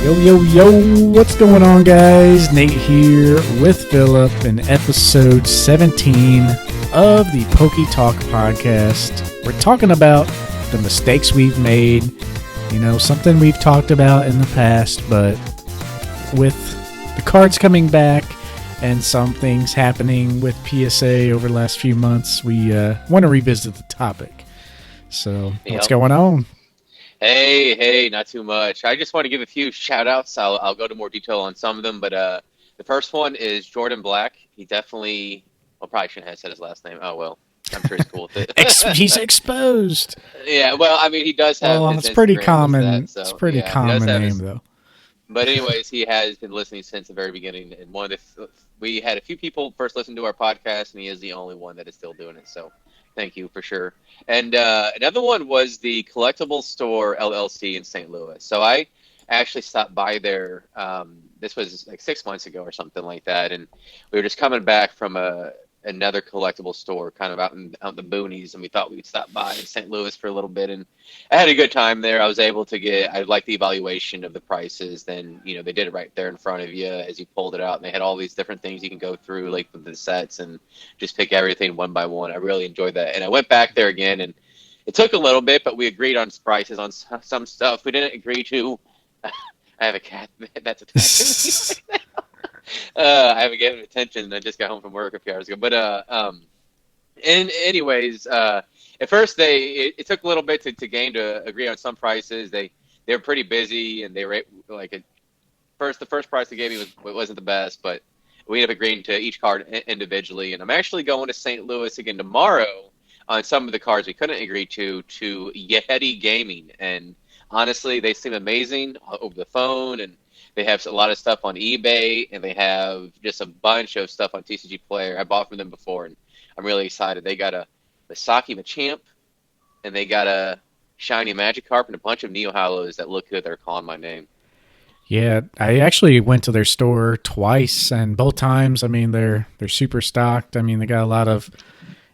Yo, yo, yo, what's going on, guys? Nate here with Phillip in episode 17 of the PokeTalk podcast. We're talking about the mistakes we've made, something we've talked about in the past, but with the cards coming back and some things happening with PSA over the last few months, we want to revisit the topic. So, what's going on? Hey, not too much. I just want to give a few shout outs. I'll go to more detail on some of them, but the first one is Jordan Black. He definitely, probably shouldn't have said his last name. Oh, well, I'm sure he's cool with it. He's exposed. Yeah, well, I mean, he does have his it's pretty Instagram common. that, so, it's pretty yeah, common name, though. But anyways, he has been listening since the very beginning, and we had a few people first listen to our podcast, and he is the only one that is still doing it, so thank you for sure. And another one was the Collectible Store LLC in St. Louis. So I actually stopped by there. This was like 6 months ago or something like that. And we were just coming back from another collectible store kind of out in the boonies. And we thought we'd stop by in St. Louis for a little bit. And I had a good time there. I was able to I liked the evaluation of the prices. Then, they did it right there in front of you as you pulled it out. And they had all these different things you can go through, like with the sets, and just pick everything one by one. I really enjoyed that. And I went back there again, and it took a little bit, but we agreed on prices on some stuff. We didn't agree to. I have a cat that's attacking me right now. I haven't given him attention. I just got home from work a few hours ago. But anyways, at first it took a little bit to agree on some prices. They were pretty busy, and they were like the first price they gave me wasn't the best, but we ended up agreeing to each card individually. And I'm actually going to St. Louis again tomorrow on some of the cards we couldn't agree to Yeti Gaming, and honestly, they seem amazing over the phone, and they have a lot of stuff on eBay, and they have just a bunch of stuff on TCG Player. I bought from them before, and I'm really excited. They got a Misaki Machamp, and they got a Shiny Magikarp, and a bunch of Neo Hollows that look good. They're calling my name. Yeah, I actually went to their store twice, and both times, they're super stocked. They got a lot of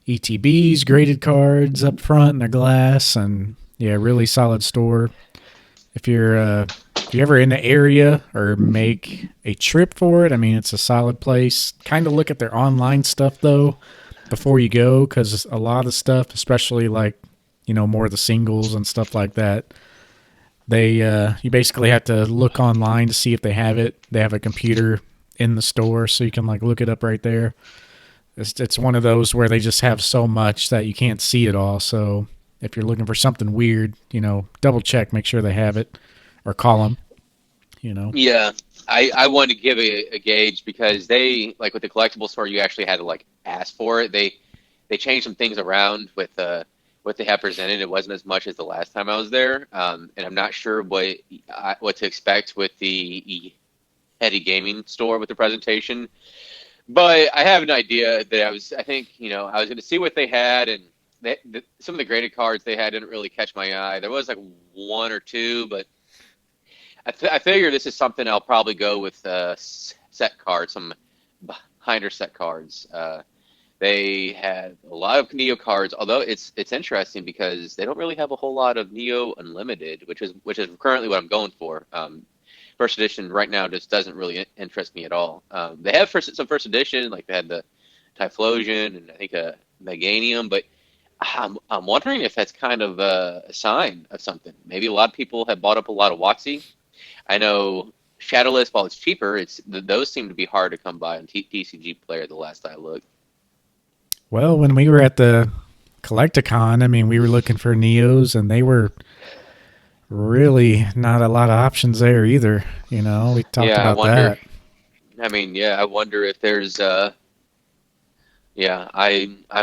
ETBs, graded cards up front in their glass, and yeah, really solid store. If you're ever in the area or make a trip for it, it's a solid place. Kind of look at their online stuff though before you go, because a lot of stuff, especially like more of the singles and stuff like that, you basically have to look online to see if they have it. They have a computer in the store, so you can look it up right there. It's one of those where they just have so much that you can't see it all. So if you're looking for something weird, double check, make sure they have it, or call them, Yeah, I wanted to give a gauge, because they, like with the collectible store, you actually had to ask for it. They changed some things around with what they have presented. It wasn't as much as the last time I was there, and I'm not sure what to expect with the Yeti Gaming store with the presentation. But I have an idea that I was going to see what they had, and some of the graded cards they had didn't really catch my eye. There was one or two, but I figure this is something I'll probably go with set cards, some binder set cards. They had a lot of Neo cards, although it's interesting because they don't really have a whole lot of Neo Unlimited, which is currently what I'm going for. First edition right now just doesn't really interest me at all. They have some first edition, like they had the Typhlosion and I think a Meganium, but I'm wondering if that's kind of a sign of something. Maybe a lot of people have bought up a lot of WotC. I know Shadowless, while it's cheaper, those seem to be hard to come by on TCG Player the last I looked. Well, when we were at the Collecticon, we were looking for Neos, and they were really not a lot of options there either. We talked about that. I wonder if there's I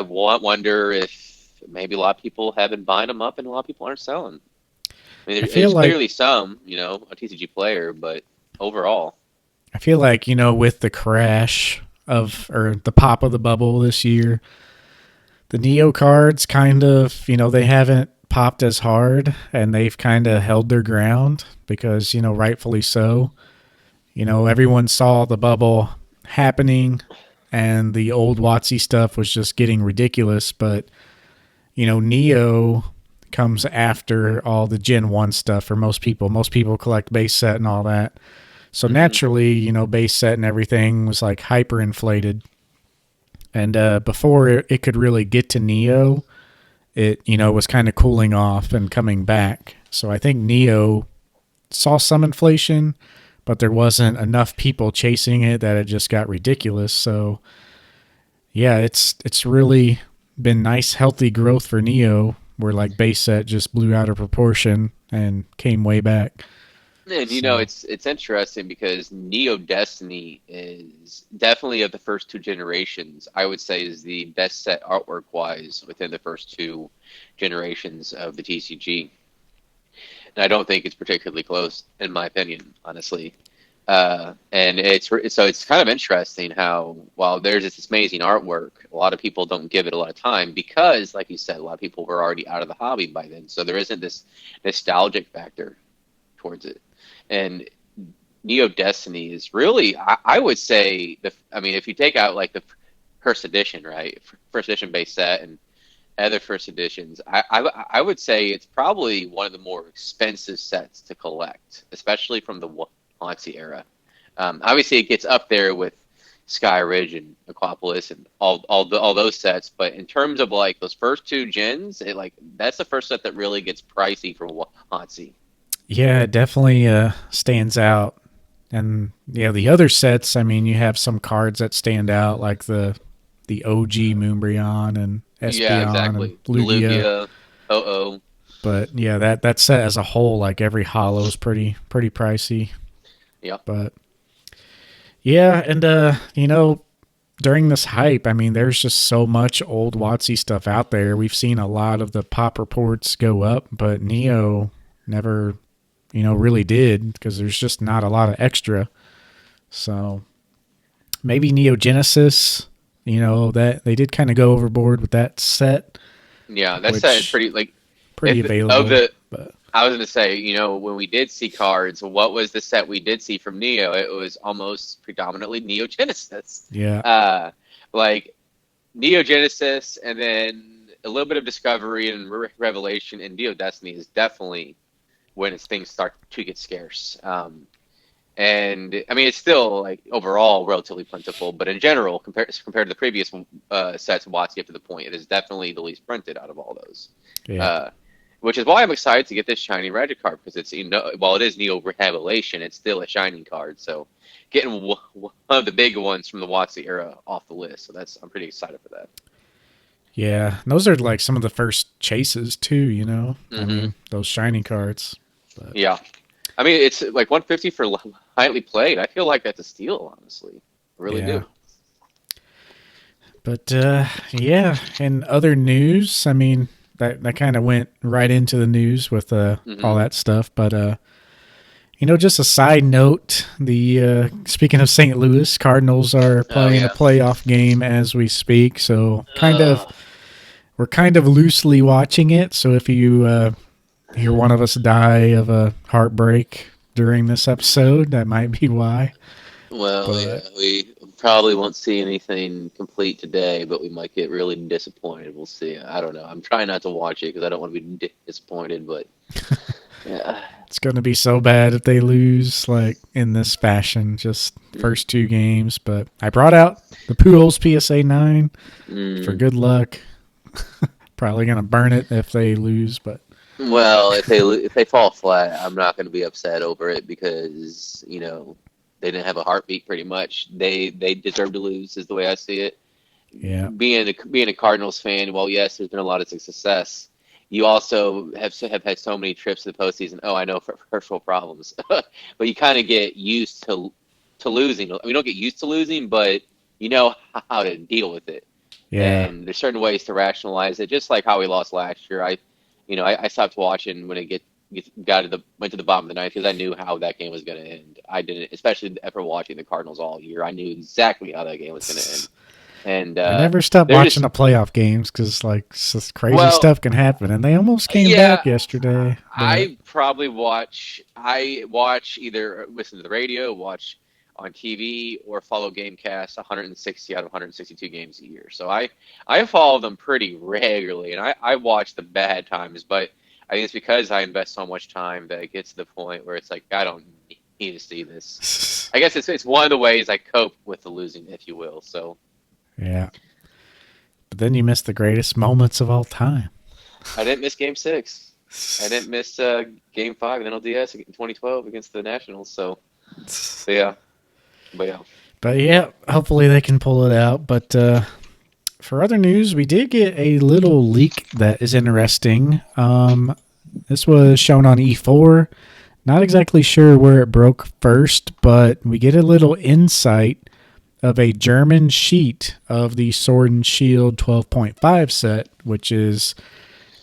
wonder if maybe a lot of people have been buying them up and a lot of people aren't selling. There's clearly some, on TCG Player, but overall, I feel like, with the crash or the pop of the bubble this year, the Neo cards kind of, they haven't popped as hard, and they've kind of held their ground because, rightfully so. Everyone saw the bubble happening, and the old WotC stuff was just getting ridiculous, but, Neo comes after all the Gen 1 stuff for most people. Most people collect base set and all that. So naturally, you know, base set and everything was like hyperinflated. And before it could really get to Neo, it, you know, was kind of cooling off and coming back. So I think Neo saw some inflation, but there wasn't enough people chasing it that it just got ridiculous. So yeah, it's really been nice, healthy growth for Neo, where like base set just blew out of proportion and came way back. And you know, it's interesting because Neo Destiny is definitely of the first two generations, I would say is the best set artwork wise within the first two generations of the TCG. And I don't think it's particularly close, in my opinion, honestly. And it's kind of interesting how while there's this amazing artwork, a lot of people don't give it a lot of time because, like you said, a lot of people were already out of the hobby by then, so there isn't this nostalgic factor towards it. And Neo Destiny is really, I would say, I mean, if you take out like the first edition, right, first edition base set and other first editions, I would say it's probably one of the more expensive sets to collect, especially from the Galaxy era. Obviously, it gets up there with Sky Ridge and Aquapolis and all those sets, but in terms of like those first two gens, that's the first set that really gets pricey for Galaxy. Yeah, it definitely stands out. And yeah, the other sets, I mean, you have some cards that stand out, like the OG Moonbryon and Espeon Yeah, exactly. and Lugia. Lugia, Oh. But yeah, that set as a whole, like every hollow is pretty pricey. Yeah. But yeah, and you know, during this hype, I mean, there's just so much old WotC stuff out there. We've seen a lot of the pop reports go up, but Neo never, you know, really did because there's just not a lot of extra. So maybe Neo Genesis, you know, that they did kind of go overboard with that set. Yeah, that set is pretty available. But I was going to say, you know, when we did see cards, what was the set we did see from Neo? It was almost predominantly Neo Genesis. Yeah. Like Neo Genesis and then a little bit of Discovery and Revelation, and Neo Destiny is definitely when things start to get scarce. And I mean, it's still like overall relatively plentiful, but in general, compared to the previous sets of WotC up to the point, it is definitely the least printed out of all those. Yeah. Which is why I'm excited to get this shiny Reggie card because it's, you know, while it is Neo Revelation, it's still a shining card. So getting one of the big ones from the WotC era off the list, so I'm pretty excited for that. Yeah, and those are like some of the first chases too. You know, Mm-hmm. I mean, those shiny cards. But. Yeah, I mean, it's like 150 for lightly played. I feel like that's a steal, honestly. I really do. But yeah, in other news, I mean, that kind of went right into the news with all that stuff. But you know, just a side note, the speaking of St. Louis, Cardinals are playing a playoff game as we speak. So we're kind of loosely watching it. So if you hear one of us die of a heartbreak during this episode, that might be why. Well, yeah, we probably won't see anything complete today, but we might get really disappointed. We'll see. I don't know. I'm trying not to watch it because I don't want to be disappointed, but yeah. It's going to be so bad if they lose like in this fashion, just first two games. But I brought out the Pujols PSA 9 for good luck. Probably going to burn it if they lose, but. Well, if they fall flat, I'm not going to be upset over it because, you know, they didn't have a heartbeat pretty much. They deserve to lose is the way I see it. Yeah. Being a Cardinals fan, well, yes, there's been a lot of success. You also have had so many trips to the postseason. Oh, I know for personal problems, but you kind of get used to losing. We don't get used to losing, but you know how to deal with it. Yeah. And there's certain ways to rationalize it, just like how we lost last year. I stopped watching when it went to the bottom of the ninth because I knew how that game was going to end. I didn't, especially after watching the Cardinals all year. I knew exactly how that game was going to end. And I never stopped watching the playoff games because like crazy stuff can happen, and they almost came back yesterday. But. I watch either listen to the radio, watch on TV or follow GameCast 160 out of 162 games a year. So I follow them pretty regularly, and I watch the bad times, but I think it's because I invest so much time that it gets to the point where it's like I don't need to see this. I guess it's one of the ways I cope with the losing, if you will. So Yeah. But then you missed the greatest moments of all time. I didn't miss Game 6. I didn't miss Game 5 in NLDS in 2012 against the Nationals. So yeah. But yeah. But yeah, hopefully they can pull it out. But for other news, we did get a little leak that is interesting. This was shown on E4. Not exactly sure where it broke first, but we get a little insight of a German sheet of the Sword and Shield 12.5 set, which is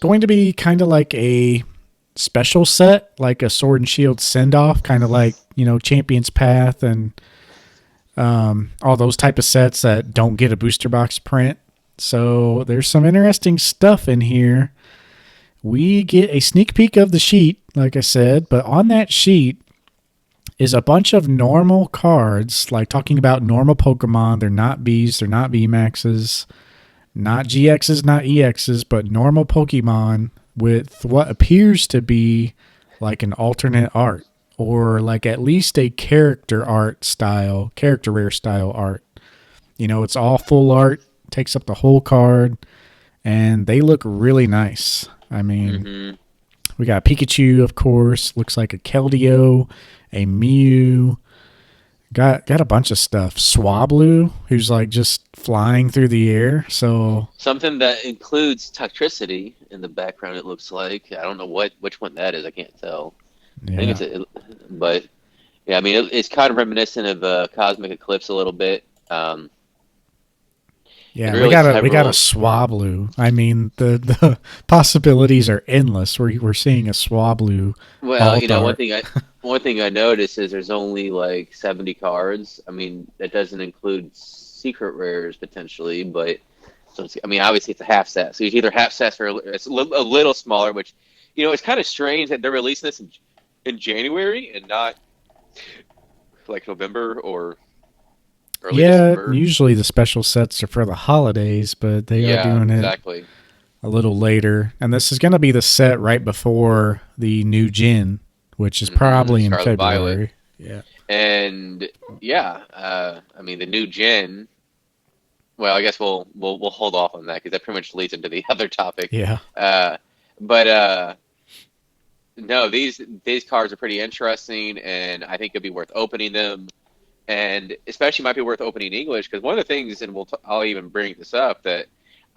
going to be kind of like a special set, like a Sword and Shield send-off, kind of like, Champion's Path and all those type of sets that don't get a booster box print. So there's some interesting stuff in here. We get a sneak peek of the sheet, like I said, but on that sheet is a bunch of normal cards, like talking about normal Pokemon. They're not Bs, they're not VMAXs, not GXs, not EXs, but normal Pokemon with what appears to be like an alternate art, or like at least a character rare style art. It's all full art, takes up the whole card, and they look really nice. I mean, we got Pikachu, of course, looks like a Keldeo, a Mew, got a bunch of stuff. Swablu, who's like just flying through the air. So something that includes Toxtricity in the background, it looks like. I don't know which one that is. I can't tell. Yeah. I think but yeah, I mean, it's kind of reminiscent of Cosmic Eclipse a little bit. Yeah, really we got a Swablu. I mean, the possibilities are endless. We're seeing a Swablu. Well, one thing I noticed is there's only like 70 cards. I mean, that doesn't include secret rares potentially, but so obviously it's a half set. So it's either half sets or it's a little smaller, which it's kind of strange that they're releasing this in January and not like November or early December. Usually the special sets are for the holidays, but they are doing it a little later. And this is going to be the set right before the new gen, which is probably in February. Violet. Yeah. And I mean the new gen. Well, I guess we'll hold off on that because that pretty much leads into the other topic. Yeah. No, these cards are pretty interesting, and I think it'd be worth opening them. And especially might be worth opening in English because one of the things, and I'll even bring this up, that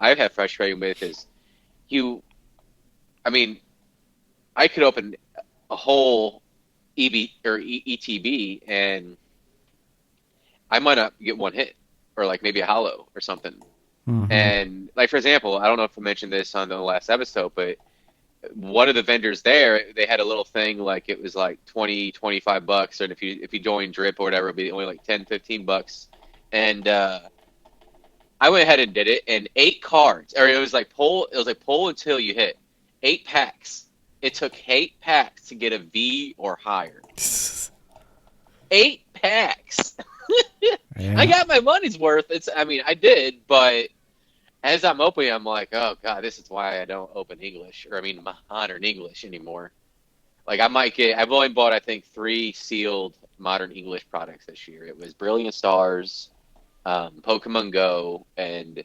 I've had frustration with is I could open a whole EB or ETB and I might not get one hit or like maybe a hollow or something. Mm-hmm. And like, for example, I don't know if I mentioned this on the last episode, but one of the vendors there, they had a little thing like it was like $20-$25, and if you join Drip or whatever, it'd be only like $10-$15. And I went ahead and did it, and 8 cards, or it was like pull until you hit 8 packs. It took 8 packs to get a V or higher. 8 packs. Yeah. I got my money's worth. I did, but as I'm opening, I'm like, oh god, this is why I don't open English, or modern English anymore. Like I've only bought I think 3 sealed modern English products this year. It was Brilliant Stars, Pokemon GO, and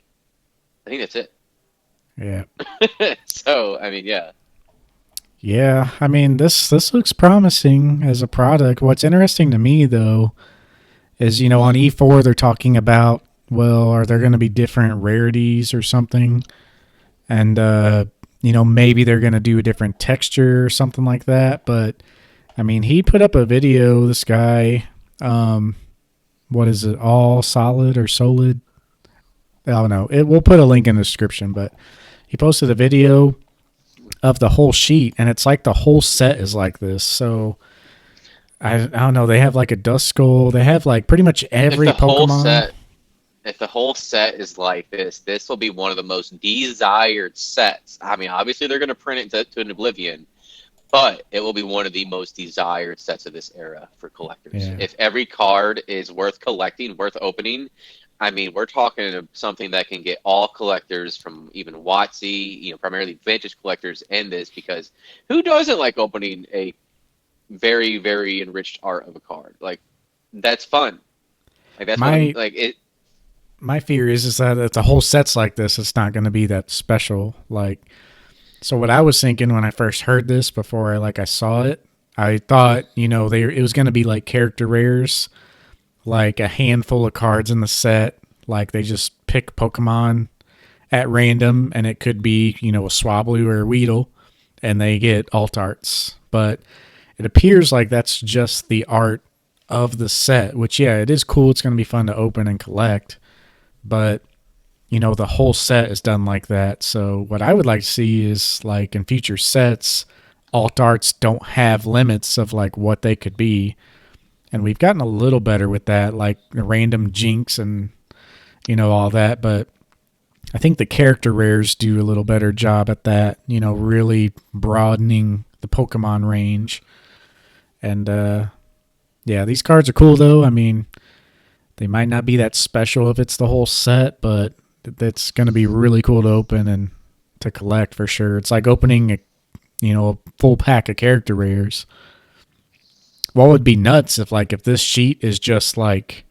I think that's it. Yeah. So yeah. Yeah, I mean this looks promising as a product. What's interesting to me though is on E4 they're talking about, well, are there going to be different rarities or something? And, maybe they're going to do a different texture or something like that. But, I mean, he put up a video, this guy, what is it, All Solid or Solid? I don't know. We'll put a link in the description, but he posted a video of the whole sheet, and it's like the whole set is like this. So, I don't know. They have like a Duskull. They have like pretty much every Pokemon. If the whole set is like this will be one of the most desired sets. I mean, obviously they're going to print it to an oblivion, but it will be one of the most desired sets of this era for collectors. Yeah. If every card is worth collecting, worth opening, I mean, we're talking something that can get all collectors from even WotC, primarily vintage collectors in this, because who doesn't like opening a very, very enriched art of a card? Like, that's fun. Like, that's one of, My like, it, my fear is that if the whole set's like this, it's not going to be that special. Like, so what I was thinking when I first heard this, before I saw it, I thought it was going to be like character rares, like a handful of cards in the set. Like they just pick Pokemon at random, and it could be a Swablu or a Weedle, and they get alt arts. But it appears like that's just the art of the set, which yeah, it is cool. It's going to be fun to open and collect, but the whole set is done like that. So what I would like to see is like in future sets, alt arts don't have limits of like what they could be. And we've gotten a little better with that, like random jinx and all that. But I think the character rares do a little better job at that, really broadening the Pokemon range. And yeah, these cards are cool though. I mean, they might not be that special if it's the whole set, but that's going to be really cool to open and to collect for sure. It's like opening a full pack of character rares. What would be nuts if this sheet is just like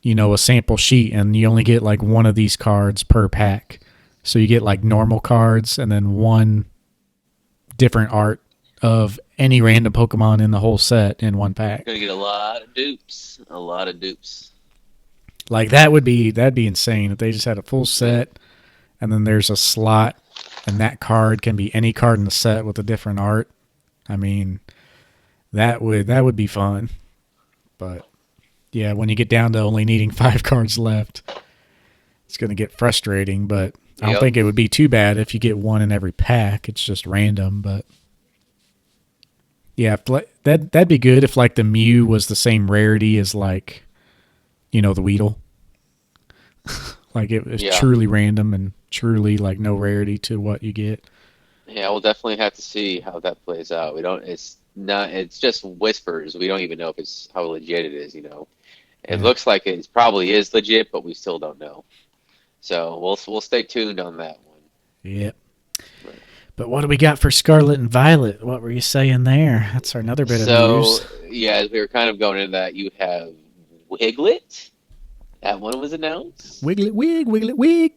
a sample sheet and you only get like one of these cards per pack. So you get like normal cards and then one different art of any random Pokemon in the whole set in one pack. gonna get a lot of dupes. A lot of dupes. Like that'd be insane if they just had a full set and then there's a slot and that card can be any card in the set with a different art. I mean, that would be fun. But yeah, when you get down to only needing 5 cards left, it's going to get frustrating, but I don't think it would be too bad if you get one in every pack. It's just random, but yeah, that'd be good if like the Mew was the same rarity as like the Weedle. Like it was truly random and truly like no rarity to what you get. Yeah, we'll definitely have to see how that plays out. We don't. It's not. It's just whispers. We don't even know if it's how legit it is. It Yeah. looks like it probably is legit, but we still don't know. So we'll stay tuned on that one. Yep. But what do we got for Scarlet and Violet? What were you saying there? That's another bit of So news. yeah, as we were kind of going into that, you have Wiglet. That one was announced. Wiglet wig, wiglet wig.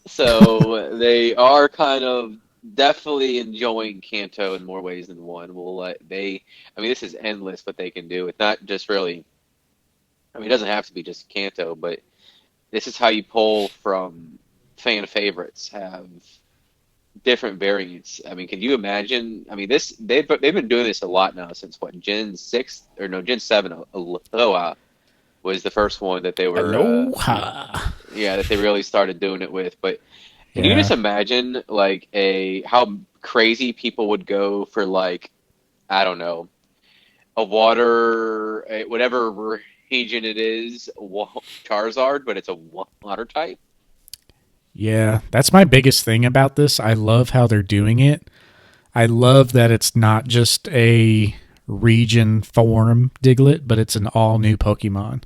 So they are kind of definitely enjoying Kanto in more ways than one. I mean, this is endless what they can do. It's not just really. I mean, it doesn't have to be just Kanto, but this is how you pull from fan favorites. Have different variants. I mean, can you imagine? I mean, they've been doing this a lot now since what Gen 6 or no Gen 7. Aloha was the first one that they were. Aloha. Yeah, that they really started doing it with. But can you Yeah. just imagine like a how crazy people would go for like I don't know whatever region it is Charizard, but it's a water type. Yeah. That's my biggest thing about this. I love how they're doing it. I love that it's not just a region form Diglett, but it's an all new Pokemon.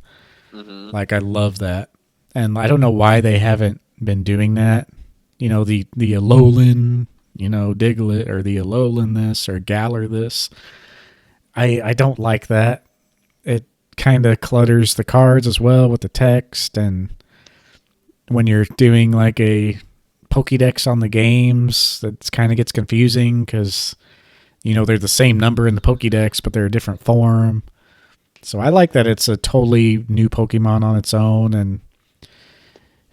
Hmm. Like I love that. And I don't know why they haven't been doing that. The Alolan, Diglett or the Alolan this or Galar this. I don't like that. It kind of clutters the cards as well with the text, and when you're doing like a Pokédex on the games, that kind of gets confusing because they're the same number in the Pokédex, but they're a different form. So I like that it's a totally new Pokemon on its own, and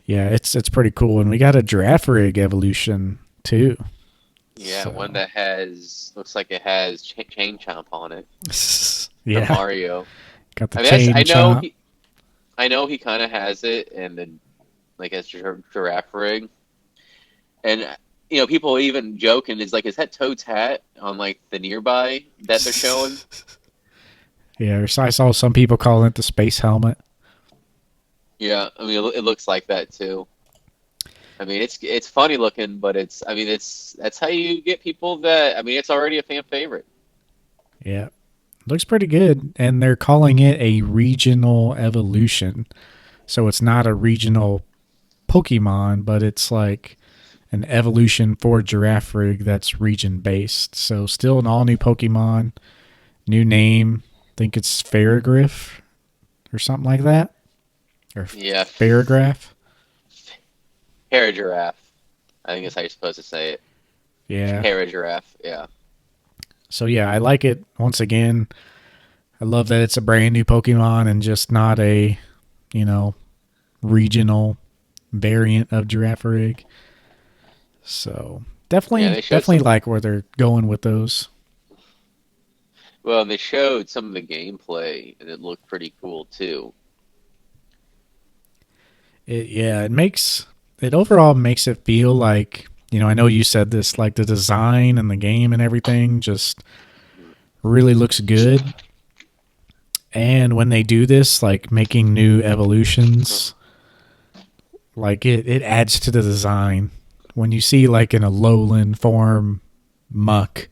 yeah, it's pretty cool. And we got a Girafarig evolution too. Yeah, one So that has looks like it has Chain Chomp on it from yeah, Mario. got the I mean, chain chomp. I know he kind of has it, and then like as Giraffe Rig, and people even joking is like, is that Toad's hat on like the nearby that they're showing? Yeah, I saw some people calling it the space helmet. Yeah, I mean it looks like that too. I mean, it's funny looking, but that's how you get people that. I mean, it's already a fan favorite. Yeah. Looks pretty good. And they're calling it a regional evolution. So it's not a regional Pokemon, but it's like an evolution for Giraffrig that's region based. So still an all new Pokemon, new name. I think it's Farigriff or something like that. Or Yeah, Farigiraf. Paragiraffe. I think that's how you're supposed to say it. Yeah. Paragiraffe. Yeah. So yeah, I like it once again. I love that it's a brand new Pokemon and just not a, you know, regional variant of Giraffrig. So Yeah, definitely, they showed definitely some. like where they're going with those. Well, they showed some of the gameplay, and it looked pretty cool too. Yeah, it overall makes it feel like, I know you said this, like the design and the game and everything just really looks good. And when they do this, like making new evolutions, like it adds to the design. When you see like in a lowland form muck,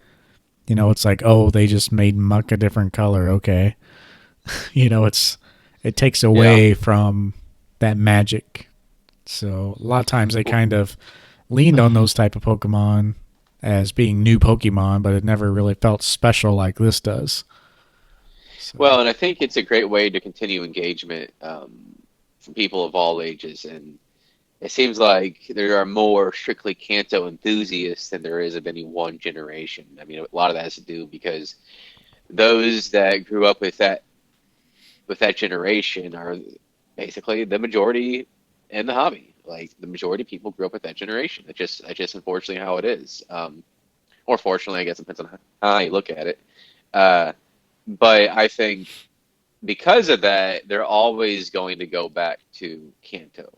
it's like, oh, they just made muck a different color. Okay. It takes Yeah. away from that magic. So a lot of times they kind of leaned on those type of Pokemon as being new Pokemon, but it never really felt special like this does. So Well, and I think it's a great way to continue engagement from people of all ages. And it seems like there are more strictly Kanto enthusiasts than there is of any one generation. I mean, a lot of that has to do because those that grew up with that generation are basically the majority in the hobby. Like the majority of people grew up with that generation. It's just unfortunately how it is. Or fortunately, I guess it depends on how you look at it. Uh, but I think because of that, they're always going to go back to Kanto,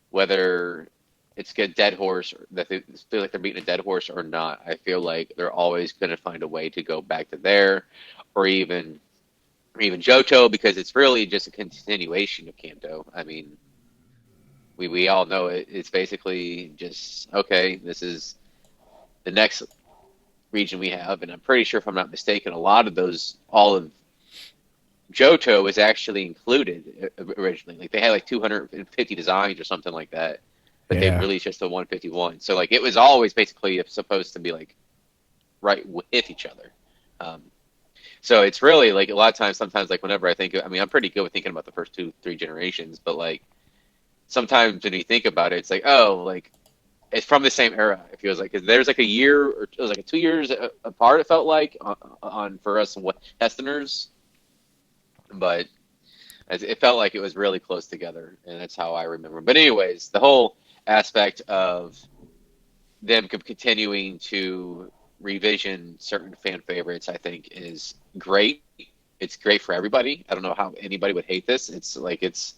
whether it's a dead horse or that they feel like they're beating a dead horse or not. I feel like they're always going to find a way to go back to there, or even Johto, because it's really just a continuation of Kanto. I mean, we all know it. It's basically just okay. This is the next region we have, and I'm pretty sure if I'm not mistaken, a lot of those all of Johto was actually included originally. Like they had like 250 designs or something like that, but they yeah, released just the 151. So like it was always basically supposed to be like right with each other. Um, so it's really like a lot of times, sometimes like whenever I think, I mean, I'm pretty good with thinking about the first two, three generations, but like sometimes when you think about it, it's like, oh, like it's from the same era. It feels like because there's like a year or it was like 2 years apart. It felt like on for us Westerners, but it felt like it was really close together, and that's how I remember. But anyways, the whole aspect of them continuing to revision certain fan favorites, I think, is great. It's great for everybody. I don't know how anybody would hate this. It's like it's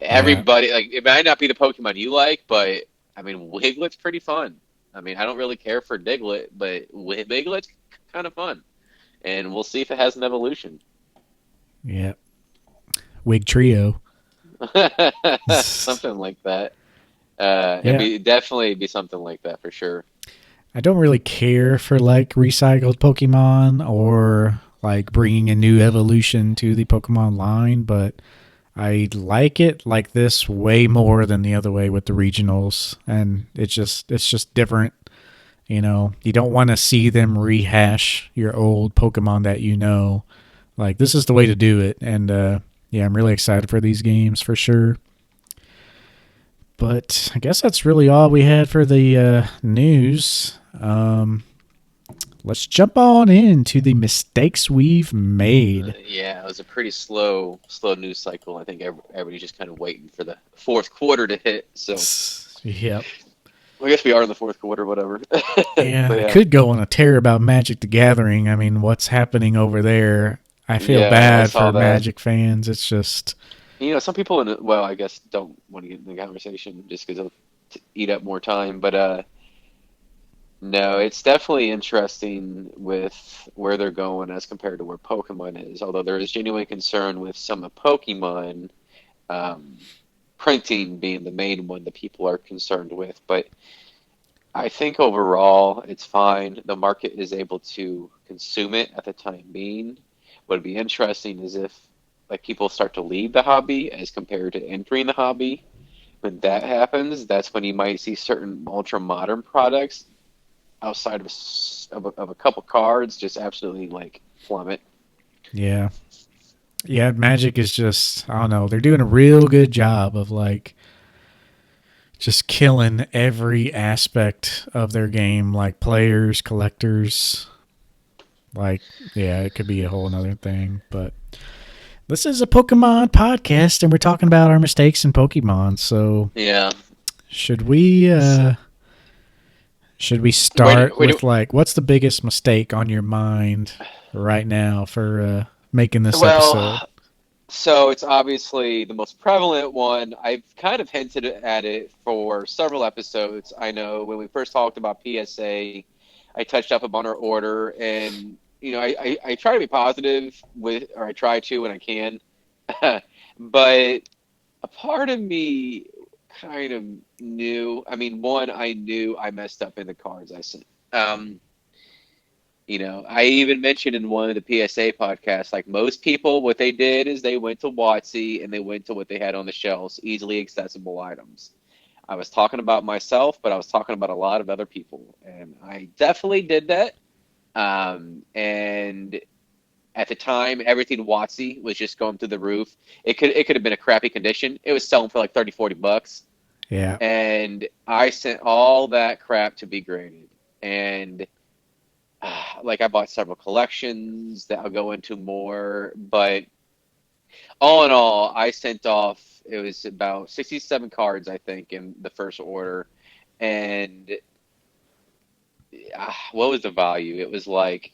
yeah, everybody. Like it might not be the Pokemon you like, but I mean, Wiglet's pretty fun. I mean, I don't really care for Diglett, but Wiglet's kind of fun, and we'll see if it has an evolution. yeah. Wig Trio. Something like that. Yeah, It'd definitely be something like that for sure. I don't really care for like recycled Pokemon or like bringing a new evolution to the Pokemon line, but I like it like this way more than the other way with the regionals, and it's just different. You don't want to see them rehash your old Pokemon that you know. Like this is the way to do it, and yeah, I'm really excited for these games for sure. But I guess that's really all we had for the news. Let's jump on into the mistakes we've made. Yeah, it was a pretty slow news cycle. I think everybody's just kind of waiting for the fourth quarter to hit. So Yep. well, I guess we are in the fourth quarter, whatever. Yeah, But I yeah, could go on a tear about Magic the Gathering. I mean, what's happening over there? I feel yeah, I bad saw for that. Magic fans. It's just, You know, some people well, I guess don't want to get in the conversation just because it'll eat up more time. But no, it's definitely interesting with where they're going as compared to where Pokemon is. Although there is genuine concern with some of Pokemon. Um, printing being the main one that people are concerned with. But I think overall it's fine. The market is able to consume it at the time being. What would be interesting is if like people start to leave the hobby as compared to entering the hobby. When that happens, that's when you might see certain ultra modern products outside of a couple cards just absolutely like plummet. Yeah. Yeah, Magic is just, I don't know, they're doing a real good job of like just killing every aspect of their game, like players, collectors. Like, yeah, it could be a whole other thing. But this is a Pokemon podcast, and we're talking about our mistakes in Pokemon. So, Yeah. should we start with like what's the biggest mistake on your mind right now for making this episode? Well, so it's obviously the most prevalent one. I've kind of hinted at it for several episodes. I know when we first talked about PSA, I touched up upon our order, and I try to be positive with, or I try to when I can, but a part of me kind of knew. I mean, one, I knew I messed up in the cards I sent. I even mentioned in one of the PSA podcasts, like most people, what they did is they went to WotC and they went to what they had on the shelves, easily accessible items. I was talking about myself, but I was talking about a lot of other people, and I definitely did that. And at the time, everything WotC was just going through the roof. It could have been a crappy condition. It was selling for like 30, $40. Yeah. And I sent all that crap to be graded. And like I bought several collections that I'll go into more, but all in all, I sent off, it was about 67 cards, I think, in the first order. And what was the value? It was like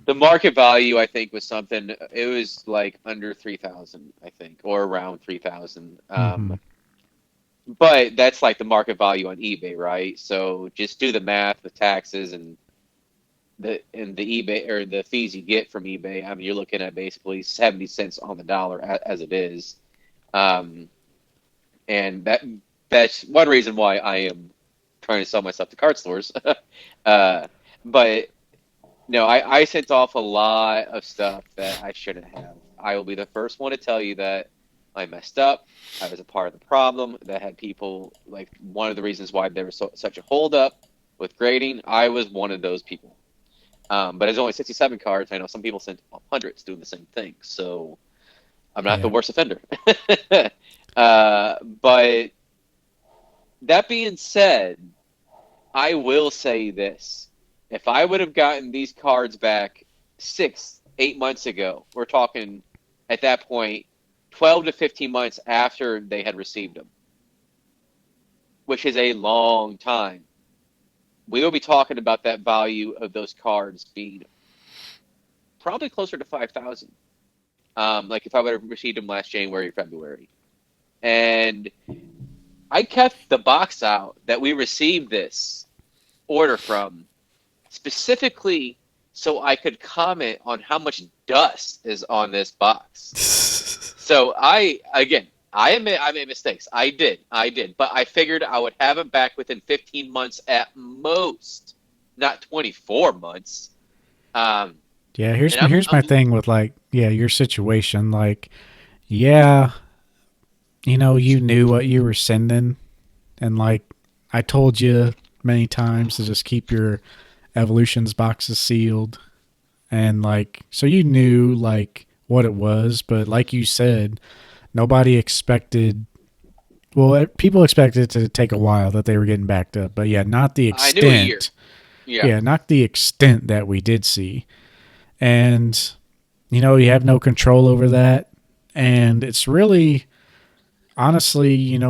the market value, I think, was something. It was like under 3,000, I think, or around 3,000. But that's like the market value on eBay, right? So just do the math, the taxes, and the eBay or the fees you get from eBay. I mean, you're looking at basically 70 cents on the dollar as it is. And that's one reason why I am trying to sell my stuff to card stores. But no, I sent off a lot of stuff that I shouldn't have. I will be the first one to tell you that I messed up. I was a part of the problem that had people, like one of the reasons why there was such a holdup with grading. I was one of those people. But there's only 67 cards. I know some people sent hundreds doing the same thing. So I'm not the worst offender. But that being said, I will say this. If I would have gotten these cards back 6-8 months ago, we're talking at that point 12 to 15 months after they had received them, which is a long time, we will be talking about that value of those cards being probably closer to 5,000. Like if I would have received them last January or February. And I kept the box out that we received this order from specifically so I could comment on how much dust is on this box. So I admit I made mistakes. I did. But I figured I would have it back within 15 months at most, not 24 months. Yeah, here's my thing with like, your situation. Like, you knew what you were sending, and like I told you many times to just keep your Evolutions boxes sealed, and like so you knew like what it was, but like you said, nobody expected. Well, people expected it to take a while, that they were getting backed up, but not the extent. I knew a year. Yeah, not the extent that we did see, and you have no control over that, and it's really, honestly,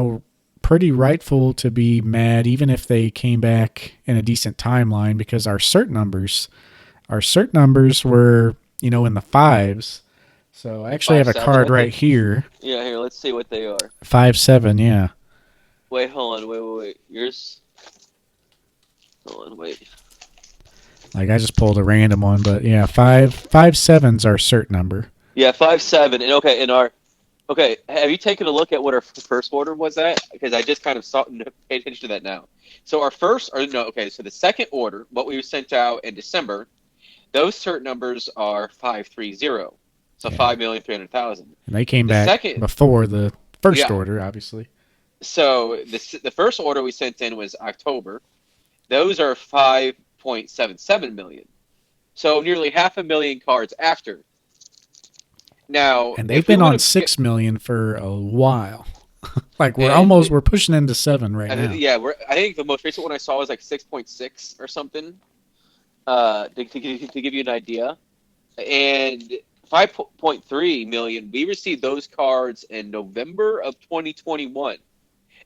pretty rightful to be mad, even if they came back in a decent timeline, because our cert numbers were, in the fives. So I actually have a card right here. Yeah, here, let's see what they are. 5.7, yeah. Wait, hold on, wait. Yours? Hold on, wait. Like I just pulled a random one, but 5.7's our cert number. Yeah, 5.7, and okay, and Okay, have you taken a look at what our first order was at? Because I just kind of saw paid attention to that now. So our first, or no, okay, so the second order, what we sent out in December, those cert numbers are 530. So Yeah. 5,300,000. And they came The back second, before the first yeah. order, obviously. So the first order we sent in was October. Those are 5.77 million. So nearly 500,000 cards after. Now, And they've if we been would on have, 6 million for a while. Like and we're pushing into 7 right now. yeah, I think the most recent one I saw was like 6.6 or something. To give you an idea, and 5.3 million. We received those cards in November of 2021.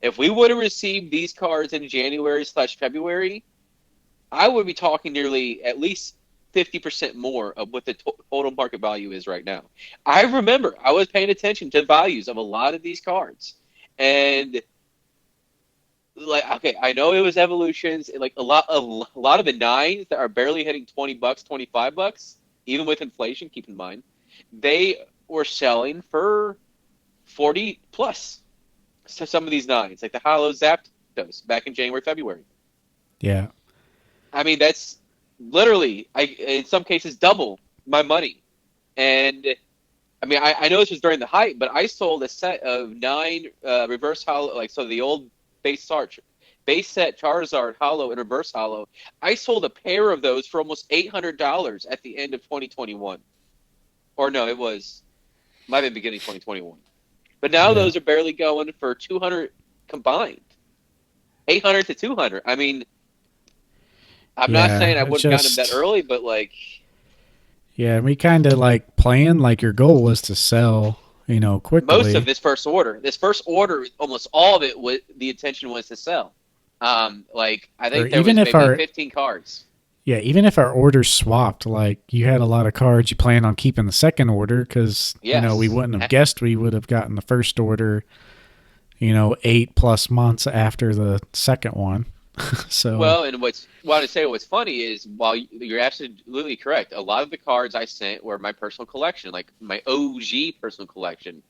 If we would have received these cards in January/February, I would be talking nearly at least 50% more of what the total market value is right now. I remember I was paying attention to the values of a lot of these cards, and like okay, I know it was evolutions, like a lot of the nines that are barely hitting $20, $25, even with inflation. Keep in mind, they were selling for 40 plus. So some of these nines, like the Hollow Zapdos back in January, February. Yeah. I mean, that's literally, in some cases, double my money. And I mean, I know this was during the hype, but I sold a set of 9 reverse hollow, like so the old base set Charizard hollow and reverse hollow. I sold a pair of those for almost $800 at the end of 2021, or no, it was might have been beginning 2021. But now Yeah. those are barely going for 200 combined, 800 to 200. I mean, I'm not saying I Yeah. It's would have gotten them that just early, but like yeah, we kind of like planned like your goal was to sell, most of quickly. this first order, almost all of it was the intention was to sell. Like I Or think there even was if maybe our 15 cards. yeah, even if our orders swapped, like you had a lot of cards you planned on keeping the second order cuz we Yes. wouldn't have guessed we would have gotten the first order, 8+ months after the second one. So, Well, and what I say what's funny is while you're absolutely correct, a lot of the cards I sent were my personal collection, like my OG personal collection.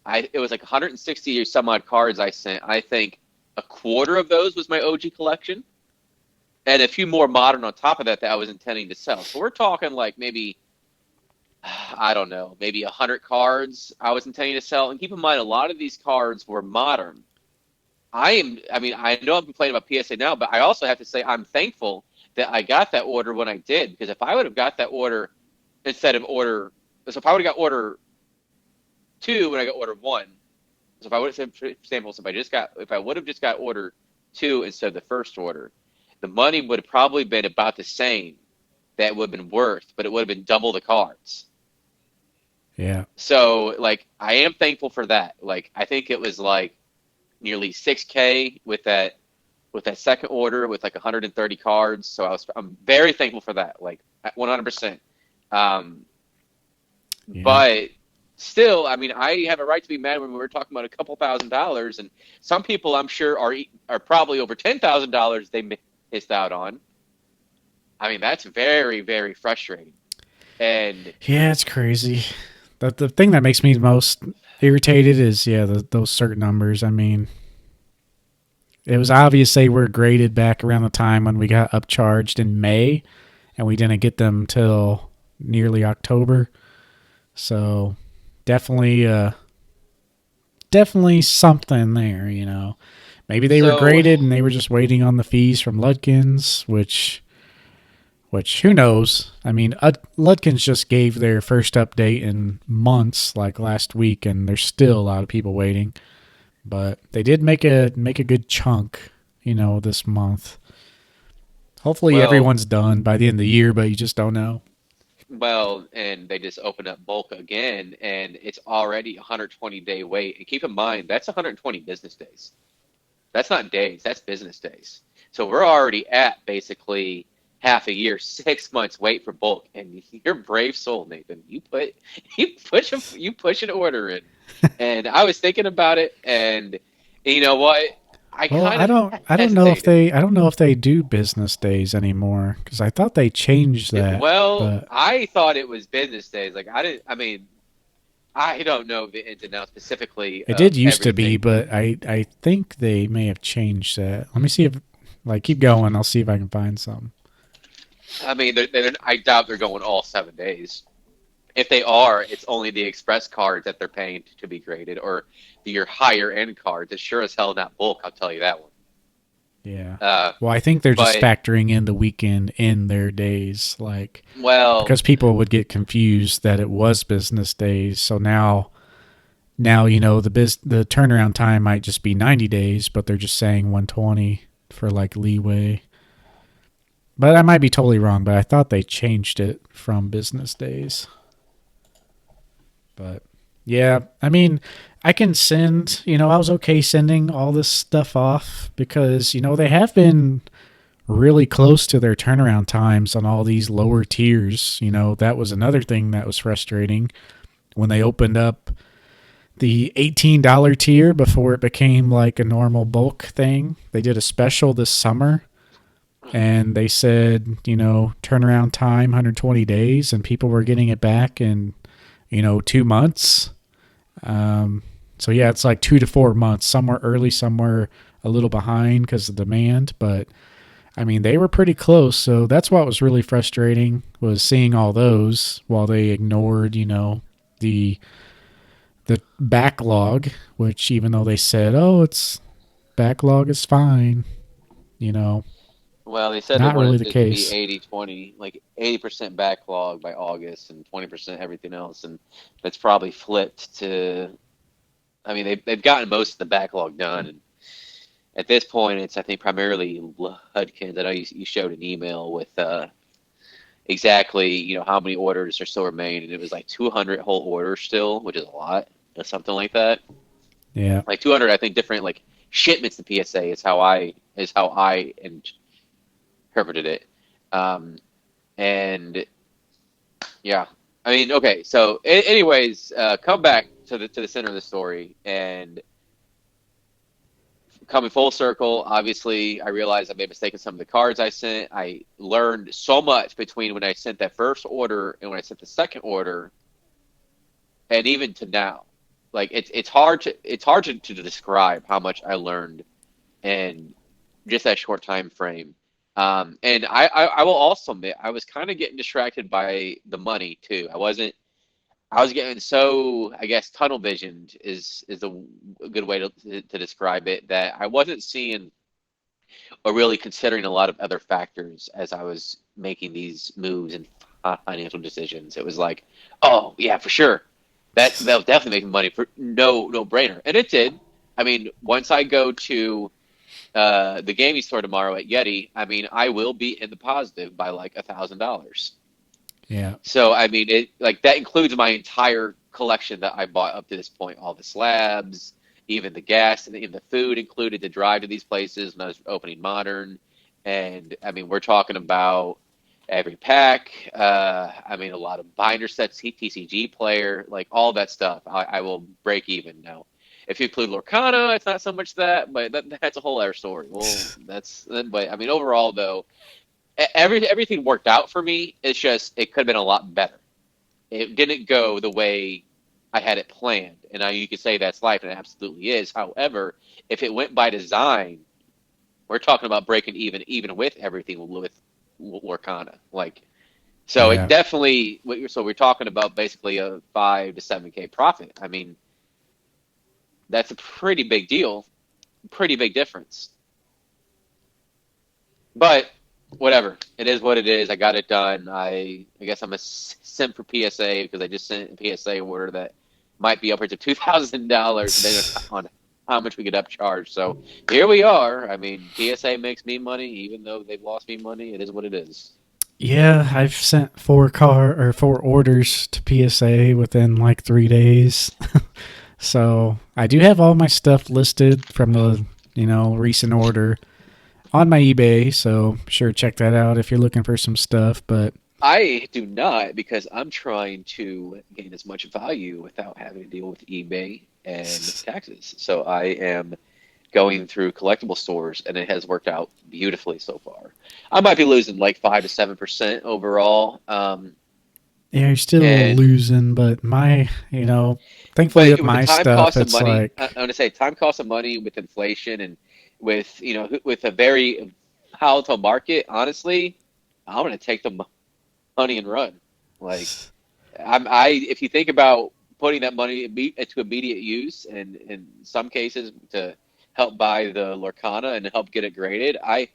It was like 160 or some odd cards I sent. I think a quarter of those was my OG collection, and a few more modern on top of that that I was intending to sell. So we're talking like maybe I don't know, maybe 100 cards I was intending to sell. And keep in mind, a lot of these cards were modern. I mean, I know I'm complaining about PSA now, but I also have to say I'm thankful that I got that order when I did, because if I would have got that order instead of so if I would have got order 2 when I got order 1, so if I would have, for example, if I would have just got order 2 instead of the first order, the money would have probably been about the same that would have been worth, but it would have been double the cards. yeah. So, like, I am thankful for that. Like, I think it was like nearly 6K with that second order with like 130 cards. So I'm very thankful for that, like 100%. Um, Yeah. but still, I mean, I have a right to be mad when we were talking about a couple $1,000s, and some people I'm sure are probably over $10,000 they missed out on. I mean, that's very, very frustrating. And Yeah, it's crazy. The thing that makes me most irritated is those certain numbers. I mean, it was obvious they were graded back around the time when we got upcharged in May, and we didn't get them till nearly October. So definitely, definitely something there. Maybe they were so, graded and they were just waiting on the fees from Ludkins, which who knows? I mean, Ludkins just gave their first update in months, like last week, and there's still a lot of people waiting. But they did make a good chunk, this month. Hopefully well, everyone's done by the end of the year, but you just don't know. and they just opened up bulk again, and it's already 120-day wait. And keep in mind, that's 120 business days. That's not days, that's business days. So we're already at basically half a year, 6 months wait for bulk. And you're a brave soul, Nathan. You push an order in. And I was thinking about it, and you know what? I Well, kind I of don't I don't know if hesitated. they I don't know if they do business days anymore because I thought they changed that. Well, But I thought it was business days. Like I didn't. I mean, I don't know the ins and outs specifically It of did used to be, everything. but I think they may have changed that. Let me see if like keep going. I'll see if I can find some. I mean, I doubt they're going all 7 days. If they are, it's only the express cards that they're paying to be graded, or your higher end cards. It's sure as hell not bulk. I'll tell you that one. Yeah. Uh, Well, I think they're just but factoring in the weekend in their days, like well, because people would get confused that it was business days. So now the turnaround time might just be 90 days, but they're just saying 120 for like leeway. But I might be totally wrong, but I thought they changed it from business days. But yeah, I mean, I can send, I was okay sending all this stuff off because, they have been really close to their turnaround times on all these lower tiers. That was another thing that was frustrating when they opened up the $18 tier before it became like a normal bulk thing. They did a special this summer and they said, turnaround time 120 days, and people were getting it back in, 2 months. Um, so yeah, it's like 2 to 4 months. Somewhere early, somewhere a little behind because of demand, but I mean they were pretty close. So that's what was really frustrating was seeing all those while they ignored, the the backlog, which even though they said, oh, it's backlog is fine, you know, well, they said they not really wanted the it to be case. 80-20, like 80% backlog by August and 20% everything else, and that's probably flipped to. I mean, they've gotten most of the backlog done, and at this point, it's I think primarily Hudkins. I know you showed an email with exactly how many orders are still remaining. It was like 200 whole orders still, which is a lot, or something like that. Yeah. Like 200, I think different like shipments to PSA is how I interpreted it. Um, and yeah, I mean, okay. So, anyways, come back to the center of the story and coming full circle. Obviously, I realized I made a mistake in some of the cards I sent. I learned so much between when I sent that first order and when I sent the second order, and even to now. Like it's hard to describe how much I learned in just that short time frame. And I will also admit I was kind of getting distracted by the money too. I was getting so, I guess, tunnel visioned is a good way to describe it, that I wasn't seeing or really considering a lot of other factors as I was making these moves and financial decisions. It was like, oh yeah, for sure, that'll definitely make money for no brainer, and it did. I mean, once I go to the gaming store tomorrow at Yeti, I mean, I will be in the positive by like $1,000. Yeah. So I mean, it like that includes my entire collection that I bought up to this point, all the slabs, even the gas and the food included to drive to these places when I was opening Modern. And I mean, we're talking about every pack. I mean, a lot of binder sets, TCG player, like all that stuff. I will break even now. If you include Lorcana, it's not so much that, but that's a whole other story. Well, but I mean, overall though, everything worked out for me. It's just it could have been a lot better. It didn't go the way I had it planned, and you could say that's life, and it absolutely is. However, if it went by design, we're talking about breaking even with everything with Lorcana. Like, so it Yeah. definitely. So we're talking about basically a 5 to 7K profit. I mean, that's a pretty big deal, pretty big difference. But whatever, it is what it is. I got it done. I guess I'm a simp for PSA because I just sent a PSA order that might be upwards of $2,000 depending on how much we get upcharged. So here we are. I mean, PSA makes me money, even though they've lost me money. It is what it is. Yeah, I've sent 4 orders to PSA within like 3 days. So I do have all my stuff listed from the recent order on my eBay. So sure, check that out if you're looking for some stuff. But I do not because I'm trying to gain as much value without having to deal with eBay and taxes. So I am going through collectible stores, and it has worked out beautifully so far. I might be losing like 5 to 7% overall, Yeah, you're still And losing, but thankfully but with with the my time stuff, cost of it's money, like, I'm going to say time cost of money with inflation and with with a very volatile market. Honestly, I'm going to take the money and run. Like if you think about putting that money into immediate use, and in some cases to help buy the Lorcana and help get it graded, I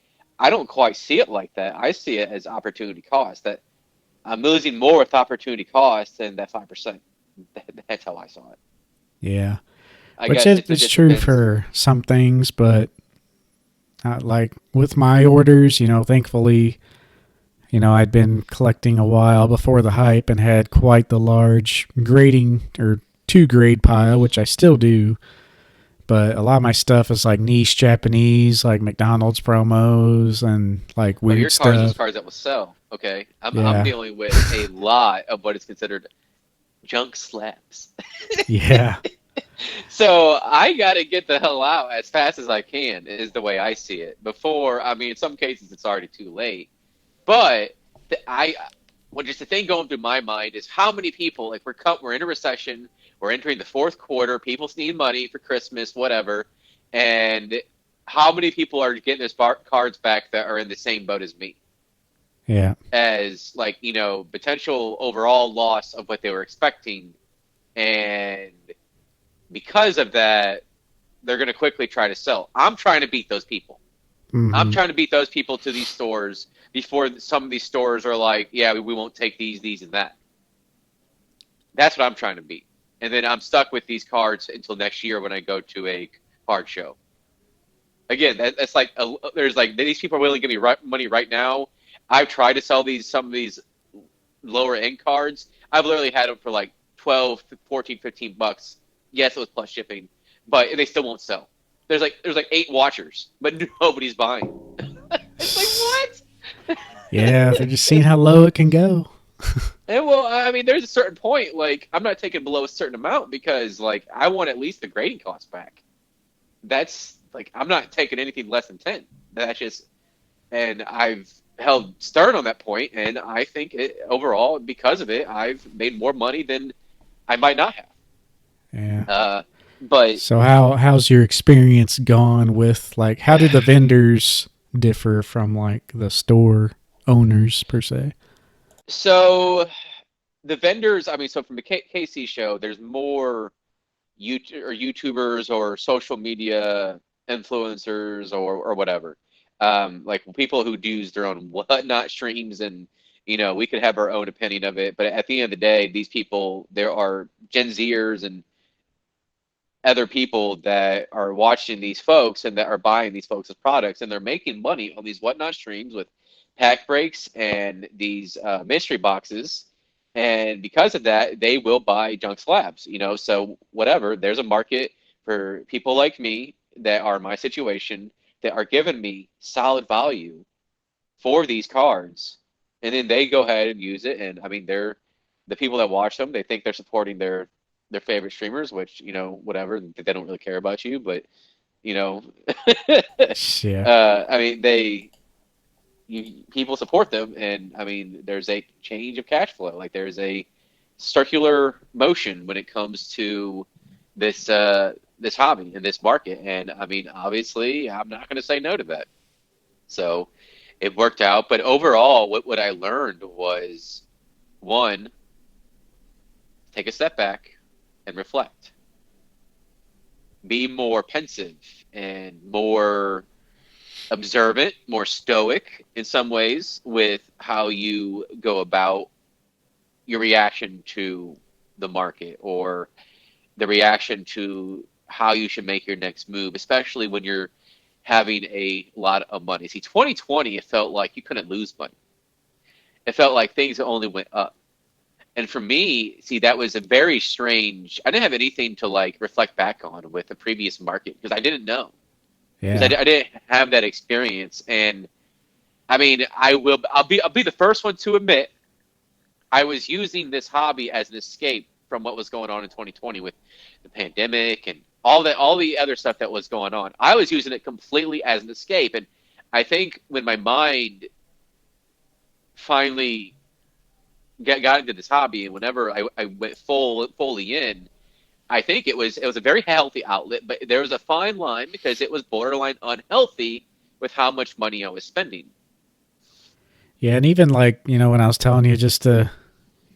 don't quite see it like that. I see it as opportunity cost. That I'm losing more with opportunity cost than that 5%. That's how I saw it. yeah, I which guess it's just true depends. for some things, but like with my orders, thankfully, I'd been collecting a while before the hype and had quite the large grading or two grade pile, which I still do. But a lot of my stuff is like niche Japanese, like McDonald's promos and like Oh, weird your cards, those stuff. cards that will sell. Okay, I'm Yeah. dealing with a lot of what is considered junk slabs. Yeah. So I got to get the hell out as fast as I can, is the way I see it. Before, I mean, in some cases it's already too late. But I, well, just the thing going through my mind is how many people, like we're in a recession, we're entering the fourth quarter, people need money for Christmas, whatever, and how many people are getting their cards back that are in the same boat as me, Yeah. as like potential overall loss of what they were expecting, and because of that, they're going to quickly try to sell. I'm trying to beat those people. I'm Hmm. trying to beat those people to these stores before some of these stores are like, yeah, we won't take these, and that. That's what I'm trying to beat. And then I'm stuck with these cards until next year when I go to a card show. Again, that's like there's like these people are willing to give me money right now. I've tried to sell some of these lower end cards. I've literally had them for like 12, 14, $15. Yes, it was plus shipping, but they still won't sell. There's like 8 watchers, but nobody's buying. It's like what? Yeah. They're just seeing how low it can go. And well, I mean, there's a certain point. Like, I'm not taking below a certain amount because, like, I want at least the grading costs back. That's like, I'm not taking anything less than 10. That's just, and I've held stern on that point, and I think overall, because of it, I've made more money than I might not have. Yeah. Uh, but So how's your experience gone with like how did the vendors differ from like the store owners per se? so the vendors, I mean, so from the KC show, there's more YouTubers or social media influencers or whatever. Like people who do their own whatnot streams, and we could have our own opinion of it, but at the end of the day, these people, there are Gen Zers and other people that are watching these folks and that are buying these folks' products, and they're making money on these whatnot streams with pack breaks and these mystery boxes. And because of that, they will buy junk slabs, So whatever, there's a market for people like me that are in my situation that are giving me solid value for these cards, and then they go ahead and use it. And I mean, they're the people that watch them. They think they're supporting their favorite streamers, which whatever. They don't really care about you, but you know, Yeah. I mean, people support them, and I mean, there's a change of cash flow. Like there's a circular motion when it comes to this hobby and this market. And I mean, obviously, I'm not going to say no to that. So it worked out. But overall, what I learned was one, take a step back and reflect. Be more pensive and more observant, more stoic in some ways with how you go about your reaction to the market or the reaction to how you should make your next move, especially when you're having a lot of money. See, 2020, it felt like you couldn't lose money. It felt like things only went up. And for me, see, that was a very strange. I didn't have anything to like reflect back on with the previous market because I didn't know because Yeah. I didn't have that experience. And I mean, I'll be the first one to admit I was using this hobby as an escape from what was going on in 2020 with the pandemic and all the other stuff that was going on. I was using it completely as an escape, and I think when my mind finally got into this hobby, and whenever I went fully in, I think it was a very healthy outlet, but there was a fine line because it was borderline unhealthy with how much money I was spending. Yeah, and even like, when I was telling you just to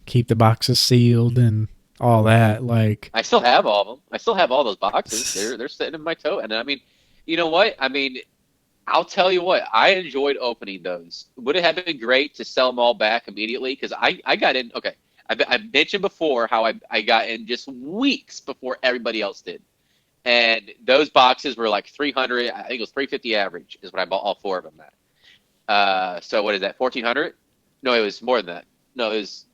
keep the boxes sealed and all that, like, I still have all of them. I still have all those boxes. They're sitting in my tote, and I mean, you know what? I mean, I'll tell you what, I enjoyed opening those. Would it have been great to sell them all back immediately? Because I got in, okay, I mentioned before how I got in just weeks before everybody else did. And those boxes were like 300, I think it was 350 average is what I bought all four of them at. So what is that, 1400? No, it was more than that. No, it was,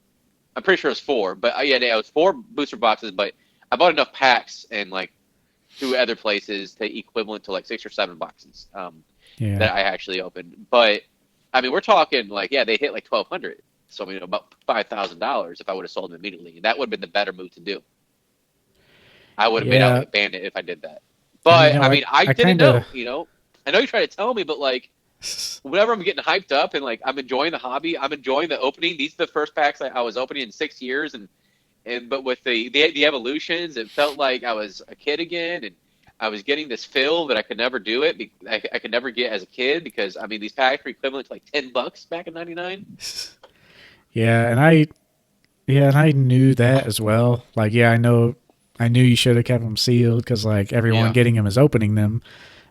I'm pretty sure it was four. But yeah, it was four booster boxes, but I bought enough packs and like two other places to equivalent to like 6 or 7 boxes. yeah. That I actually opened. But I mean, we're talking like, yeah, they hit like 1,200. So I mean, about $5,000 if I would have sold them immediately. And that would have been the better move to do. I would have been out Yeah. like a bandit if I did that. And But I mean, I I didn't kind of, know. I know you try to tell me, but like, whenever I'm getting hyped up and like I'm enjoying the hobby, I'm enjoying the opening. These are the first packs I was opening in 6 years, and but with the evolutions, it felt like I was a kid again, and I was getting this feel that I could never do it. I could never get as a kid because I mean these packs were equivalent to like $10 back in '99. yeah, and I knew that as well. Like, yeah, I knew you should have kept them sealed because like everyone Yeah, getting them is opening them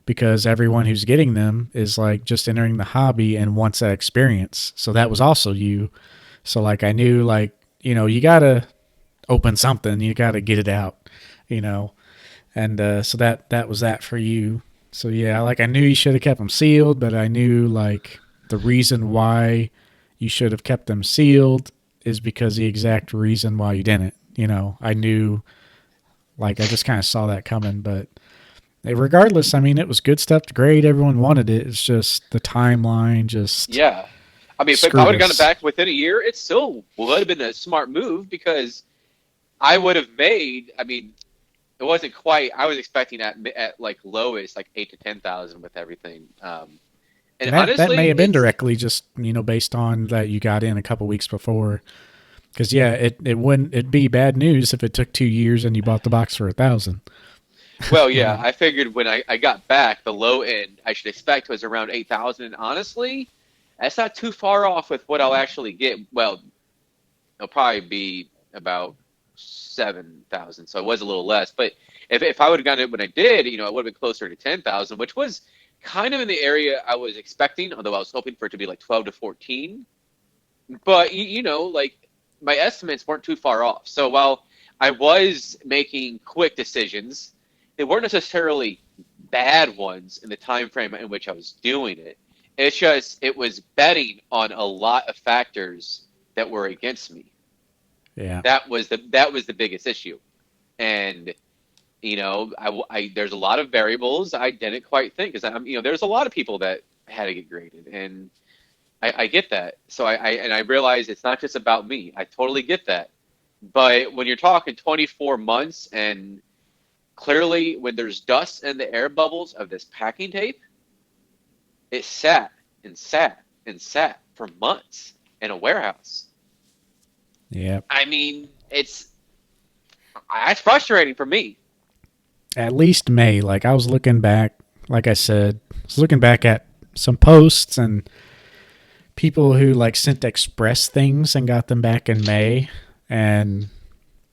because everyone who's getting them is like just entering the hobby and wants that experience. So that was also you. So like I knew like, you gotta open something, you gotta get it out, you know. And so that was that for you. So yeah, like I knew you should have kept them sealed, but I knew like the reason why you should have kept them sealed is because the exact reason why you didn't. I knew, like I just kind of saw that coming, but regardless, I mean, it was good stuff. Great, everyone wanted it. It's just the timeline just yeah. I mean, if I screwed would have gotten it us. back within a year, it still would have been a smart move because I would have made. I mean, it wasn't quite. I was expecting at like lowest like 8 to 10,000 with everything. And And that may honestly, have been directly just based on that you got in a couple weeks before. Because yeah, it'd be bad news if it took 2 years and you bought the box for 1,000. well, you yeah, know. I figured when I got back, the low end I should expect was around 8,000. And honestly, that's not too far off with what I'll actually get. Well, it'll probably be about 7,000, so it was a little less. But if I would have gotten it when I did, it would have been closer to 10,000, which was kind of in the area I was expecting. Although I was hoping for it to be like 12 to 14. But like my estimates weren't too far off. So while I was making quick decisions, they weren't necessarily bad ones in the time frame in which I was doing it. It's just it was betting on a lot of factors that were against me. Yeah. That was the biggest issue, and there's a lot of variables I didn't quite think because there's a lot of people that had to get graded, and I get that. So I realize it's not just about me. I totally get that. But when you're talking 24 months and clearly when there's dust in the air bubbles of this packing tape, it sat and sat and sat for months in a warehouse. Yeah. I mean, it's frustrating for me. At least May. Like I was looking back, like I said, I was looking back at some posts and people who like sent express things and got them back in May, and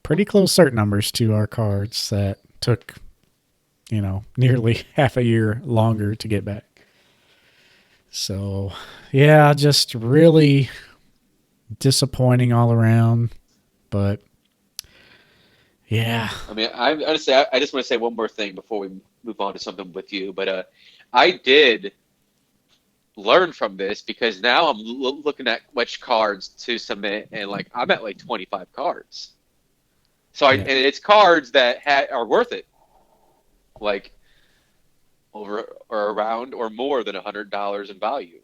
pretty close cert numbers to our cards that took nearly half a year longer to get back. So yeah, just really disappointing all around. But yeah, I mean, I honestly, I just want to say one more thing before we move on to something with you. But I did learn from this because now I'm looking at which cards to submit, and like I'm at like 25 cards. So yeah, and it's cards that are worth it, like over or around or more than $100 in value.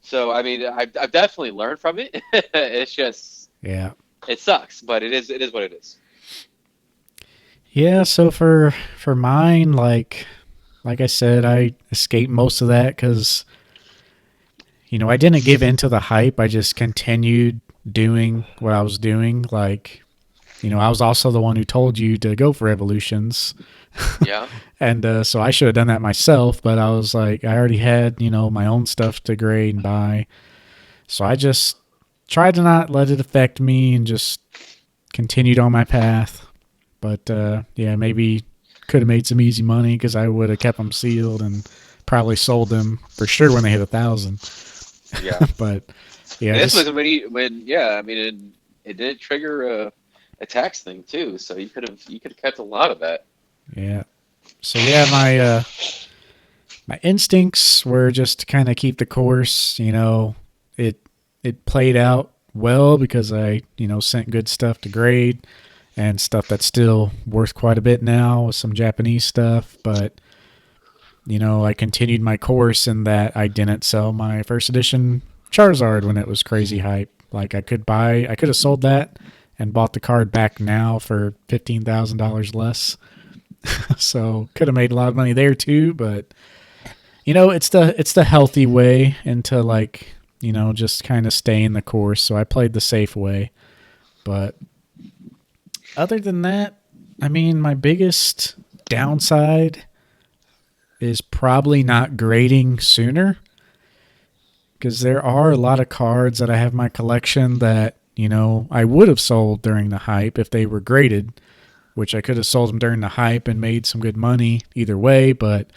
So I mean, I've definitely learned from it. It's just yeah. it sucks, but it is what it is. Yeah, so for mine, like I said, I escaped most of that because I didn't give in to the hype. I just continued doing what I was doing. Like, I was also the one who told you to go for evolutions. Yeah. And so I should have done that myself, but I was like, I already had, my own stuff to grade and buy. So I just tried to not let it affect me and just continued on my path. But yeah, maybe could have made some easy money because I would have kept them sealed and probably sold them for sure when they hit 1,000. Yeah. But yeah, And this was when yeah, I mean it did trigger a tax thing too, so you could have kept a lot of that. yeah. So yeah, my instincts were just to kind of keep the course. It it played out well because I sent good stuff to grade and stuff that's still worth quite a bit now with some Japanese stuff. But I continued my course in that I didn't sell my first edition Charizard when it was crazy hype. Like I could have sold that and bought the card back now for $15,000 less. So could have made a lot of money there too. But it's the healthy way into like just kind of stay in the course. So I played the safe way. But other than that, I mean, my biggest downside is probably not grading sooner because there are a lot of cards that I have in my collection that, I would have sold during the hype if they were graded, which I could have sold them during the hype and made some good money either way. But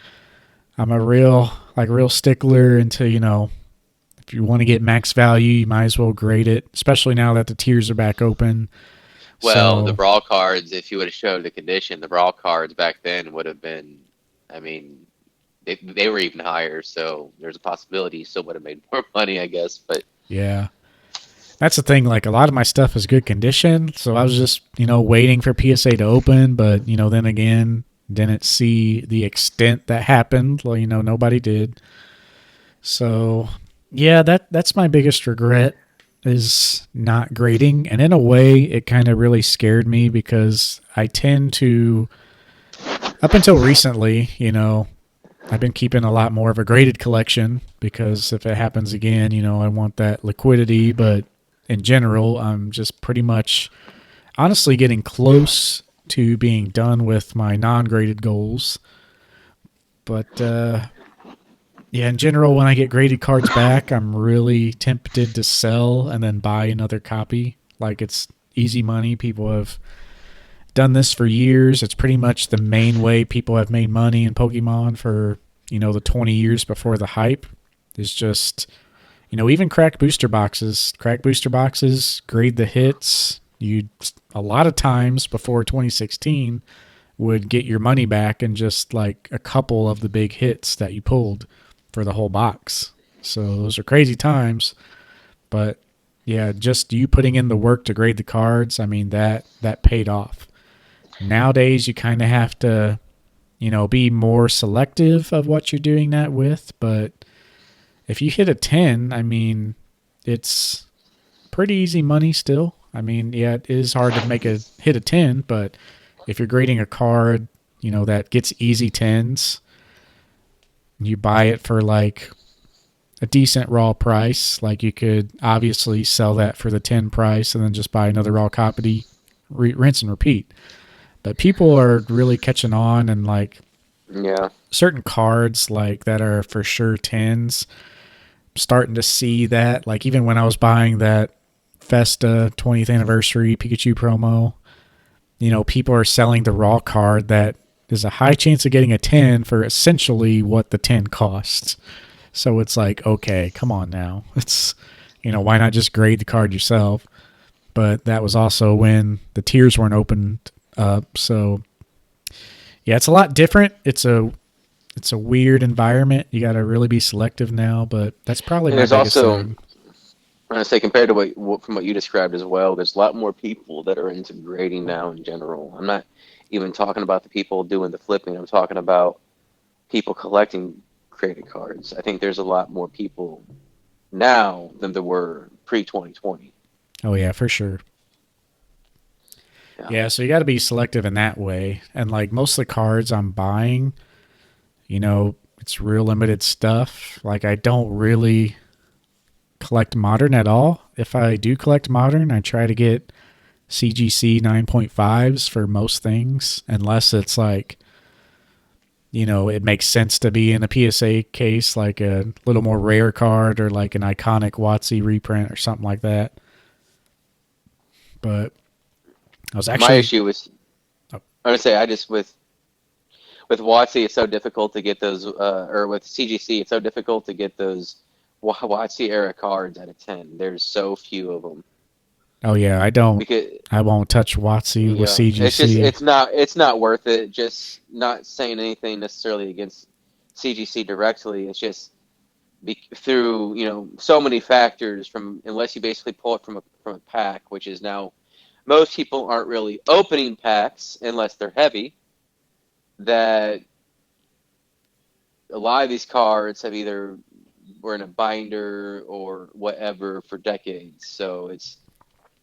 I'm a real stickler into, if you want to get max value, you might as well grade it, especially now that the tiers are back open. Well, the So, brawl cards, if you would have showed the condition, the brawl cards back then would have been, I mean, they were even higher, so there's a possibility you still would have made more money, I guess. But yeah. That's the thing. Like, a lot of my stuff is good condition. So I was just, waiting for PSA to open. But, then again, didn't see the extent that happened. Well, nobody did. So, yeah, that's my biggest regret is not grading. And in a way, it kind of really scared me because I tend to, up until recently, I've been keeping a lot more of a graded collection because if it happens again, I want that liquidity. But in general, I'm just pretty much honestly getting close to being done with my non-graded goals. But yeah, in general, when I get graded cards back, I'm really tempted to sell and then buy another copy. Like it's easy money. People have done this for years. It's pretty much the main way people have made money in Pokemon for, the 20 years before the hype. Is just, even cracked booster boxes. Cracked booster boxes, grade the hits. You a lot of times before 2016 would get your money back in just like a couple of the big hits that you pulled for the whole box. So those are crazy times. But yeah, just you putting in the work to grade the cards, I mean that paid off. Nowadays you kind of have to, be more selective of what you're doing that with, but if you hit a 10, I mean, it's pretty easy money still. I mean, yeah, it is hard to hit a 10, but if you're grading a card, that gets easy 10s, you buy it for like a decent raw price. Like you could obviously sell that for the 10 price and then just buy another raw copy, rinse and repeat. But people are really catching on and like yeah, certain cards like that are for sure 10s, starting to see that. Like even when I was buying that Festa 20th anniversary Pikachu promo, people are selling the raw card that is a high chance of getting a 10 for essentially what the 10 costs. So it's like, okay, come on now. It's, why not just grade the card yourself? But that was also when the tiers weren't opened up. So yeah, it's a lot different. It's a weird environment. You got to really be selective now, but that's probably and my there's biggest also, thing. I want to say compared to from what you described as well, there's a lot more people that are into grading now in general. I'm not even talking about the people doing the flipping. I'm talking about people collecting graded cards. I think there's a lot more people now than there were pre 2020. Oh yeah, for sure. Yeah. Yeah, so you got to be selective in that way. And like most of the cards I'm buying, it's real limited stuff. Like I don't really collect modern at all. If I do collect modern, I try to get CGC 9.5s for most things, unless it's like, it makes sense to be in a PSA case, like a little more rare card or like an iconic WotC reprint or something like that. But I was My actually. issue was, Oh, I would say, I just with WotC, it's so difficult to get those, or with CGC, it's so difficult to get those WotC era cards out of 10. There's so few of them oh yeah, I don't. because I won't touch WotC with it's just CGC. it's not worth it. Just not saying anything necessarily against CGC directly. It's just through so many factors from unless you basically pull it from a pack, which is now most people aren't really opening packs unless they're heavy. That a lot of these cards have either were in a binder or whatever for decades. So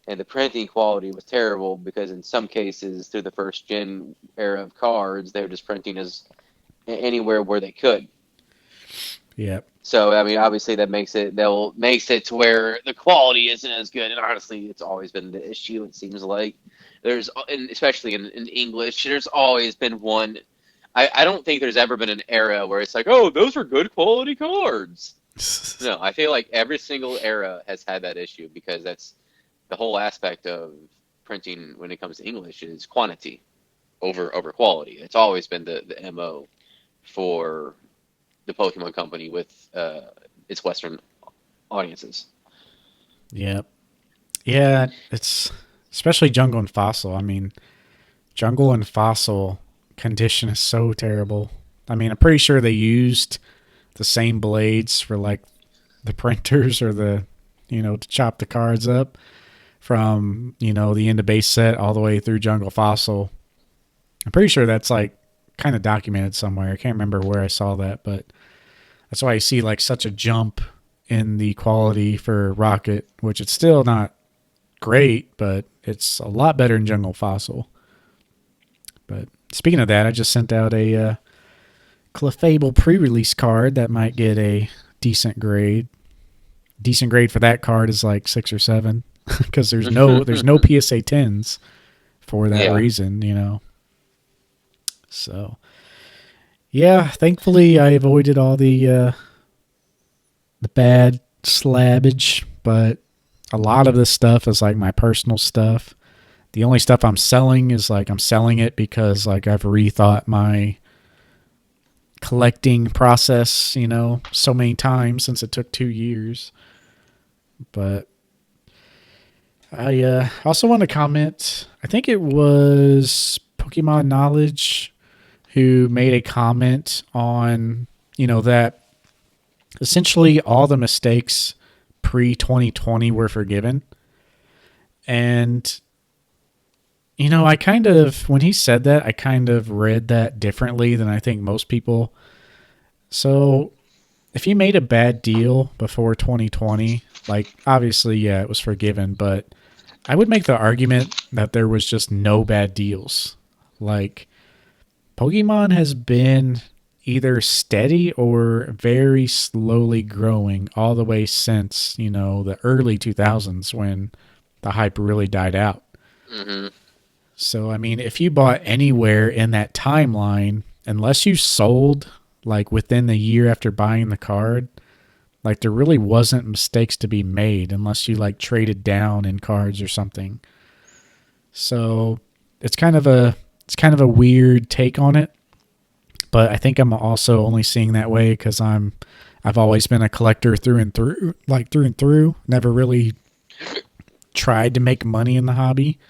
and the printing quality was terrible because in some cases through the first gen era of cards, they were just printing as anywhere where they could. Yep. So I mean, obviously that makes it to where the quality isn't as good. And honestly, it's always been the issue. It seems like and especially in English, there's always been one. I don't think there's ever been an era where it's like, oh, those are good quality cards. No, I feel like every single era has had that issue because that's the whole aspect of printing when it comes to English is quantity over quality. It's always been the MO for the Pokemon Company with its Western audiences. Yep. Yeah, it's especially Jungle and Fossil. I mean, Jungle and Fossil condition is so terrible. I mean, I'm pretty sure they used the same blades for like the printers or to chop the cards up from, the end of base set all the way through Jungle Fossil. I'm pretty sure that's like kind of documented somewhere. I can't remember where I saw that, but that's why I see like such a jump in the quality for Rocket, which it's still not great, but it's a lot better than Jungle Fossil. But speaking of that, I just sent out a Clefable pre-release card that might get a decent grade. Decent grade for that card is like 6 or 7 because there's no PSA 10s for that Yeah. reason. So yeah, thankfully I avoided all the bad slabbage, but a lot of this stuff is like my personal stuff. The only stuff I'm selling is like I'm selling it because like I've rethought my collecting process, so many times since it took 2 years. But I also want to comment. I think it was Pokemon Knowledge who made a comment on, that essentially all the mistakes pre 2020 were forgiven. And, I kind of, when he said that, I kind of read that differently than I think most people. So if you made a bad deal before 2020, like obviously, yeah, it was forgiven, but I would make the argument that there was just no bad deals. Like, Pokemon has been either steady or very slowly growing all the way since, the early 2000s when the hype really died out. Hmm. So, I mean, if you bought anywhere in that timeline, unless you sold like within the year after buying the card, like there really wasn't mistakes to be made unless you like traded down in cards or something. So, it's kind of a weird take on it, but I think I'm also only seeing that way because I've always been a collector through and through, like through and through. Never really tried to make money in the hobby.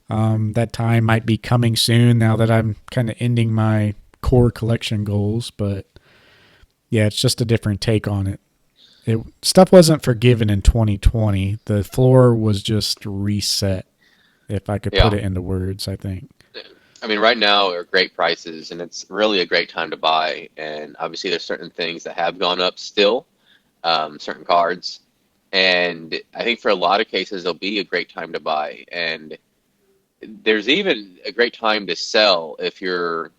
That time might be coming soon now that I'm kind of ending my core collection goals, but yeah, it's just a different take on it. Stuff wasn't forgiven in 2020. The floor was just reset, if I could put Yeah. it into words, I think. I mean, right now are great prices, and it's really a great time to buy. And obviously, there's certain things that have gone up still, certain cards, and I think for a lot of cases, it'll be a great time to buy. And there's even a great time to sell if you're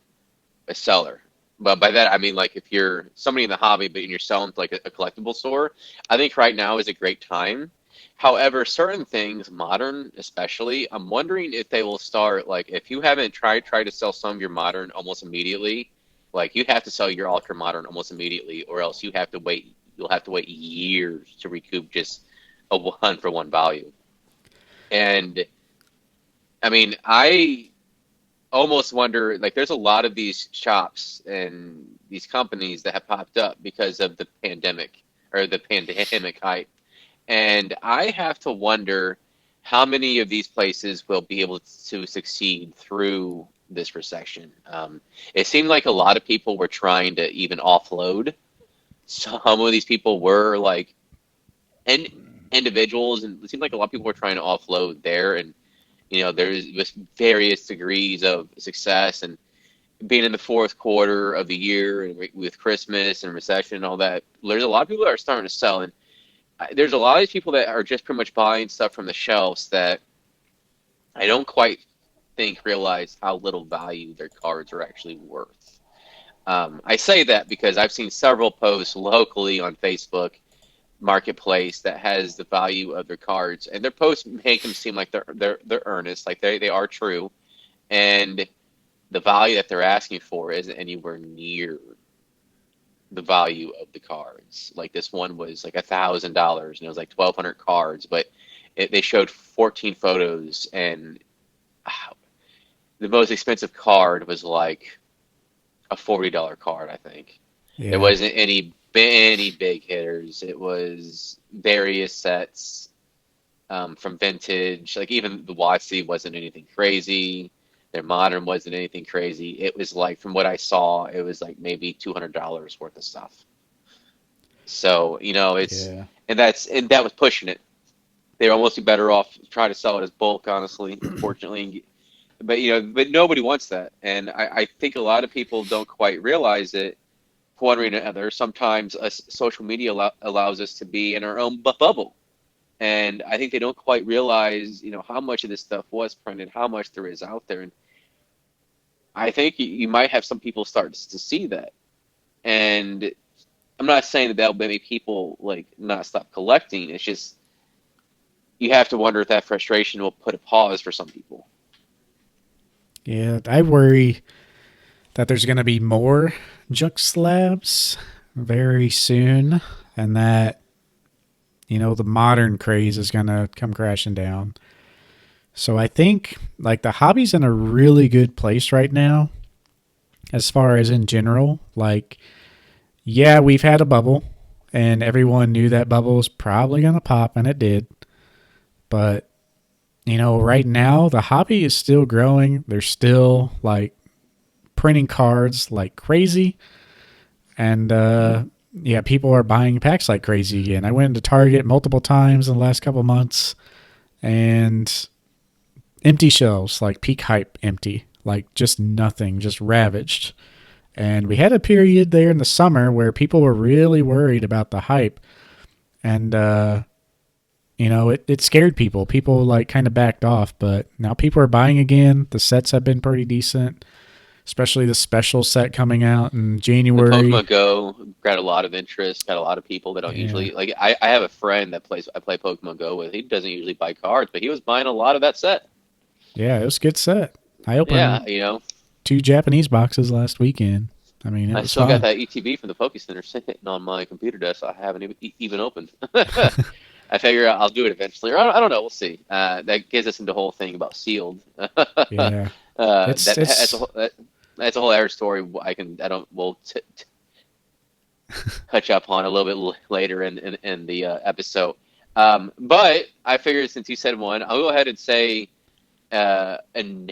a seller. But by that I mean like if you're somebody in the hobby, but you're selling to like a collectible store, I think right now is a great time. However, certain things, modern especially, I'm wondering if they will start like if you haven't tried to sell some of your modern almost immediately, like you have to sell your ultra modern almost immediately, or else you have to wait. You'll have to wait years to recoup just a one for one value. And I mean, I almost wonder like there's a lot of these shops and these companies that have popped up because of the pandemic or the pandemic hype. And I have to wonder how many of these places will be able to succeed through this recession. It seemed like a lot of people were trying to even offload. Some of these people were like and individuals, and it seemed like a lot of people were trying to offload there. And there's various degrees of success, and being in the fourth quarter of the year and with Christmas and recession and all that, there's a lot of people that are starting to sell. And there's a lot of these people that are just pretty much buying stuff from the shelves that I don't quite think realize how little value their cards are actually worth. I say that because I've seen several posts locally on Facebook Marketplace that has the value of their cards, and their posts make them seem like they're earnest, like they are true, and the value that they're asking for isn't anywhere near the value of the cards. Like this one was like $1,000 and it was like 1,200 cards, but they showed 14 photos, and the most expensive card was like a $40 card, I think. It Yeah. wasn't any big hitters. It was various sets from vintage. Like even the YC wasn't anything crazy. Their modern wasn't anything crazy. It was like from what I saw, it was like maybe $200 worth of stuff. So it's Yeah. and that was pushing it. They're almost better off trying to sell it as bulk, honestly. Unfortunately, but nobody wants that, and I think a lot of people don't quite realize it. For one reason or another, sometimes social media allows us to be in our own bubble, and I think they don't quite realize, how much of this stuff was printed, how much there is out there, and I think you might have some people start to see that. And I'm not saying that that'll make people like not stop collecting. It's just you have to wonder if that frustration will put a pause for some people. Yeah. I worry that there's going to be more junk slabs very soon, and that the modern craze is going to come crashing down. So I think like the hobby's in a really good place right now as far as in general. Like, yeah, we've had a bubble and everyone knew that bubble was probably going to pop, and it did. But, right now the hobby is still growing. They're still like printing cards like crazy. And, yeah, people are buying packs like crazy again. I went into Target multiple times in the last couple months, and empty shelves, like peak hype empty, like just nothing, just ravaged. And we had a period there in the summer where people were really worried about the hype, and it scared people. People like kind of backed off, but now people are buying again. The sets have been pretty decent, especially the special set coming out in The Pokemon January. Go got a lot of interest, got a lot of people that don't Yeah, usually like. I have a friend that I play Pokemon Go with. He doesn't usually buy cards, but he was buying a lot of that set. yeah, it was a good set. I Yeah, opened 2 Japanese boxes last weekend. I mean, it I was still got fun. that ETB from the Poke Center sitting on my computer desk. I haven't even opened. I figure I'll do it eventually, or I don't know. We'll see. That gets us into the whole thing about sealed. Yeah, it's That's it's that's a whole other story. I don't we'll touch up on a little bit later in the episode. But I figured since you said one, I'll go ahead and say another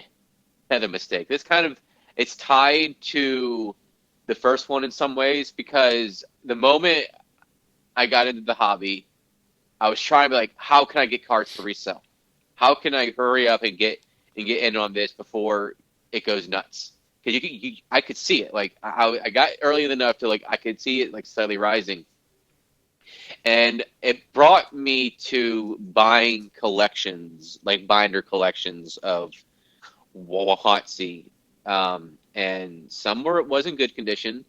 mistake. This kind of it's tied to the first one in some ways because the moment I got into the hobby, I was trying to be like, how can I get cards for resale? How can I hurry up and get in on this before it goes nuts? Because I could see it. Like I got early enough to like I could see it like steadily rising, and it brought me to buying collections, like binder collections of Wahatsi. and some was in good condition.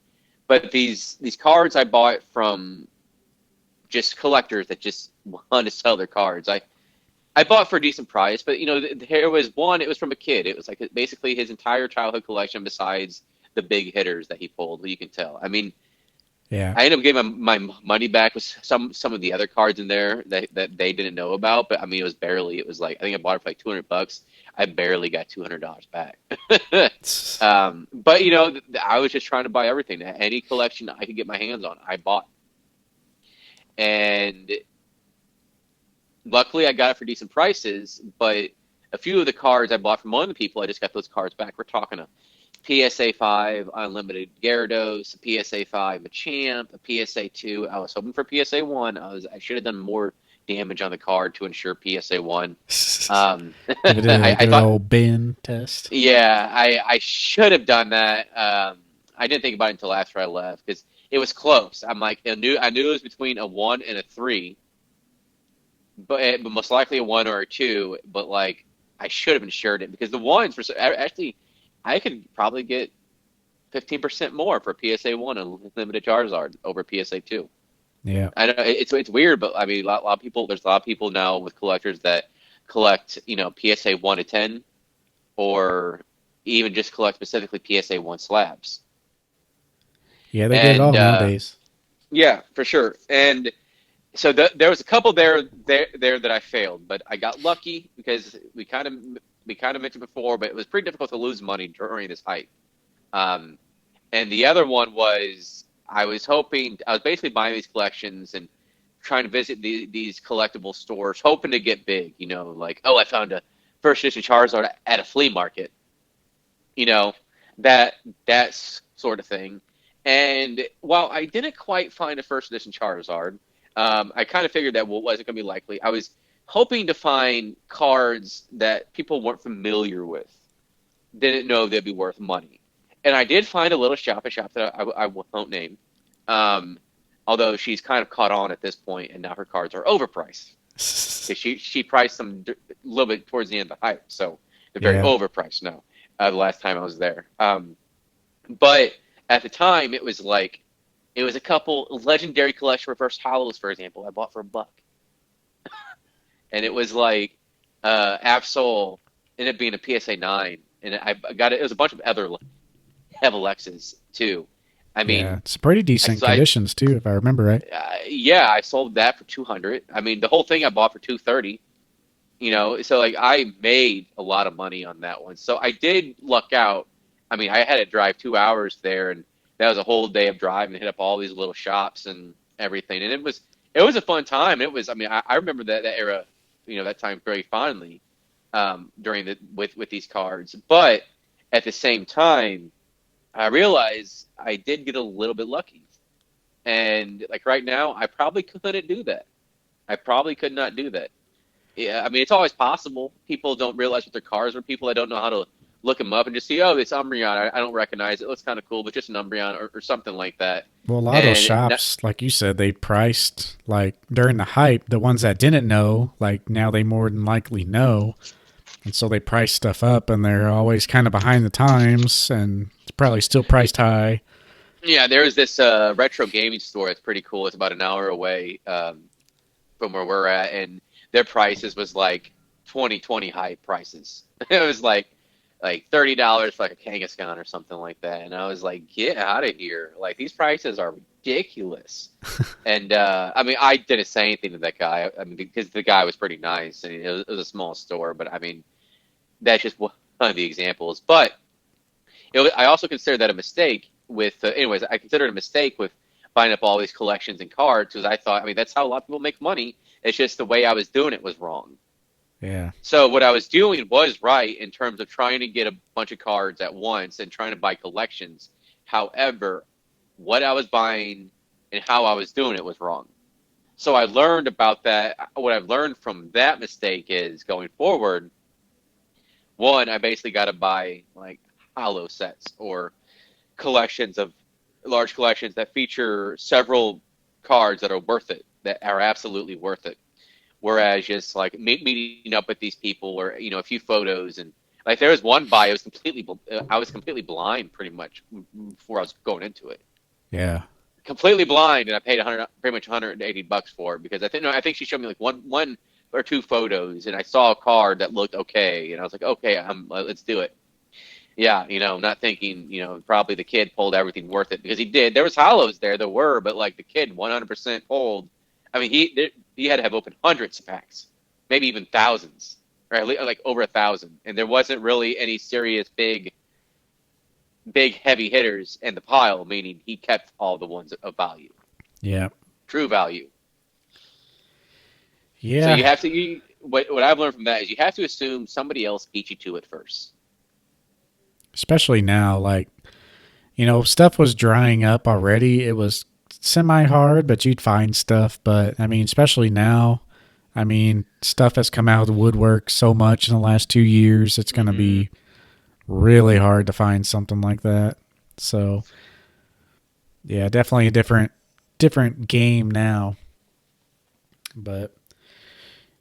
But these cards I bought from just collectors that just want to sell their cards. I bought for a decent price, but there was one. It was from a kid. It was like basically his entire childhood collection, besides the big hitters that he pulled. You can tell. I mean, Yeah. I ended up giving my money back with some of the other cards in there that they didn't know about. But I mean, it was barely. It was like I think I bought it for like $200. I barely got $200 back. But I was just trying to buy everything. Any collection I could get my hands on, I bought. And luckily, I got it for decent prices. But a few of the cards I bought from one of the people, I just got those cards back. We're talking a PSA 5 Unlimited Gyarados, a PSA 5 Machamp, a PSA 2. I was hoping for PSA 1. I should have done more damage on the card to ensure PSA 1. Give it a I good thought, old bin test. yeah, I should have done that. I didn't think about it until after I left because it was close. I'm like, I knew it was between a 1 and a 3, but most likely a 1 or a 2. But like, I should have insured it because the ones for actually, I could probably get 15% more for PSA 1 and limited Charizard over PSA 2. Yeah. I know it's weird, but I mean, a lot of people. There's a lot of people now with collectors that collect, PSA 1 to 10, or even just collect specifically PSA 1 slabs. Yeah, they get it all And nowadays. yeah, for sure. And so there was a couple there that I failed, but I got lucky because we kind of mentioned before, but it was pretty difficult to lose money during this hype. Um, and the other one was I was basically buying these collections and trying to visit these collectible stores, hoping to get big. Like, oh, I found a first edition Charizard at a flea market. You know, that sort of thing. And while I didn't quite find a first edition Charizard, I kind of figured that wasn't going to be likely. I was hoping to find cards that people weren't familiar with, didn't know they'd be worth money. And I did find a little shop that I won't name, um, although she's kind of caught on at this point, and now her cards are overpriced because she priced them a little bit towards the end of the hype, so they're very Yeah. overpriced now. The last time I was there, but at the time it was a couple legendary collection reverse hollows, for example. I bought for $1, and it was like Absol ended up being a PSA 9, and I got it. It was a bunch of other Evolexes too. I Yeah. mean, It's pretty decent so I conditions too, if I remember right. yeah, I sold that for 200. I mean, the whole thing I bought for 230. So like I made a lot of money on that one. So I did luck out. I mean, I had to drive 2 hours there, and that was a whole day of driving to hit up all these little shops and everything. And it was a fun time. It was. I mean, I remember that era, that time very fondly, during with these cards. But at the same time, I realized I did get a little bit lucky. And like right now, I probably couldn't do that. I probably could not do that. Yeah, I mean, it's always possible. People don't realize what their cars are. People that don't know how to look them up and just see, oh, it's Umbreon. I don't recognize it. It looks kind of cool, but just an Umbreon or something like that. Well, a lot of those And not, shops, like you said, they priced like during the hype. The ones that didn't know, like now they more than likely know, and so they price stuff up, and they're always kind of behind the times, and it's probably still priced high. yeah, there was this retro gaming store that's pretty cool. It's about an hour away from where we're at, and their prices was like 2020 hype prices. It was like $30 for like a Kangaskhan or something like that. And I was like, get out of here. Like these prices are ridiculous. And I mean, I didn't say anything to that guy. I mean, because the guy was pretty nice, and it was a small store. But I mean, that's just one of the examples. But I also consider that a mistake. Anyways, I consider it a mistake with buying up all these collections and cards because I thought, I mean, that's how a lot of people make money. It's just the way I was doing it was wrong. Yeah. So what I was doing was right in terms of trying to get a bunch of cards at once and trying to buy collections. However, what I was buying and how I was doing it was wrong. So I learned about that. What I've learned from that mistake is going forward, one, I basically got to buy like hollow sets or collections of large collections that feature several cards that are worth it, that are absolutely worth it. Whereas just like meeting up with these people or, a few photos and Like there was one buy, I was completely blind pretty much before I was going into it. Yeah. Completely blind, and I paid 100, pretty much $180 for it because I think she showed me like one or two photos, and I saw a card that looked okay, and I was like, okay, let's do it. Yeah, not thinking, probably the kid pulled everything worth it because he did. There was hollows there were, but like the kid 100% pulled. I mean, he had to have opened hundreds of packs, maybe even thousands, right? Like over 1,000, and there wasn't really any serious big heavy hitters in the pile, meaning he kept all the ones of value, Yeah. true value. So Yeah. you have to. What I've learned from that is you have to assume somebody else beat you to it first. Especially now, like, stuff was drying up already. It was semi hard, but you'd find stuff. But I mean, especially now, I mean, stuff has come out of the woodwork so much in the last 2 years. It's going to be really hard to find something like that. So, yeah, definitely a different game now. But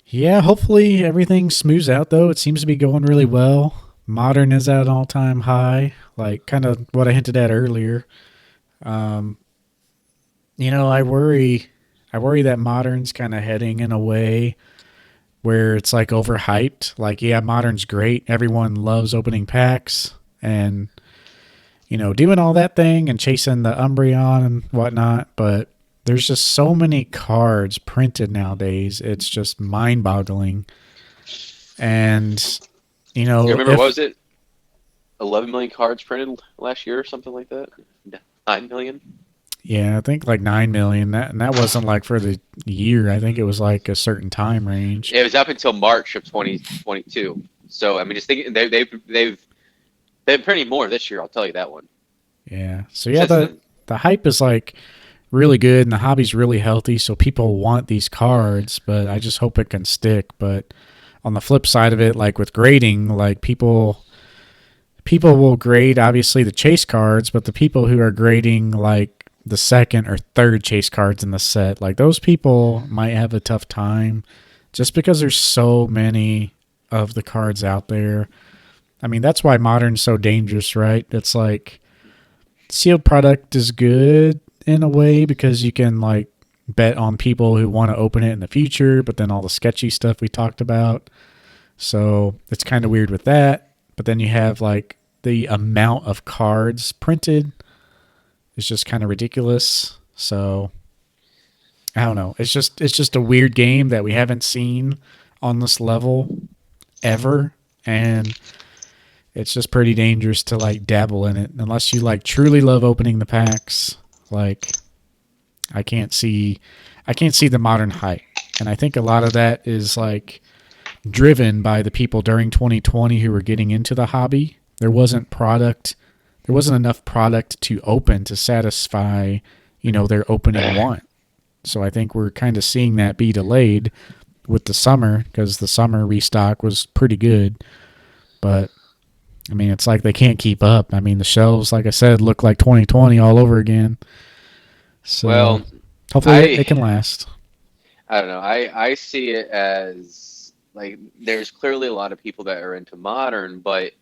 yeah, hopefully everything smooths out though. It seems to be going really well. Modern is at an all-time high, like kind of what I hinted at earlier. Um, I worry that modern's kind of heading in a way where it's like overhyped. Like, yeah, modern's great. Everyone loves opening packs and doing all that thing and chasing the Umbreon and whatnot. But there's just so many cards printed nowadays. It's just mind boggling. And, You remember what if, was it? 11 million cards printed last year or something like that. 9 million. yeah, I think like 9 million. And that wasn't like for the year. I think it was like a certain time range. It was up until March of 2022. So I mean, just think they've been printing more this year. I'll tell you that one. Yeah. So yeah, Since the hype is like really good and the hobby's really healthy. So people want these cards, but I just hope it can stick. But on the flip side of it, like with grading, like people will grade obviously the chase cards, but the people who are grading like the second or third chase cards in the set, like those people might have a tough time just because there's so many of the cards out there. I mean, that's why modern's so dangerous, right? It's like sealed product is good in a way because you can like bet on people who want to open it in the future, but then all the sketchy stuff we talked about. So it's kind of weird with that. But then you have like the amount of cards printed is just kind of ridiculous. So I don't know. It's just a weird game that we haven't seen on this level ever, and it's just pretty dangerous to like dabble in it unless you like truly love opening the packs. Like I can't see the modern hype. And I think a lot of that is like driven by the people during 2020 who were getting into the hobby. There wasn't enough product to open to satisfy, their opening want. So I think we're kind of seeing that be delayed with the summer because the summer restock was pretty good. But I mean, it's like they can't keep up. I mean, the shelves, like I said, look like 2020 all over again. So well, hopefully it I can last. I don't know. I see it as like there's clearly a lot of people that are into modern, but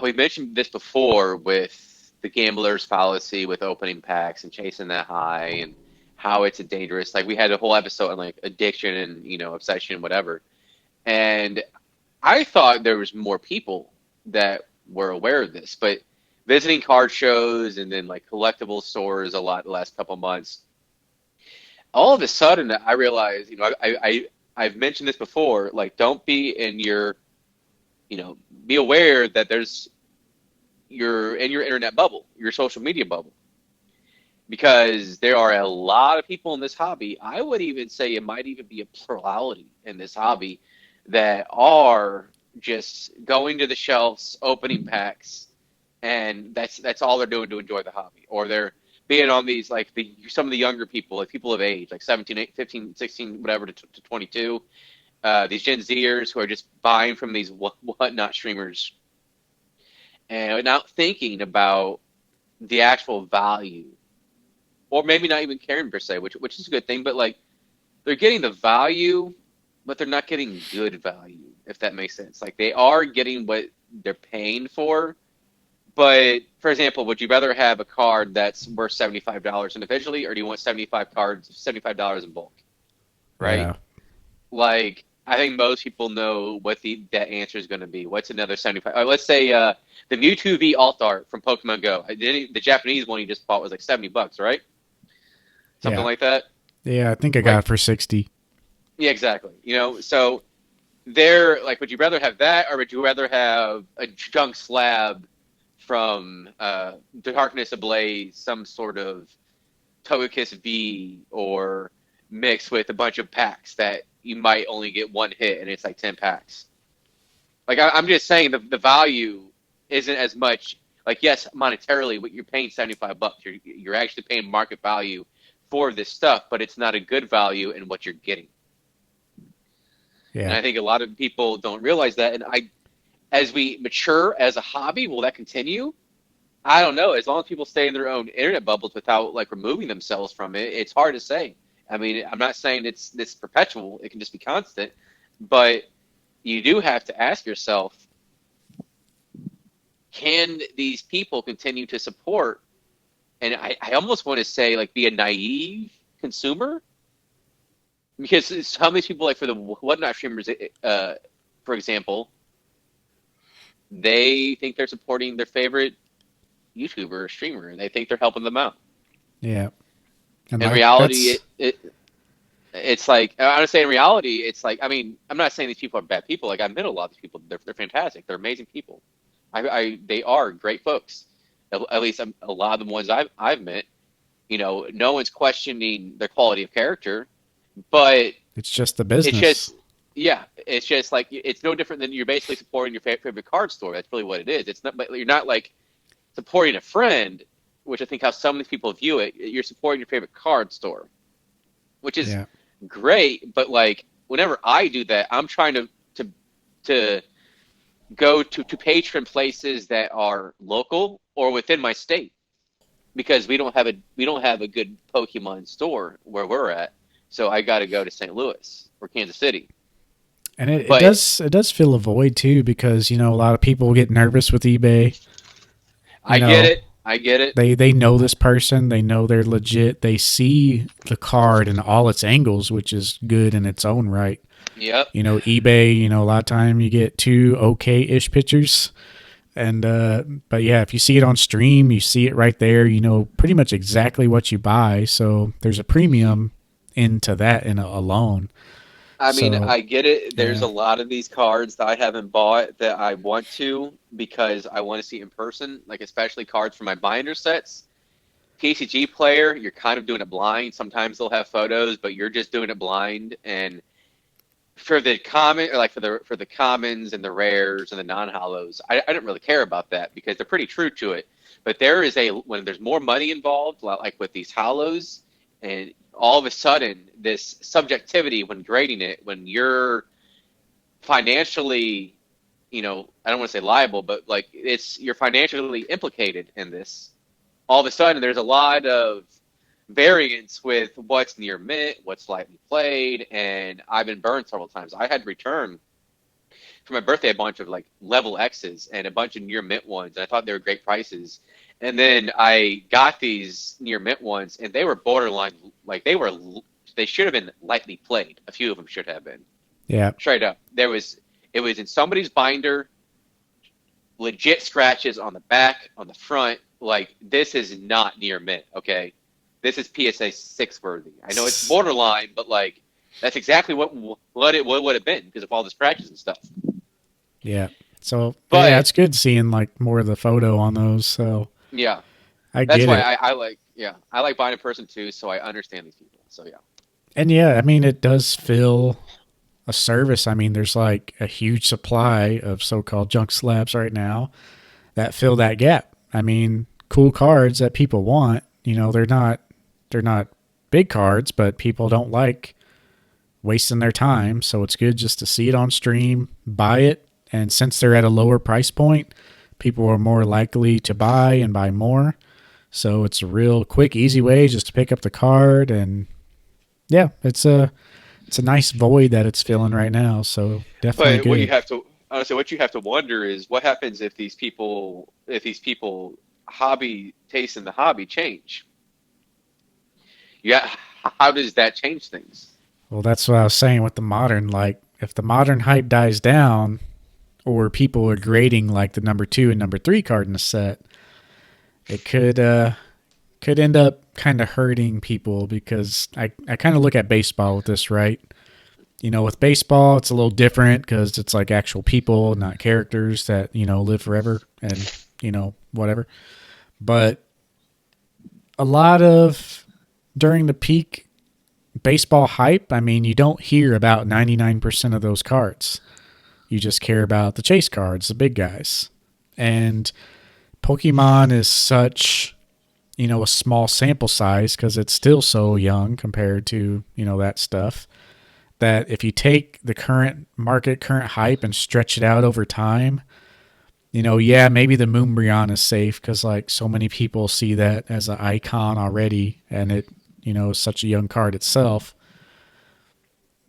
we mentioned this before with the gambler's fallacy with opening packs and chasing that high and how it's a dangerous. Like we had a whole episode on like addiction and obsession, whatever. And I thought there was more people that were aware of this, but visiting card shows and then like collectible stores a lot the last couple months, all of a sudden I realized, I've mentioned this before, like don't be in your, be aware that you're in your internet bubble, your social media bubble, because there are a lot of people in this hobby. I would even say it might even be a plurality in this hobby that are just going to the shelves, opening packs, and that's all they're doing to enjoy the hobby. Or they're being on these like some of the younger people, like people of age, like 17, 15, 16, whatever to 22. These Gen Zers who are just buying from these whatnot streamers and not thinking about the actual value, or maybe not even caring per se, which is a good thing. But like they're getting the value but they're not getting good value, if that makes sense. Like they are getting what they're paying for. But for example, would you rather have a card that's worth $75 individually, or do you want 75 $75 in bulk? Right? Yeah. Like I think most people know what that answer is going to be. What's another 75? Let's say the Mewtwo V Alt Art from Pokemon Go. The Japanese one you just bought was like $70, right? Something Yeah. like that. Yeah. I think I got Like it for 60. yeah, exactly. So they're like, would you rather have that, or would you rather have a junk slab from the Darkness Ablaze, some sort of Togekiss V, or mixed with a bunch of packs that you might only get one hit and it's like 10 packs? Like I'm just saying the value isn't as much. Like yes, monetarily, what you're paying $75, you're actually paying market value for this stuff, but it's not a good value in what you're getting. And Yeah. I think a lot of people don't realize that. And as we mature as a hobby, will that continue? I don't know. As long as people stay in their own internet bubbles without like removing themselves from it, it's hard to say. I mean, I'm not saying it's this perpetual. It can just be constant, but you do have to ask yourself, can these people continue to support? And I almost want to say like be a naive consumer, because some of these people, like for the whatnot streamers, for example, they think they're supporting their favorite YouTuber or streamer, and they think they're helping them out. Yeah. And In like reality, that's it's like I would say in reality, it's like I mean I'm not saying these people are bad people. Like I've met a lot of these people. They're fantastic. They're amazing people. They are great folks. At least a lot of the ones I've met. No one's questioning their quality of character, but it's just the it's business. just yeah, it's just like it's no different than you're basically supporting your favorite card store. That's really what it is. It's not, but you're not like supporting a friend, which I think how some of these people view it. You're supporting your favorite card store, which is Yeah. great. But like whenever I do that, I'm trying to go to patron places that are local or within my state, because we don't have a good Pokemon store where we're at. So I got to go to St. Louis or Kansas City. And it But does fill a void too, because a lot of people get nervous with eBay. You I get know, it. I get it. they know this person, they know they're legit. They see the card in all its angles, which is good in its own right. Yep. eBay, a lot of time you get two okay-ish pictures. And but yeah, if you see it on stream, you see it right there, you know pretty much exactly what you buy. So there's a premium into that in alone. I mean, So I get it. There's yeah. a lot of these cards that I haven't bought that I want to because I want to see in person, like especially cards for my binder sets. PCG player, you're kind of doing it blind. Sometimes they'll have photos, but you're just doing it blind. And for the common, or like for the commons and the rares and the non-hollows, I don't really care about that because they're pretty true to it. But when there's more money involved, like with these hollows, and all of a sudden this subjectivity when grading it, when you're financially, I don't want to say liable, but like you're financially implicated in this. All of a sudden, there's a lot of variance with what's near mint, what's slightly played, and I've been burned several times. I had returned for my birthday a bunch of like level X's and a bunch of near mint ones, and I thought they were great prices. And then I got these near mint ones, and they were borderline, like they should have been lightly played. A few of them should have been. Yeah. Straight up, it was in somebody's binder, legit scratches on the back, on the front. Like this is not near mint, okay? This is PSA 6 worthy. I know it's borderline, but like that's exactly what it would have been because of all the scratches and stuff. Yeah. So yeah, But it's good seeing like more of the photo on those. So yeah, I that's get why it. I like buying in person too, so I understand these people. So yeah. And yeah, I mean, it does fill a service. I mean, there's like a huge supply of so-called junk slabs right now that fill that gap. I mean, cool cards that people want. They're not big cards, but people don't like wasting their time. So it's good just to see it on stream, buy it, and since they're at a lower price point, people are more likely to buy and buy more. So it's a real quick, easy way just to pick up the card, and yeah, it's it's a nice void that it's filling right now. So definitely But what you good. have to honestly, what you have to wonder is what happens if these people hobby taste in the hobby change. Yeah, how does that change things? Well, that's what I was saying with the modern. Like, if the modern hype dies down, or people are grading like the number two and number three card in the set, it could end up kind of hurting people because I kind of look at baseball with this, right? You know, with baseball, it's a little different because it's like actual people, not characters that, live forever and, whatever. But a lot of during the peak baseball hype, I mean, you don't hear about 99% of those cards. You just care about the chase cards, the big guys. And Pokemon is such, a small sample size because it's still so young compared to, that stuff. That if you take the current market, current hype and stretch it out over time, yeah, maybe the Moonbryon is safe because like so many people see that as an icon already and it, is such a young card itself.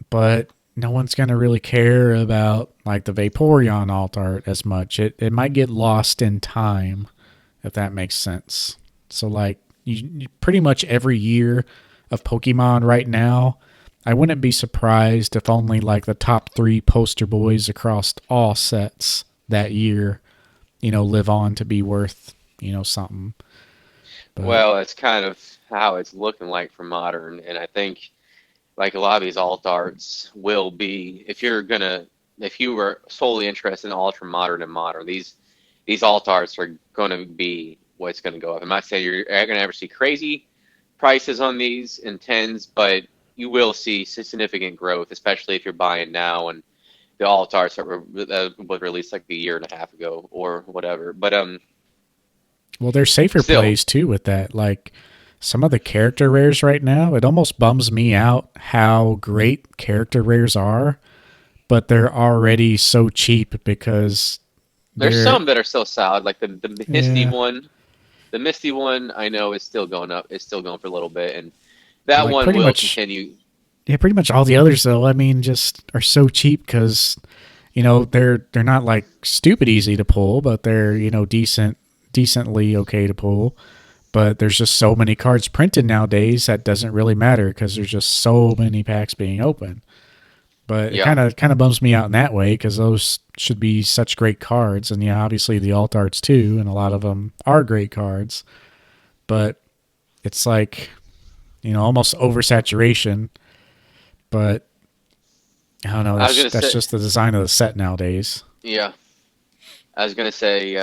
But no one's going to really care about like the Vaporeon alt art as much. It might get lost in time, if that makes sense. So like you pretty much every year of Pokemon right now, I wouldn't be surprised if only like the top three poster boys across all sets that year, live on to be worth, something. But Well, it's kind of how it's looking like for modern, and I think like a lot of these alt arts will be if you were solely interested in ultra modern and modern, these alt arts are going to be what's going to go up. I'm not saying you're going to ever see crazy prices on these in tens, but you will see significant growth, especially if you're buying now and the alt arts was released like a year and a half ago or whatever. But well, there's safer still, plays too with that. Like some of the character rares right now, it almost bums me out how great character rares are, but they're already so cheap because there's they're some that are still solid, like the Misty yeah, one. The Misty one I know is still going up. It's still going for a little bit, and that like one pretty will much continue. yeah, pretty much all the others though. I mean, just are so cheap because they're not like stupid easy to pull, but they're decently okay to pull. But there's just so many cards printed nowadays that doesn't really matter because there's just so many packs being open. But it Yeah, kind of bums me out in that way because those should be such great cards, and yeah, obviously the alt arts too, and a lot of them are great cards. But it's like almost oversaturation. But I don't know. I was That's gonna that's say, just the design of the set nowadays. yeah, I was gonna say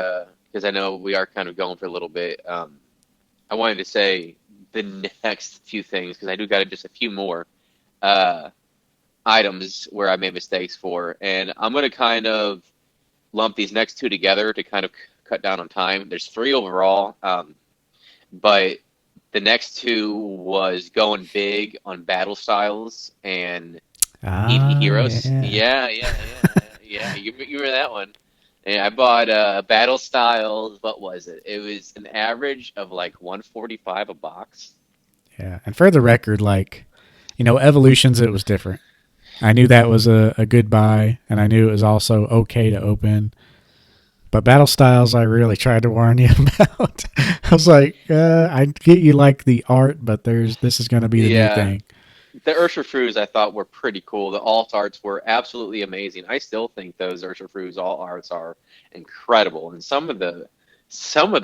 because I know we are kind of going for a little bit. I wanted to say the next few things because I do got just a few more uh, items where I made mistakes for, and I'm gonna kind of lump these next two together to kind of cut down on time. There's three overall, but the next two was going big on battle styles and EV Ah, Heroes. yeah. Yeah. You remember that one? And I bought Battle Styles. What was it? It was an average of like 145 a box. Yeah. And for the record, like, Evolutions, it was different. I knew that was a good buy, and I knew it was also okay to open. But Battle Styles, I really tried to warn you about. I was like, I get you like the art, but this is going to be the new Yeah, thing. the Urshifu's I thought were pretty cool. The alt arts were absolutely amazing. I still think those Urshifu's alt arts are incredible, and some of the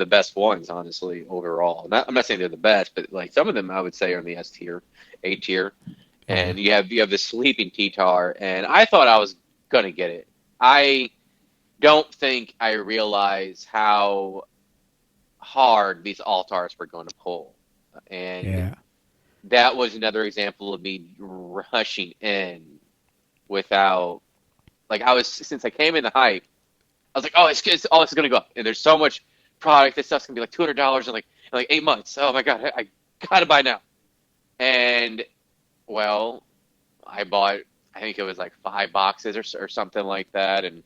best ones, honestly, overall. I'm not saying they're the best, but like some of them, I would say are in the S tier, A tier. Yeah. And you have the sleeping T-Tar, and I thought I was gonna get it. I don't think I realized how hard these altars were going to pull, and Yeah. that was another example of me rushing in without like I was since I came in the hype. I was like, oh, all this is gonna go up, and there's so much product. This stuff's gonna be like $200 in like 8 months. Oh my god, I gotta buy now. And well, I bought I think it was like 5 boxes or something like that, and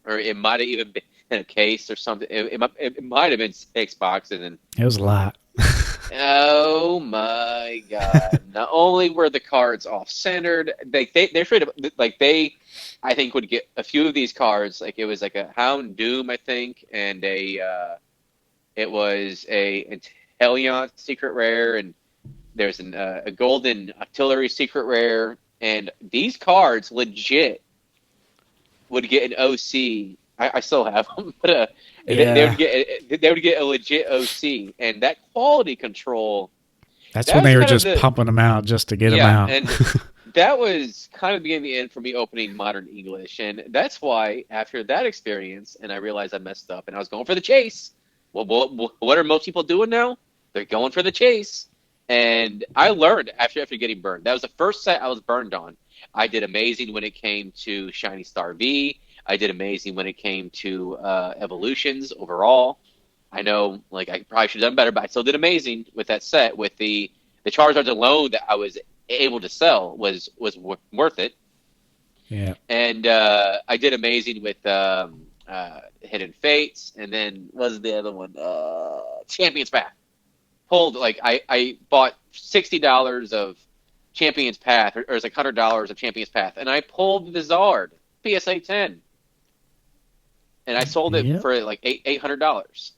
or it might have even been in a case or something. It might have been 6 boxes, and It was a lot. Oh my God! Not only were the cards off centered, they're afraid of like they, I think would get a few of these cards. Like it was like a Hound Doom, I think, and it was a Inteleon secret rare, and there's a Golden Artillery secret rare, and these cards legit would get an OC. I still have them, but Yeah, they would get a legit OC, and that quality control. that's That when was they were kind of just the pumping them out just to get them yeah, out. and that was kind of the beginning of the end for me opening modern English, and that's why after that experience, and I realized I messed up, and I was going for the chase. Well, what are most people doing now? They're going for the chase, and I learned after getting burned. That was the first set I was burned on. I did amazing when it came to Shiny Star V. I did amazing when it came to evolutions overall. I know, like I probably should have done better, but I still did amazing with that set. With the Charizards alone that I was able to sell was worth it, Yeah, and I did amazing with Hidden Fates, and then what was the other one? Champions Path. Pulled like I bought $60 of Champions Path, or it was like $100 of Champions Path, and I pulled the Zard PSA 10, and I sold it yep, for like $800.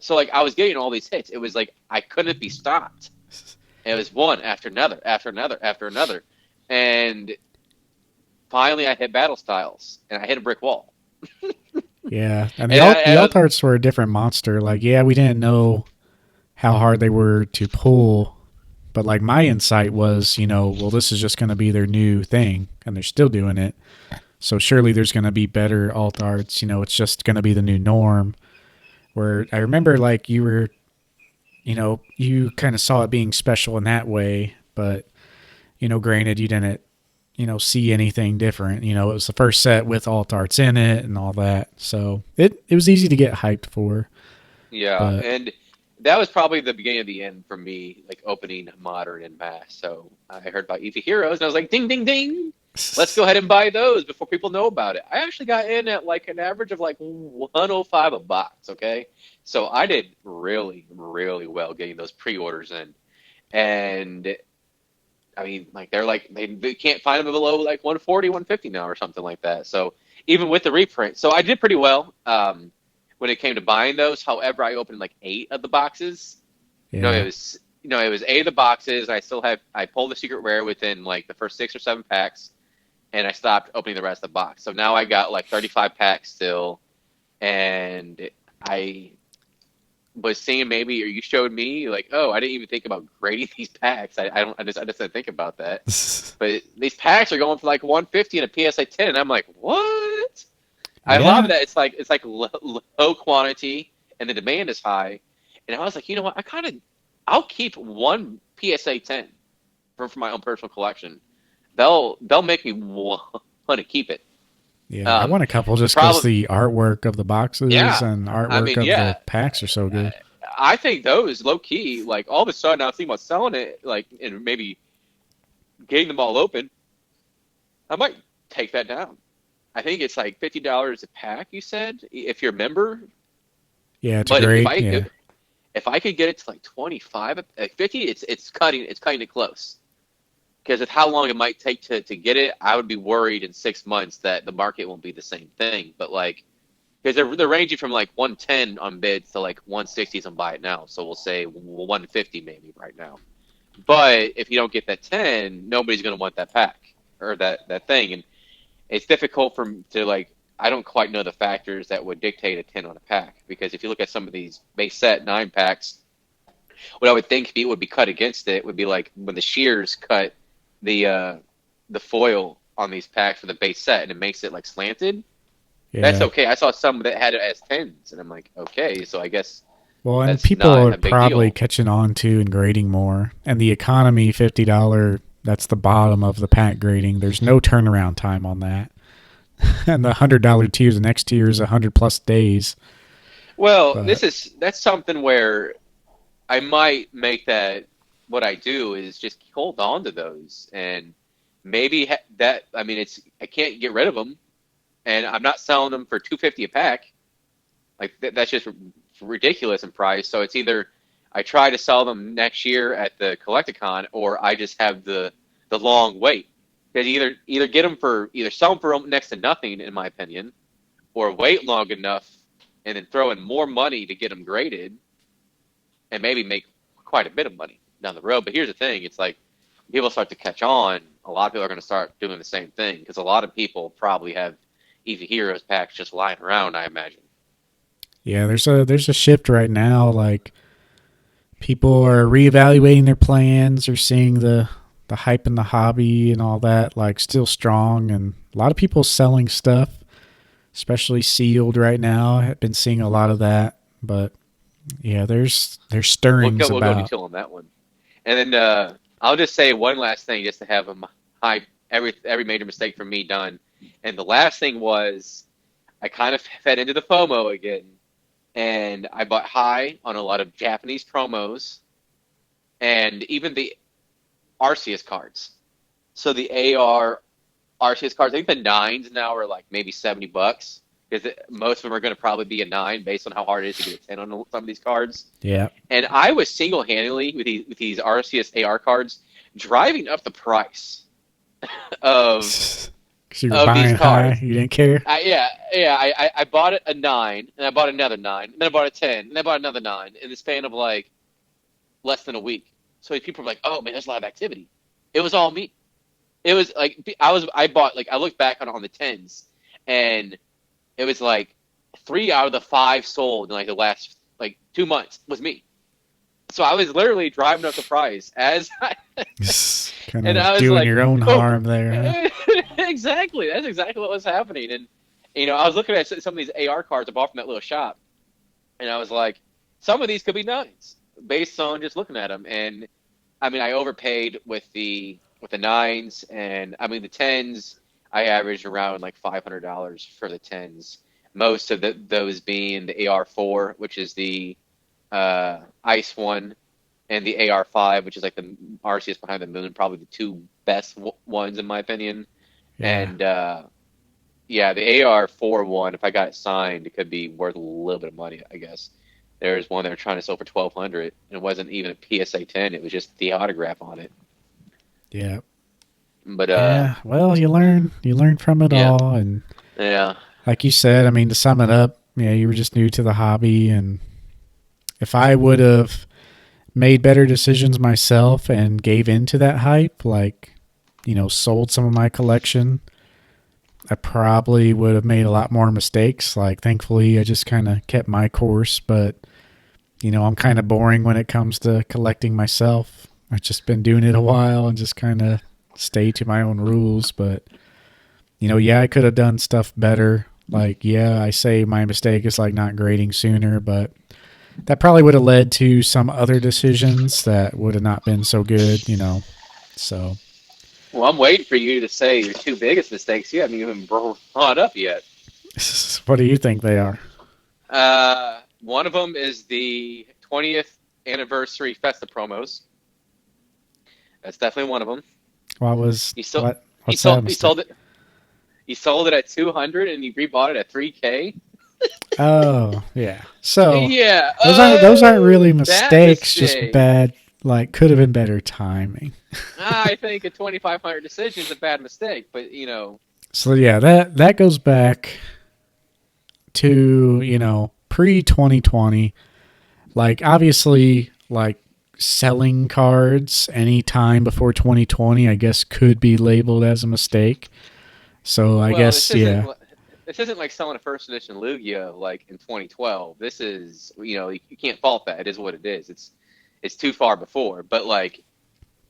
So like I was getting all these hits. It was like I couldn't be stopped. And it was one after another, after another, after another. And finally, I hit Battle Styles, and I hit a brick wall. yeah. And And the I alt arts were a different monster. Like, yeah, we didn't know how hard they were to pull, but like my insight was, well, this is just going to be their new thing, and they're still doing it. So surely there's going to be better alt arts. It's just going to be the new norm. Where I remember, like you kind of saw it being special in that way, but granted, you didn't see anything different. It was the first set with alt arts in it and all that, so it was easy to get hyped for. yeah, But and that was probably the beginning of the end for me, like opening Modern and Mass. So I heard about Eevee Heroes, and I was like, ding, ding, ding. Let's go ahead and buy those before people know about it. I actually got in at like an average of like 105 a box, okay? So I did really, really well getting those pre-orders in. And I mean, like they can't find them below like 140, 150 now or something like that. So even with the reprint, so I did pretty well when it came to buying those. However, I opened like 8 of the boxes. yeah, It was 8 of the boxes. I pulled the secret rare within like the first 6 or 7 packs, and I stopped opening the rest of the box. So now I got like 35 packs still, and I was seeing maybe, or you showed me like, oh, I didn't even think about grading these packs. I just didn't think about that. But these packs are going for like 150 and a PSA 10. And I'm like, what? I love yeah, that. It's like low quantity and the demand is high. And I was like, you know what? I'll keep one PSA 10 for my own personal collection. They'll make me want to keep it. yeah. I Um, want a couple the just because problem, the artwork of the boxes yeah. and I artwork mean, of yeah. the packs are so good. I think those low key, like all of a sudden, I was thinking about selling it, like and maybe getting them all open. I might take that down. I think it's like $50 a pack. You said if you're a member, Yeah, it's a but if great. I Yeah, if I could get it to like 25, like 50, it's cutting it close. Because of how long it might take to get it, I would be worried in 6 months that the market won't be the same thing. But like, because they're ranging from like 110 on bids to like 160s on buy it now. So we'll say 150 maybe right now. But if you don't get that 10, nobody's going to want that pack or that thing. And it's difficult to like, I don't quite know the factors that would dictate a 10 on a pack. Because if you look at some of these base set 9 packs, what I would think would be cut against it would be like when the shears cut the foil on these packs for the base set and it makes it like slanted. That's yeah. okay. I saw some that had it as 10s, and I'm like, okay, so I guess Well, and that's people not are a big probably deal. catching on to and grading more. And the economy $50, that's the bottom of the pack grading. There's no turnaround time on that. And the $100 tiers, the next tier is 100+ days. Well, But that's something where I might make that what I do is just hold on to those and maybe that I mean I can't get rid of them and I'm not selling them for 250 a pack. Like that's just ridiculous in price. So it's either I try to sell them next year at the Collecticon, or I just have the long wait. Because either get them for either sell them for next to nothing, in my opinion, or wait long enough and then throw in more money to get them graded and maybe make quite a bit of money down the road. But here's the thing: it's like people start to catch on. A lot of people are going to start doing the same thing because a lot of people probably have Eevee Heroes packs just lying around, I imagine. Yeah, there's a shift right now. Like people are reevaluating their plans or seeing the hype in the hobby and all that like still strong, and a lot of people selling stuff, especially sealed right now. I've been seeing a lot of that, but yeah, there's stirrings We'll go about. detail on that one, and then I'll just say one last thing just to have them hype every major mistake from me done. And the last thing was I kind of fed into the FOMO again, and I bought high on a lot of Japanese promos and even the Arceus cards. So the AR Arceus cards, I think the nines now are like maybe $70 because most of them are going to probably be a 9 based on how hard it is to get a 10 on some of these cards. Yeah. And I was single-handedly with these Arceus AR cards driving up the price of Because you were buying high, you didn't care. I bought it a 9, and I bought another 9, and then I bought a 10, and then I bought another 9 in the span of like less than a week. So people were like, "Oh man, there's a lot of activity." It was all me. It was like I bought like I looked back on the 10s, and it was like 3 out of the 5 sold in like the last like 2 months was me. So I was literally driving up the price as kind of doing like, your own harm there. Huh? Exactly. That's exactly what was happening. And, I was looking at some of these AR cards I bought from that little shop, and I was like, some of these could be 9s based on just looking at them. And, I mean, I overpaid with the 9s, and, I mean, the 10s, I averaged around like $500 for the 10s. Most of those being the AR4, which is the Ice one, and the AR5, which is like the Arceus Behind the Moon, probably the 2 best ones in my opinion. Yeah. And the AR4 one, if I got it signed, it could be worth a little bit of money, I guess. There's one they were trying to sell for $1,200, and it wasn't even a PSA 10; it was just the autograph on it. Yeah. But well, you learn from it all, and like you said, I mean, to sum it up, you were just new to the hobby, and if I would have made better decisions myself and gave into that hype, like, sold some of my collection, I probably would have made a lot more mistakes. Like, thankfully, I just kind of kept my course, but, I'm kind of boring when it comes to collecting myself. I've just been doing it a while and just kind of stay to my own rules, but, I could have done stuff better. Like, I say my mistake is like not grading sooner, but that probably would have led to some other decisions that would have not been so good, so. Well, I'm waiting for you to say your 2 biggest mistakes. You haven't even brought up yet. What do you think they are? One of them is the 20th anniversary Festa promos. That's definitely one of them. What was he sold, what? What's he sold it. He sold it at 200 and he rebought it at 3K. Oh, yeah. So yeah, those aren't really mistakes, just bad. Like, could have been better timing. I think a 2,500 decision is a bad mistake, but So yeah, that goes back to pre-2020. Like, obviously, like selling cards any time before 2020, I guess, could be labeled as a mistake. So I guess This isn't like selling a first edition Lugia like in 2012. This is you can't fault that. It is what it is. It's too far before. But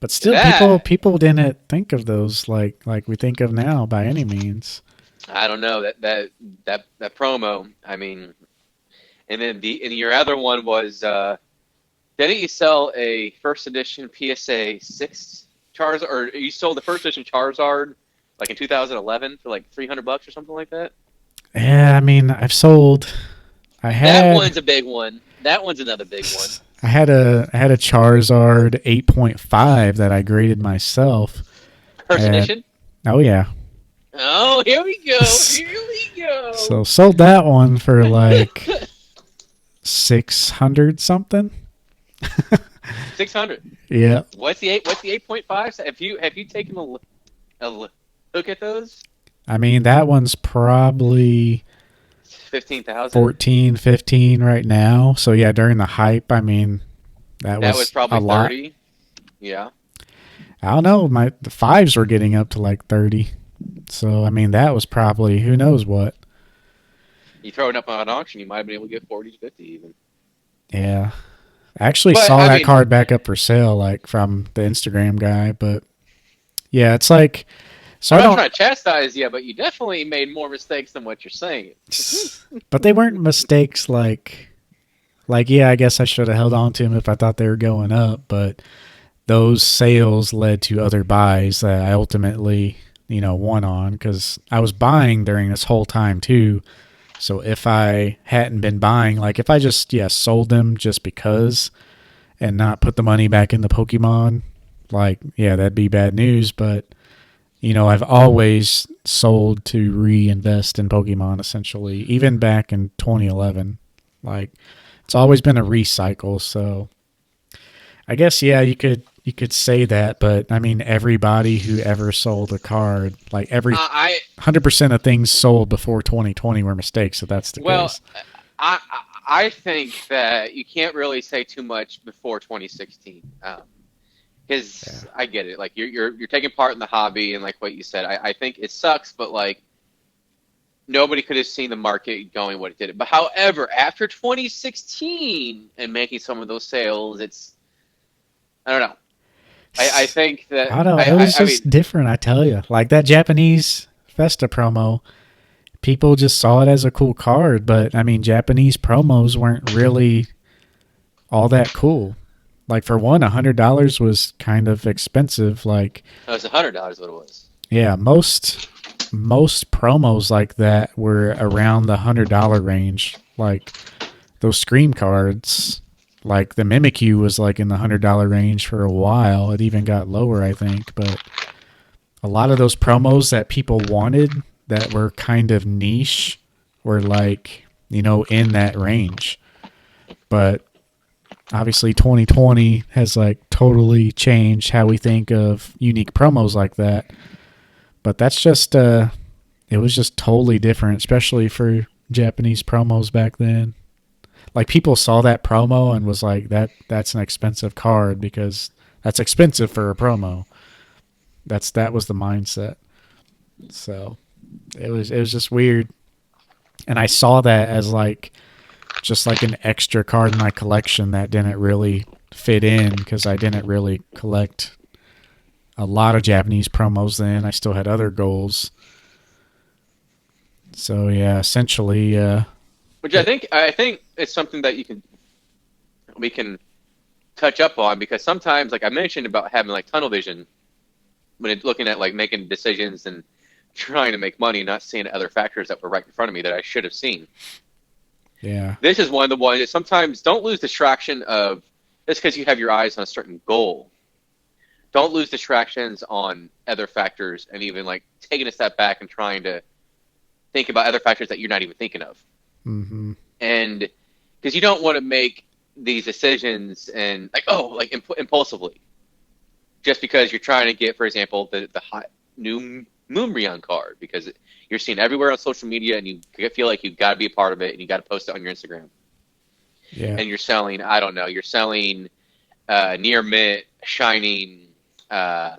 still, people didn't think of those like we think of now by any means. I don't know that promo. I mean, and then your other one was didn't you sell a first edition PSA 6 Charizard, or you sold the first edition Charizard like in 2011 for like $300 or something like that? Yeah, I mean, I've sold. That one's a big one. That one's another big one. I had a Charizard 8.5 that I graded myself. First edition? Oh yeah. Oh, here we go. Here we go. So sold that one for like 600 something. 600. Yeah. What's the 8.5? Have you taken a look at those? I mean, that one's probably 15,000. 14, 15 right now. So yeah, during the hype, I mean, that That was was a probably lot. 30. Yeah. I don't know. The fives were getting up to like 30. So I mean, that was probably who knows what. You throw it up on an auction, you might have been able to get 40 to 50 even. Yeah. I actually But saw I that mean, card back up for sale, like from the Instagram guy. But yeah, it's like, so I'm I not don't, trying to chastise you, but you definitely made more mistakes than what you're saying. but they weren't mistakes like, yeah, I guess I should have held on to them if I thought they were going up. But those sales led to other buys that I ultimately, won on because I was buying during this whole time too. So if I hadn't been buying, like if I just, yeah, sold them just because and not put the money back in the Pokemon, like, yeah, that'd be bad news. But, I've always sold to reinvest in Pokemon essentially, even back in 2011. Like, it's always been a recycle. So I guess, yeah, you could say that, but I mean, everybody who ever sold a card, like every I 100% of things sold before 2020 were mistakes. If that's the well, case. I think that you can't really say too much before 2016. Yeah. Because I get it, like you're taking part in the hobby, and like what you said, I think it sucks, but like nobody could have seen the market going what it did. But however, after 2016 and making some of those sales, it's I don't know. I think that I don't know. It was I mean just different, I tell you. Like that Japanese Festa promo, people just saw it as a cool card, but I mean, Japanese promos weren't really all that cool. Like for one, $100 was kind of expensive. Like, it was $100 what it was. yeah, most promos like that were around the $100 range. Like those Scream cards, like the Mimikyu was like in the $100 range for a while. It even got lower, I think. But a lot of those promos that people wanted that were kind of niche were like, in that range. But obviously 2020 has like totally changed how we think of unique promos like that. But that's just it was just totally different, especially for Japanese promos back then. Like people saw that promo and was like, that's an expensive card because that's expensive for a promo. That was the mindset. So it was just weird. And I saw that as like just like an extra card in my collection that didn't really fit in because I didn't really collect a lot of Japanese promos then. I still had other goals. So yeah, essentially, Which I think it's something that we can touch up on, because sometimes, like I mentioned about having like tunnel vision when it's looking at like making decisions and trying to make money, not seeing other factors that were right in front of me that I should have seen. yeah, This is one of the ones that sometimes don't lose distraction of just because you have your eyes on a certain goal. Don't lose distractions on other factors, and even like taking a step back and trying to think about other factors that you're not even thinking of. mm-hmm. And because you don't want to make these decisions and like impulsively, just because you're trying to get, for example, the hot new Moonbreon card, because you're seen everywhere on social media and you feel like you've got to be a part of it and you got to post it on your Instagram. Yeah, And you're selling, I don't know, you're selling near mint shining, I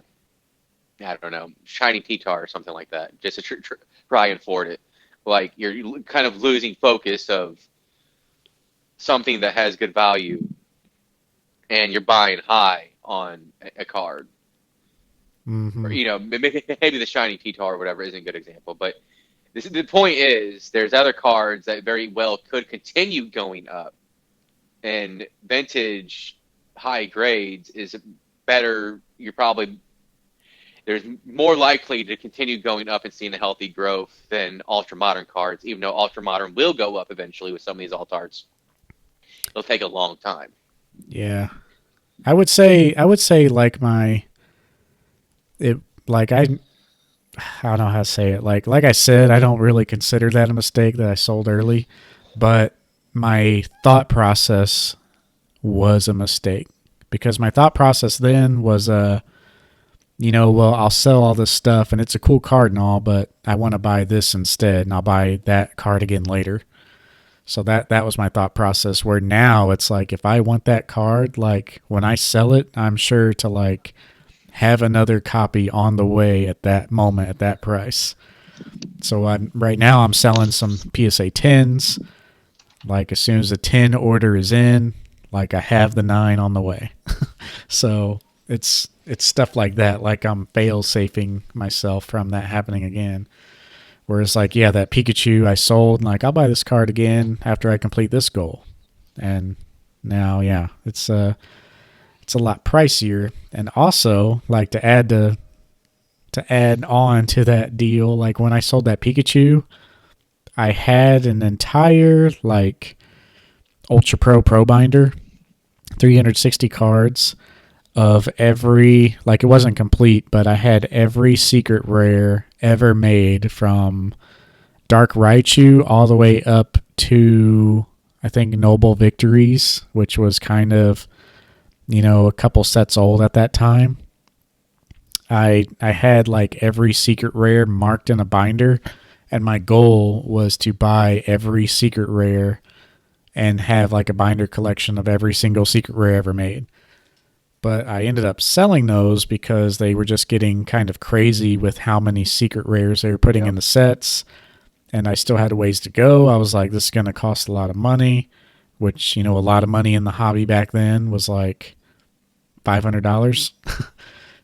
don't know, shining P-Tar or something like that, just to try and afford it. Like you're kind of losing focus of something that has good value, and you're buying high on a card. Or, mm-hmm. maybe the shiny T-Tar or whatever isn't a good example, but the point is there's other cards that very well could continue going up, and vintage high grades is better. You're probably there's more likely to continue going up and seeing a healthy growth than ultra modern cards, even though ultra modern will go up eventually with some of these alt arts. It'll take a long time. Yeah. I would say like my it like I don't know how to say it. Like I said, I don't really consider that a mistake that I sold early, but my thought process was a mistake, because my thought process then was, well, I'll sell all this stuff and it's a cool card and all, but I want to buy this instead, and I'll buy that card again later. So that was my thought process, where now it's like, if I want that card, like when I sell it, I'm sure to like have another copy on the way at that moment at that price. So right now I'm selling some PSA 10s. Like as soon as the 10 order is in, like I have the 9 on the way. So it's stuff like that. Like I'm fail safing myself from that happening again. Whereas like, yeah, that Pikachu I sold, and like I'll buy this card again after I complete this goal. And now, yeah, it's a lot pricier. And also, like to add on to that deal, like when I sold that Pikachu, I had an entire like Ultra Pro binder, 360 cards of every, like it wasn't complete, but I had every secret rare ever made from Dark Raichu all the way up to, I think, Noble Victories, which was kind of, a couple sets old at that time. I had like every secret rare marked in a binder, and my goal was to buy every secret rare and have like a binder collection of every single secret rare ever made. But I ended up selling those because they were just getting kind of crazy with how many secret rares they were putting in the sets. And I still had a ways to go. I was like, this is going to cost a lot of money, which, a lot of money in the hobby back then was like $500.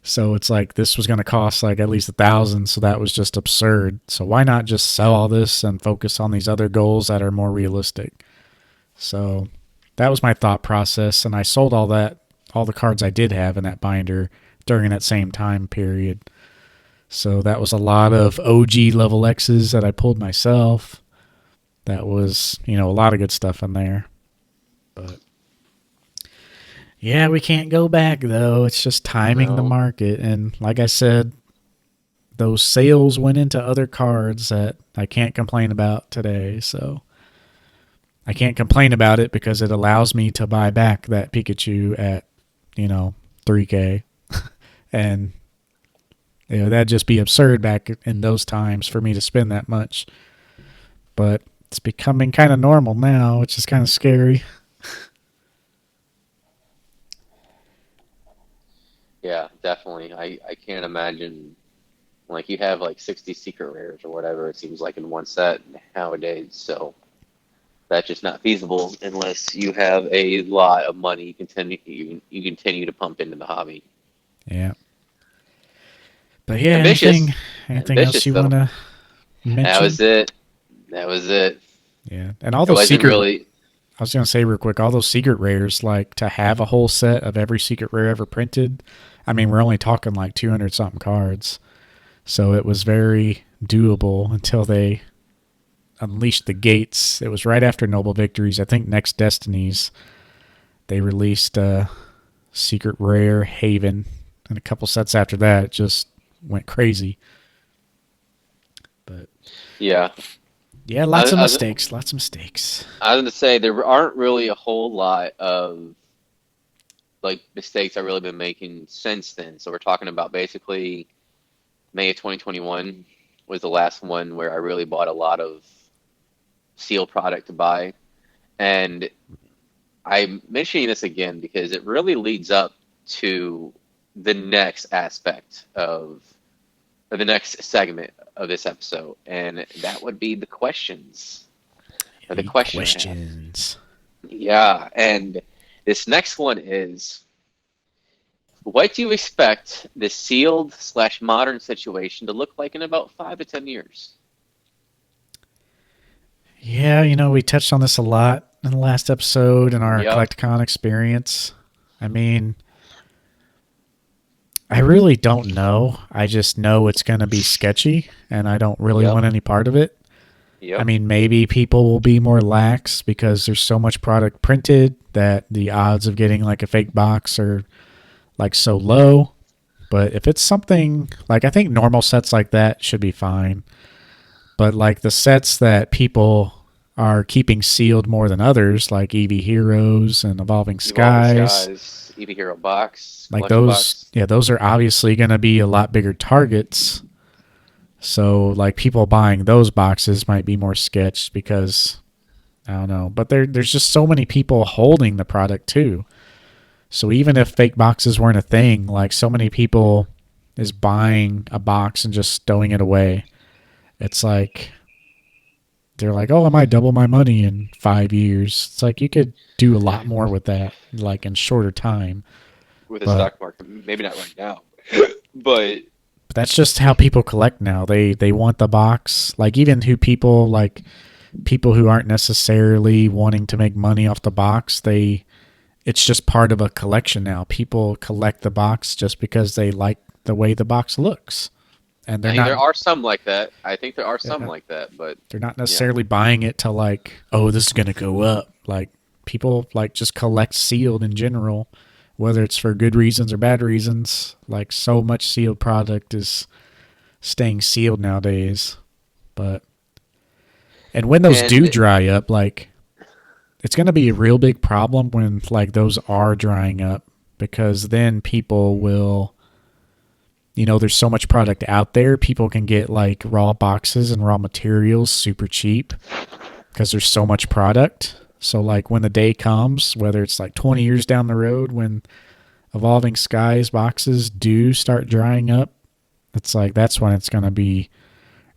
So it's like this was going to cost like at least $1,000. So that was just absurd. So why not just sell all this and focus on these other goals that are more realistic? So that was my thought process. And I sold all the cards I did have in that binder during that same time period. So that was a lot of OG level X's that I pulled myself. That was, a lot of good stuff in there. But yeah, we can't go back though. It's just timing the market. And like I said, those sales went into other cards that I can't complain about today. So I can't complain about it because it allows me to buy back that Pikachu at, $3K. And that'd just be absurd back in those times for me to spend that much. But it's becoming kind of normal now, which is kind of scary. Yeah, definitely. I can't imagine, like, you have like 60 secret rares or whatever it seems like in one set nowadays. So that's just not feasible unless you have a lot of money you continue to pump into the hobby. Yeah. But yeah, Ambitious. anything else you want to mention? That was it. Yeah. And all those I was going to say real quick, all those secret rares, like to have a whole set of every secret rare ever printed, I mean, we're only talking like 200 something cards. So it was very doable until they unleashed the gates. It was right after Noble Victories. I think next Destinies, they released Secret Rare Haven, and a couple sets after that it just went crazy. But yeah, lots of mistakes. I was going to say there aren't really a whole lot of like mistakes I've really been making since then. So we're talking about basically May of 2021 was the last one where I really bought a lot of seal product to buy. And I'm mentioning this again because it really leads up to the next aspect of the next segment of this episode, and that would be the questions. Or the questions. Yeah, and this next one is, what do you expect the sealed/modern situation to look like in about 5 to 10 years? Yeah, we touched on this a lot in the last episode in our Collecticon experience. I mean, I really don't know. I just know it's going to be sketchy, and I don't really want any part of it. I mean, maybe people will be more lax because there's so much product printed that the odds of getting like a fake box are like so low. But if it's something like, I think normal sets like that should be fine. But like the sets that people are keeping sealed more than others, like EV Heroes and Evolving Evolving Skies. Skies, EV Hero Box, Like Collection those, Box. yeah, those are obviously going to be a lot bigger targets. So, like, people buying those boxes might be more sketched because I don't know, but there's just so many people holding the product too. So even if fake boxes weren't a thing, like so many people is buying a box and just stowing it away. It's like they're like, "Oh, I might double my money in 5 years." It's like you could do a lot more with that, like in shorter time. With the But stock market. Maybe not right now, but but that's just how people collect now. They want the box. Like even who people like people who aren't necessarily wanting to make money off the box, they it's just part of a collection now. People collect the box just because they like the way the box looks, and they're I mean, not there are some like that. I think there are some uh, like that, but they're not yeah, necessarily buying it to like, oh, this is gonna go up. Like people like just collect sealed in general, whether it's for good reasons or bad reasons. Like so much sealed product is staying sealed nowadays. But and when those do and dry up, like it's going to be a real big problem when like those are drying up because then people will there's so much product out there, people can get like raw boxes and raw materials super cheap because there's so much product. So like when the day comes, whether it's like 20 years down the road when Evolving Skies boxes do start drying up, it's like that's when it's going to be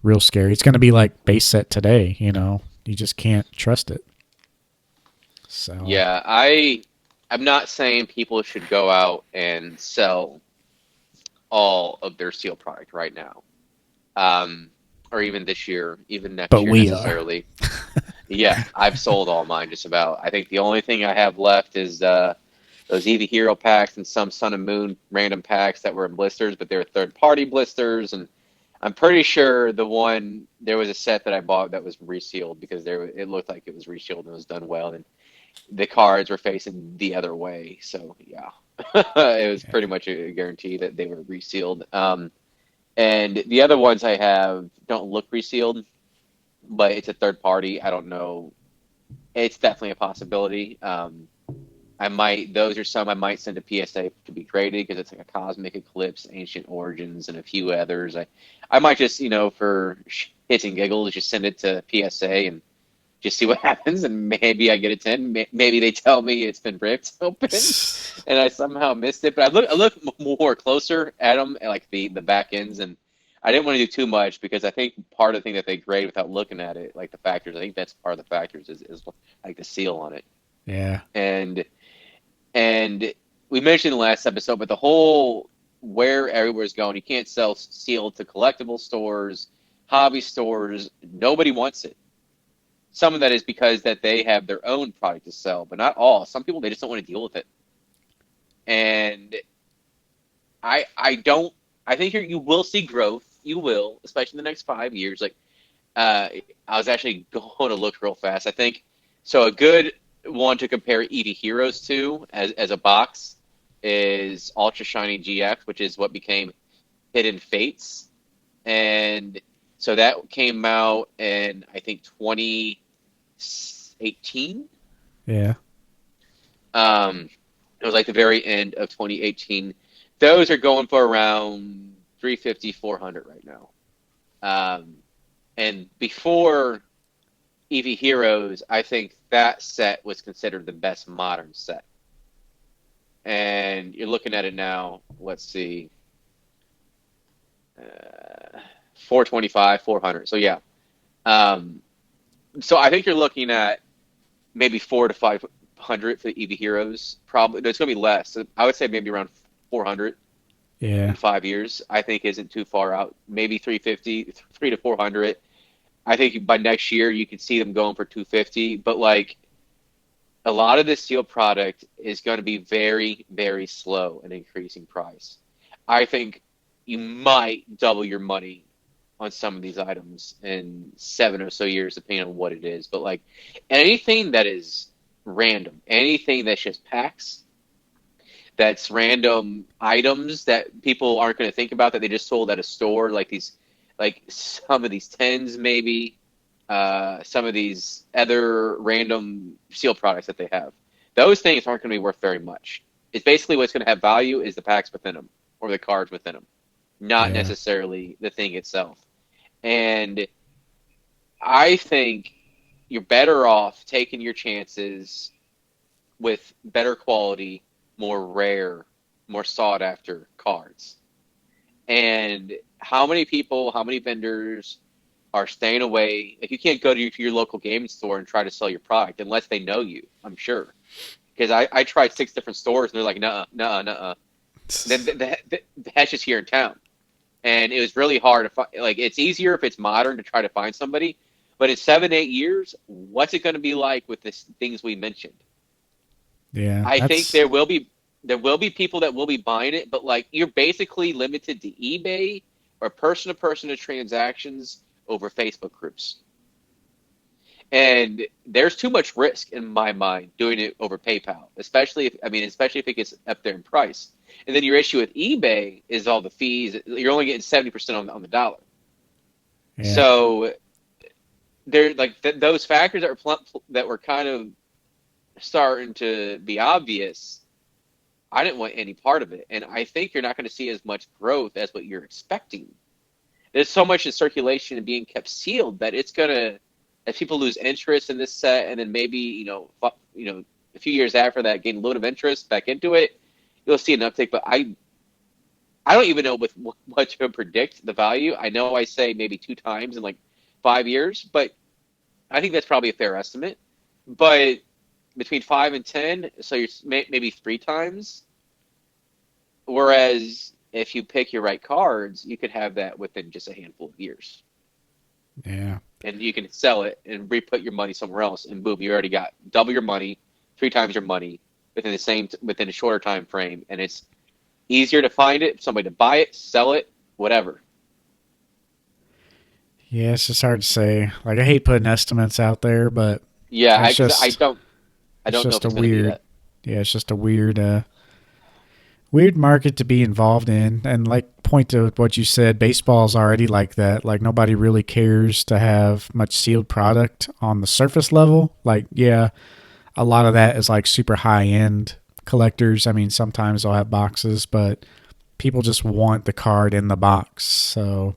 real scary. It's going to be like base set today, you just can't trust it. So yeah, I'm not saying people should go out and sell all of their steel product right now, um, or even this year, even next but year we are. necessarily. Yeah, I've sold all mine just about. I think the only thing I have left is those Eevee Hero packs and some Sun and Moon random packs that were in blisters, but they were third-party blisters. And I'm pretty sure there was a set that I bought that was resealed because it looked like it was resealed and it was done well, and the cards were facing the other way. So yeah, it was pretty Yeah. much a guarantee that they were resealed. And the other ones I have don't look resealed, but it's a third party. I don't know. It's definitely a possibility. Those are some I might send to PSA to be graded because it's like a Cosmic Eclipse, Ancient Origins, and a few others. I might just, for hits and giggles, just send it to PSA and just see what happens. And maybe I get a 10. Maybe they tell me it's been ripped open and I somehow missed it. But I look more closer at them, like the back ends, and I didn't want to do too much because I think part of the thing that they grade without looking at it, like the factors, I think that's part of the factors is like the seal on it. Yeah. And and we mentioned in the last episode, but the whole where everywhere's going, you can't sell sealed to collectible stores, hobby stores. Nobody wants it. Some of that is because that they have their own product to sell, but not all. Some people they just don't want to deal with it. And I don't. I think you will see growth. You will, especially in the next 5 years. Like uh, I was actually going to look real fast. I think so. A good one to compare EV Heroes to as a box is Ultra Shiny GX, which is what became Hidden Fates, and so that came out in I think 2018. Yeah. It was like the very end of 2018. Those are going for around 350, 400 right now. Um, and before EV Heroes, I think that set was considered the best modern set. And you're looking at it now. Let's see, 425, 400. So yeah. Um, so I think you're looking at maybe 4 to 500 for the EV Heroes. Probably no, it's going to be less. I would say maybe around 400 Yeah. in 5 years. I think isn't too far out. Maybe 350, 3 to 400. I think by next year you could see them going for 250. But like a lot of this steel product is going to be very, very slow in increasing price. I think you might double your money on some of these items in 7 or so years, depending on what it is. But like anything that is random, anything that's just packs, that's random items that people aren't going to think about that they just sold at a store, like some of these tens maybe. some of these other random sealed products that they have. Those things aren't going to be worth very much. It's basically what's going to have value is the packs within them or the cards within them, not Yeah. necessarily the thing itself. And I think you're better off taking your chances with better quality, more rare, more sought after cards. And how many people, how many vendors are staying away? Like you can't go to your local gaming store and try to sell your product unless they know you, I'm sure. Because I tried 6 different stores and they're like, nah, nah, nah. That's just here in town. And it was really hard to find. Like, it's easier if it's modern to try to find somebody. But in 7, 8 years, what's it going to be like with the things we mentioned? Yeah. I think That's there will be people that will be buying it, but like you're basically limited to eBay or person to person transactions over Facebook groups. And there's too much risk in my mind doing it over PayPal, especially if it gets up there in price. And then your issue with eBay is all the fees. You're only getting 70% on the dollar. yeah. So there, like those factors that were kind of starting to be obvious. I didn't want any part of it, and I think you're not going to see as much growth as what you're expecting. There's so much in circulation and being kept sealed that it's gonna, as people lose interest in this set, and then maybe a few years after that, gain a load of interest back into it, you'll see an uptick. But I don't even know with what to predict the value. I know I say maybe 2 times in like 5 years, but I think that's probably a fair estimate. But between 5 and 10, so you're maybe 3 times. Whereas if you pick your right cards, you could have that within just a handful of years, Yeah. and you can sell it and re-put your money somewhere else, and boom, you already got double your money, 3 times your money within a shorter time frame, and it's easier to find it, somebody to buy it, sell it, whatever. Yeah, it's just hard to say. Like I hate putting estimates out there, but Yeah, it's because I just don't I it's don't know just if a it's going to be weird that. yeah, it's just a weird market to be involved in. And like point to what you said, baseball's already like that. Like nobody really cares to have much sealed product on the surface level. Like, yeah, a lot of that is like super high end collectors. I mean, sometimes they'll have boxes, but people just want the card in the box. So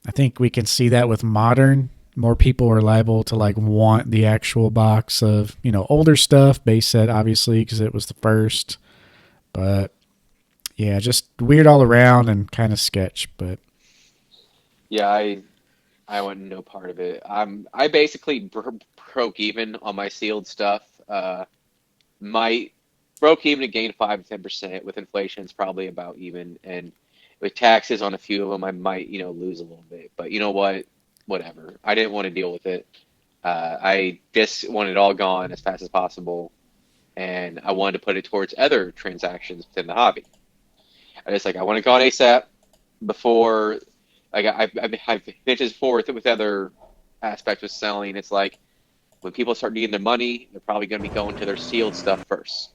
I think we can see that with modern. More people are liable to like want the actual box of, older stuff, base set obviously because it was the first. But yeah, just weird all around and kind of sketch. But Yeah, I want no part of it. I basically broke even on my sealed stuff. My broke even to gain 5 to 10%. With inflation, it's probably about even. And with taxes on a few of them, I might lose a little bit. But you know what? Whatever. I didn't want to deal with it. I just wanted it all gone as fast as possible, and I wanted to put it towards other transactions within the hobby. I want to go on ASAP before. Like I've mentioned before with other aspects of selling. It's like when people start needing their money, they're probably going to be going to their sealed stuff first.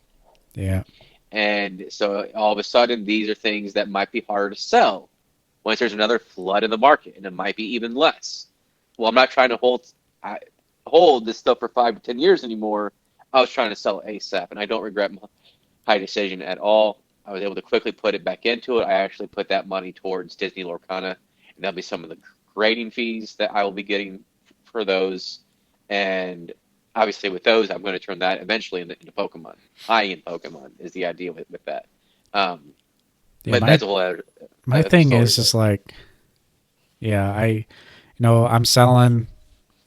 yeah, And so all of a sudden, these are things that might be harder to sell once there's another flood in the market, and it might be even less. Well, I'm not trying to hold this stuff for 5 to 10 years anymore. I was trying to sell it ASAP, and I don't regret my decision at all. I was able to quickly put it back into it. I actually put that money towards Disney Lorcana, and that'll be some of the grading fees that I will be getting for those. And obviously, with those, I'm going to turn that eventually into Pokemon. High-end Pokemon is the idea with that. Um, yeah. but My that's a whole my other thing story. is But just like, yeah, I'm selling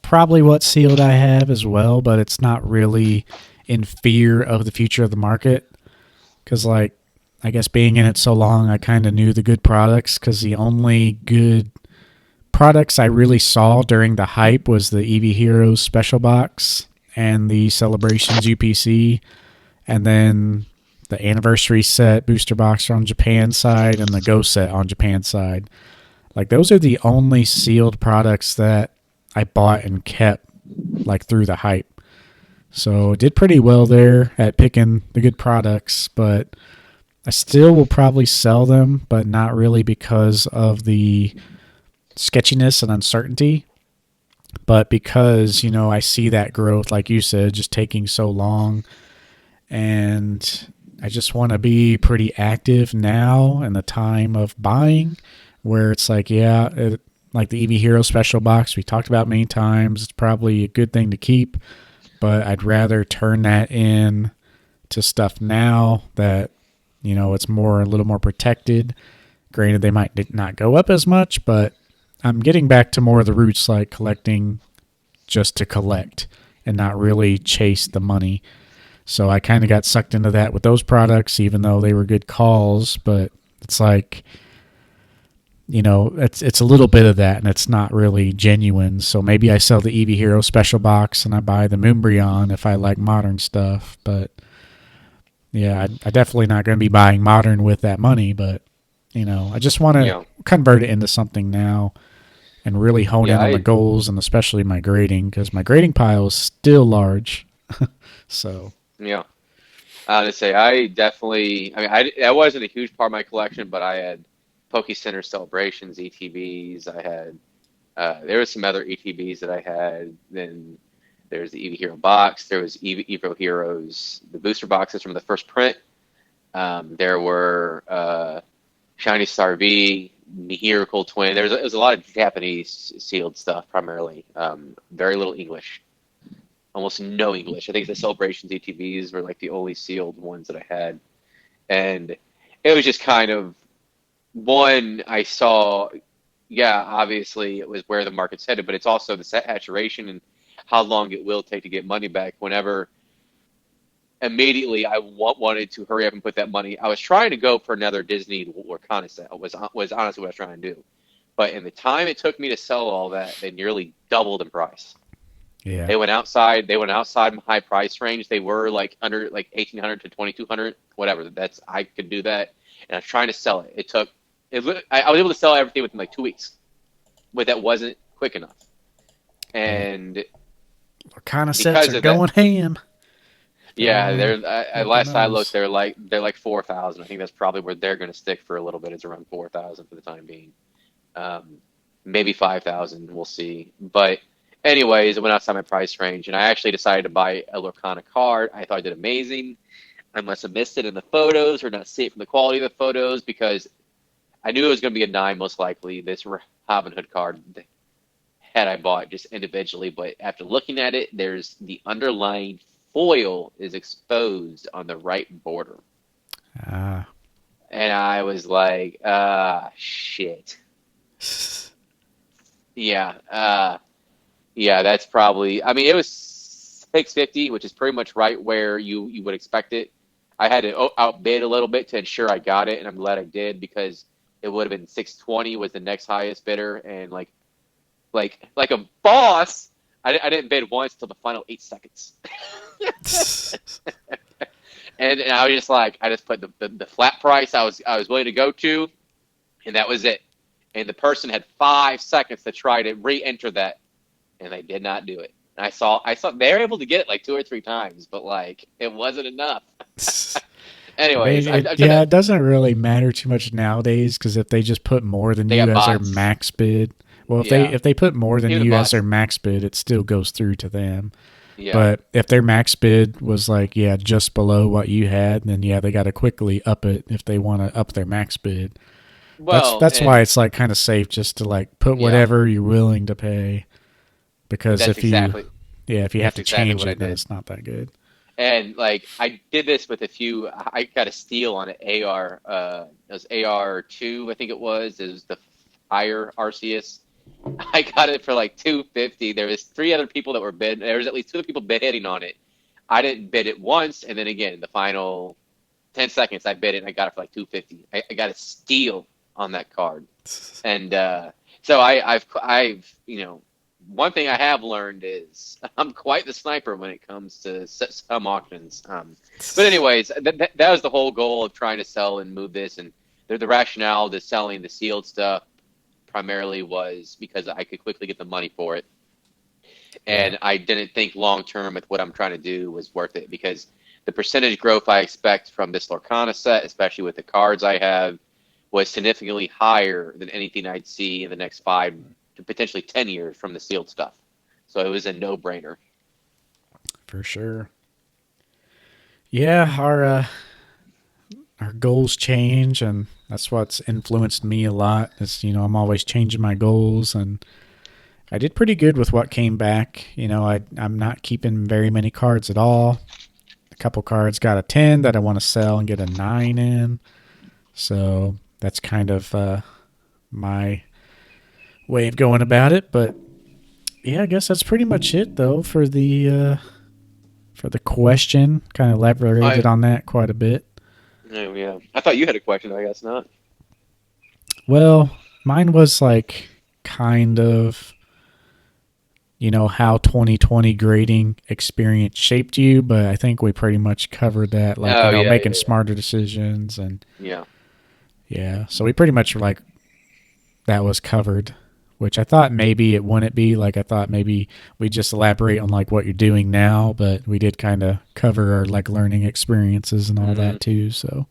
probably what sealed I have as well, but it's not really in fear of the future of the market because like I guess being in it so long, I kind of knew the good products because the only good products I really saw during the hype was the EV Heroes special box and the Celebrations UPC, and then the anniversary set booster box on Japan side and the Go set on Japan side. Like those are the only sealed products that I bought and kept like through the hype. So did pretty well there at picking the good products, but I still will probably sell them, but not really because of the sketchiness and uncertainty. But because, I see that growth, like you said, just taking so long, and I just want to be pretty active now in the time of buying, where it's like, like the EV Hero special box we talked about many times, it's probably a good thing to keep, but I'd rather turn that in to stuff now that, it's a little more protected. Granted, they might not go up as much, but I'm getting back to more of the roots, like collecting just to collect and not really chase the money. So I kind of got sucked into that with those products, even though they were good calls. But it's like, it's a little bit of that, and it's not really genuine. So maybe I sell the EV Hero special box and I buy the Moonbryon if I like modern stuff. But yeah, I definitely not going to be buying modern with that money. But I just want to Yeah, convert it into something now and really hone yeah, in on the goals and especially my grading, because my grading pile is still large. So yeah. I would say I definitely. I mean, that wasn't a huge part of my collection, but I had Poke Center Celebrations ETBs. I had there was some other ETBs that I had. Then there's the Evo Hero box. There was Evo Heroes, the booster boxes from the first print. There were Shiny Star V, Miracle Twin. There was a lot of Japanese sealed stuff primarily. Very little English, almost no English. I think the Celebrations ETBs were like the only sealed ones that I had, and it was just kind of one I saw. Yeah, obviously it was where the market's headed, but it's also the saturation and how long it will take to get money back. Whenever immediately I wanted to hurry up and put that money. I was trying to go for another Disney Lorcana set. Was honestly what I was trying to do. But in the time it took me to sell all that, they nearly doubled in price. yeah. They went outside. They went outside my high price range. They were like under like 1,800 to 2,200, whatever. That's I could do that, and I was trying to sell it. It took. I was able to sell everything within like 2 weeks, but that wasn't quick enough. Yeah. And What kind of sets because are of that, going ham? yeah, Everyone they're looking last I looked, those. they're like 4,000. I think that's probably where they're going to stick for a little bit. Is around 4,000 for the time being. Um, Maybe 5,000. We'll see. But anyways, it went outside my price range, and I actually decided to buy a Lorcana card. I thought I did amazing. I must have missed it in the photos or not see it from the quality of the photos because I knew it was going to be a 9 most likely. This Robin Hood card had I bought just individually, but after looking at it, there's the underlying foil is exposed on the right border. Ah. And I was like, shit. Yeah, yeah, that's probably, I mean, it was 650, which is pretty much right where you would expect it. I had to outbid a little bit to ensure I got it, and I'm glad I did because it would have been 620 was the next highest bidder, and like a boss, I didn't bid once till the final 8 seconds. And I was just like, I just put the flat price I was willing to go to, and that was it. And the person had 5 seconds to try to re-enter that, and they did not do it. And I saw they were able to get it like 2 or 3 times, but like it wasn't enough. I mean, Anyways, I'm trying yeah, to. it doesn't really matter too much nowadays, because if they just put more than They you got as their bots. max bid, well, if they Yeah, if they put more than even the you as their bots. max bid, it still goes through to them. Yeah. But if their max bid was like, just below what you had, then they got to quickly up it if they want to up their max bid. That's Well, that's why and it's like kind of safe just to like put yeah, whatever you're willing to pay, because that's exactly if you have that's to exactly change what I it, then did. it's not that good. And like I did this with a few. I got a steal on an AR. It was AR 2, I think it was. It was the higher Arceus. I got it for like 250. There was three other people that were bid. There was at least two other people bid hitting on it. I didn't bid it once, and then again in the final 10 seconds, I bid it and I got it for like 250. I got a steal on that card, and so I've one thing I have learned is I'm quite the sniper when it comes to some auctions. But anyways, that was the whole goal of trying to sell and move this, and the rationale to selling the sealed stuff primarily was because I could quickly get the money for it, Yeah. and I didn't think long term with what I'm trying to do was worth it because the percentage growth I expect from this Lorcana set, especially with the cards I have, was significantly higher than anything I'd see in the next 5 to potentially 10 years from the sealed stuff. So it was a no-brainer. For sure. Yeah, our goals change, and that's what's influenced me a lot. Is I'm always changing my goals, and I did pretty good with what came back. I'm not keeping very many cards at all. A couple cards got a 10 that I want to sell and get a 9 in. So that's kind of my way of going about it. But yeah, I guess that's pretty much it though for the question. Kind of elaborated I on that quite a bit. oh, yeah. I thought you had a question. I guess not. Well, mine was like kind of how 2020 grading experience shaped you, but I think we pretty much covered that, like Oh yeah, making yeah, yeah. smarter decisions. And Yeah. yeah, so we pretty much like that was covered, which I thought maybe it wouldn't be. Like I thought maybe we just elaborate on like what you're doing now, but we did kind of cover our like learning experiences and all Hmm. that too. So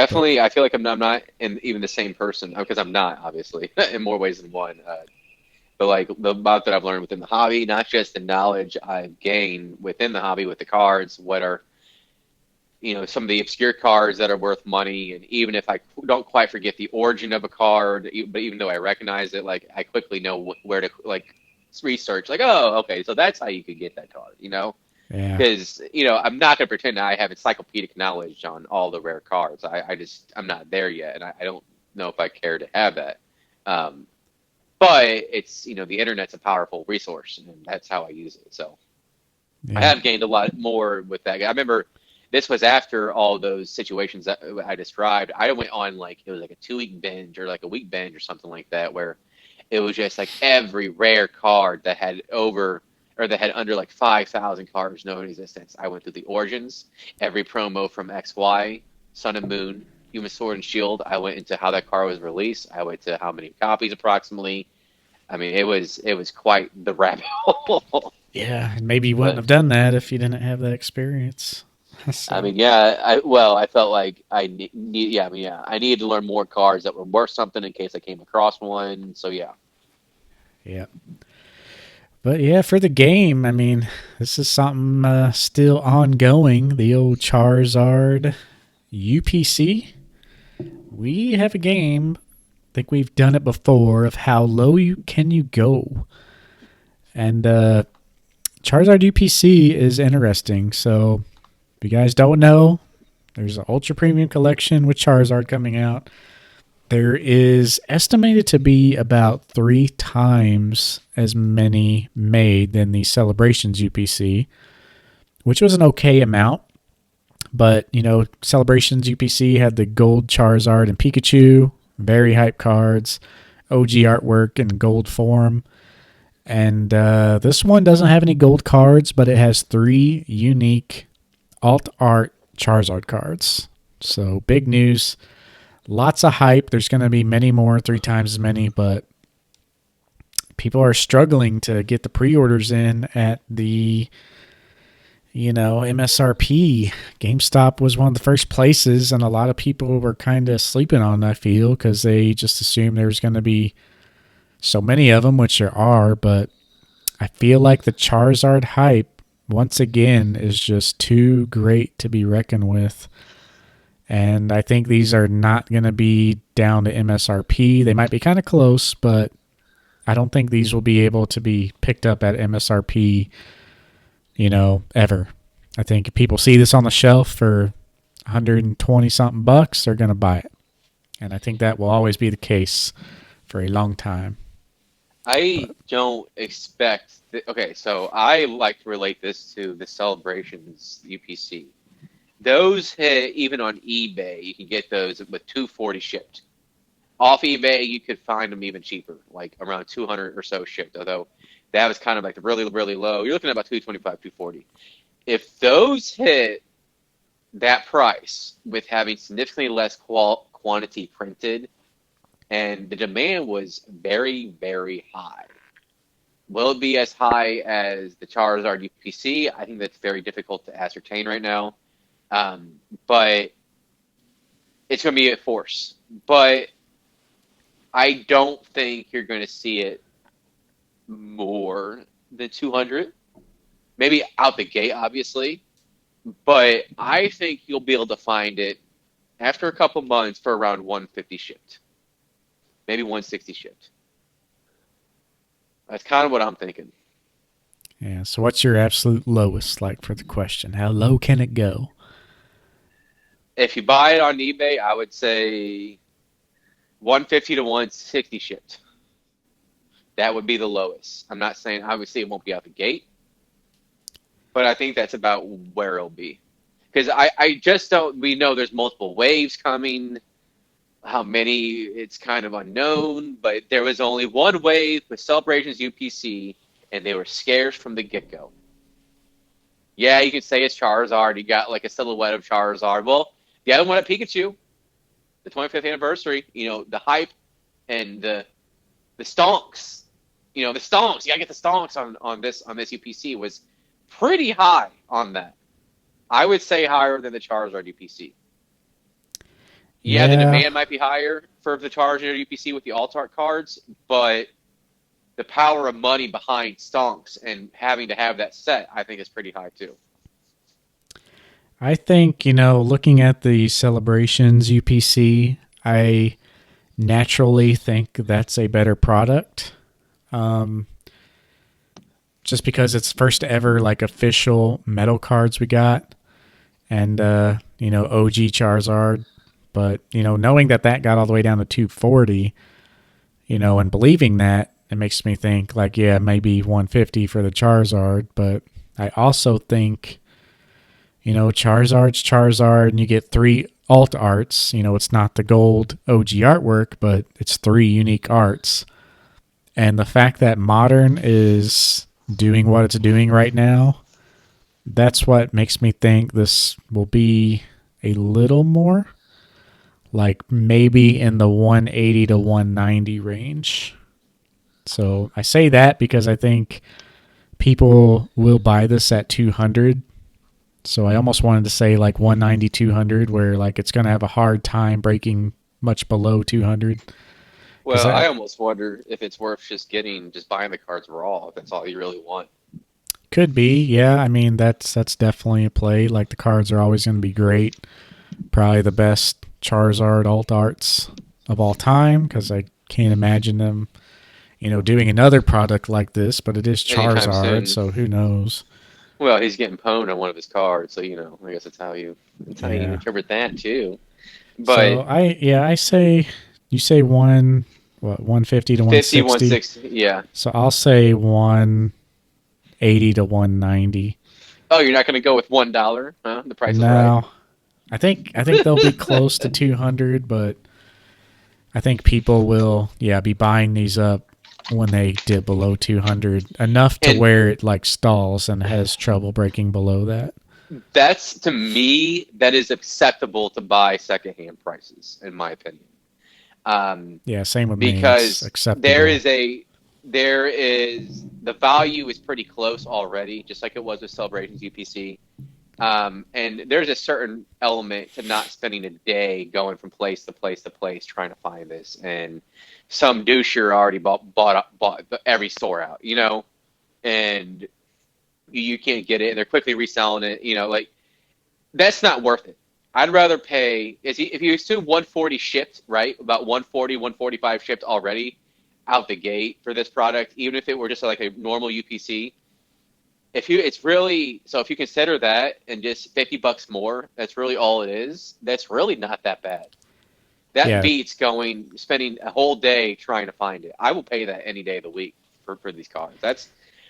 but Definitely, I feel like I'm not in even the same person because I'm not obviously in more ways than one. But like the amount that I've learned within the hobby, not just the knowledge I've gained within the hobby with the cards, what are some of the obscure cards that are worth money, and even if I don't quite forget the origin of a card, but even though I recognize it, like I quickly know where to like research. Like, oh, okay, so that's how you could get that card, yeah, because I'm not going to pretend I have encyclopedic knowledge on all the rare cards. I'm not there yet, and I don't know if I care to have that. Um, but it's the internet's a powerful resource, and that's how I use it. So I yeah, have gained a lot more with that. I remember this was after all those situations that I described. I went on like it was like a 2 week binge or like a week binge or something like that, where it was just like every rare card that had over or that had under like 5,000 cards known in existence. I went through the origins, every promo from XY, Sun and Moon, Human Sword and Shield. I went into how that card was released. I went to how many copies approximately. I mean, it was quite the rabbit hole. yeah. And maybe you wouldn't But have done that if you didn't have that experience. I So mean, yeah, I felt like yeah, I mean, yeah, I needed to learn more cards that were worth something in case I came across one. So yeah. yeah. But yeah, for the game, I mean, this is something still ongoing. The old Charizard UPC. We have a game. I think we've done it before of how low can you go, and Charizard UPC is interesting. So, if you guys don't know, there's an ultra premium collection with Charizard coming out. There is estimated to be about 3 times as many made than the Celebrations UPC, which was an okay amount. But, Celebrations UPC had the gold Charizard and Pikachu, very hype cards, OG artwork in gold form. And this one doesn't have any gold cards, but it has 3 unique alt art Charizard cards. So big news. Lots of hype. There's going to be many more, 3 times as many, but people are struggling to get the pre orders in at the MSRP. GameStop was one of the first places, and a lot of people were kind of sleeping on, I feel, because they just assumed there was going to be so many of them, which there are, but I feel like the Charizard hype, once again, is just too great to be reckoned with. And I think these are not going to be down to MSRP. They might be kind of close, but I don't think these will be able to be picked up at MSRP, ever. I think if people see this on the shelf for 120 something bucks, they're going to buy it. And I think that will always be the case for a long time. I But don't expect okay, so I like to relate this to the Celebrations UPC. Those hit even on eBay, you can get those with 240 shipped. Off eBay, you could find them even cheaper, like around 200 or so shipped, although that was kind of like the really, really low. You're looking at about 225, 240. If those hit that price with having significantly less quantity printed and the demand was very, very high. Will it be as high as the Charizard UPC? I think that's very difficult to ascertain right now. But it's going to be a force. But I don't think you're going to see it more than 200. Maybe out the gate, obviously, but I think you'll be able to find it after a couple months for around 150 shipped, maybe 160 shipped. That's kind of what I'm thinking. Yeah. So what's your absolute lowest like for the question? How low can it go? If you buy it on eBay, I would say 150 to 160 shipped. That would be the lowest. I'm not saying obviously it won't be out the gate, but I think that's about where it'll be. Because I just don't, we know there's multiple waves coming. How many, it's kind of unknown, but there was only one wave with Celebrations UPC, and they were scarce from the get go. Yeah, you could say it's Charizard. You got like a silhouette of Charizard. Well, the other one at Pikachu, the 25th anniversary, the hype and the stonks, the stonks. You gotta get the stonks on this UPC was pretty high on that. I would say higher than the Charizard UPC. Yeah, the Yeah, demand might be higher for the Charizard UPC with the alt art cards, but the power of money behind stonks and having to have that set, I think, is pretty high too. I think, looking at the celebrations UPC, I naturally think that's a better product. Um, just because it's first ever like official metal cards we got, and OG Charizard. But knowing that got all the way down to 240, and believing that, it makes me think like, yeah, maybe 150 for the Charizard. But I also think, Charizard's Charizard, and you get three alt arts. It's not the gold OG artwork, but it's three unique arts. And the fact that Modern is doing what it's doing right now, that's what makes me think this will be a little more, like maybe in the 180 to 190 range. So I say that because I think people will buy this at 200. So I almost wanted to say like 190, 200, where like it's going to have a hard time breaking much below 200. Because Well, I almost wonder if it's worth just buying the cards raw if that's all you really want. could be, yeah. I mean, that's definitely a play. Like the cards are always going to be great. Probably the best Charizard alt arts of all time, because I can't imagine them, doing another product like this. But it is Anytime Charizard, soon. so who knows? Well, he's getting pwned on one of his cards, so I guess that's how you Yeah. interpret that too. So But I say you say 150 to 50, one 160. sixty, yeah. So I'll say 180 to 190. Oh, you're not going to go with $1, huh? The price is right. No, I think they'll be close to 200, but I think people will, yeah, be buying these up when they dip below 200, enough to And where it like stalls and has trouble breaking below that. that's to me that is acceptable to buy secondhand prices, in my opinion. Yeah, same with me. It's Because acceptable. there is the value is pretty close already, just like it was with Celebrations UPC. And there's a certain element to not spending a day going from place to place to place trying to find this. And some doucher already bought every store out, and you can't get it, and they're quickly reselling it. Like that's not worth it. I'd rather pay if you assume 140 shipped, right? About 140, 145 shipped already out the gate for this product, even if it were just like a normal UPC. If you consider that and just $50 more, that's really all it is. That's really not that bad. That Yeah, beats spending a whole day trying to find it. I will pay that any day of the week for these cards. That's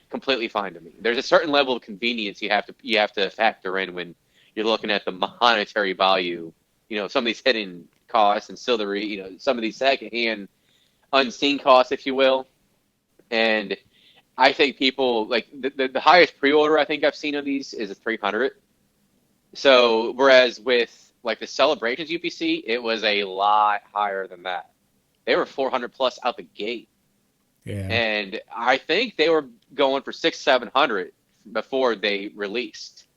completely fine to me. There's a certain level of convenience you have to factor in when you're looking at the monetary value. Some of these hidden costs and ancillary. Some of these secondhand unseen costs, if you will. And I think people like the highest pre-order I think I've seen of these is a 300. So whereas with like the Celebrations UPC, it was a lot higher than that. They were 400 plus out the gate, yeah, and I think they were going for 600, 700 before they released.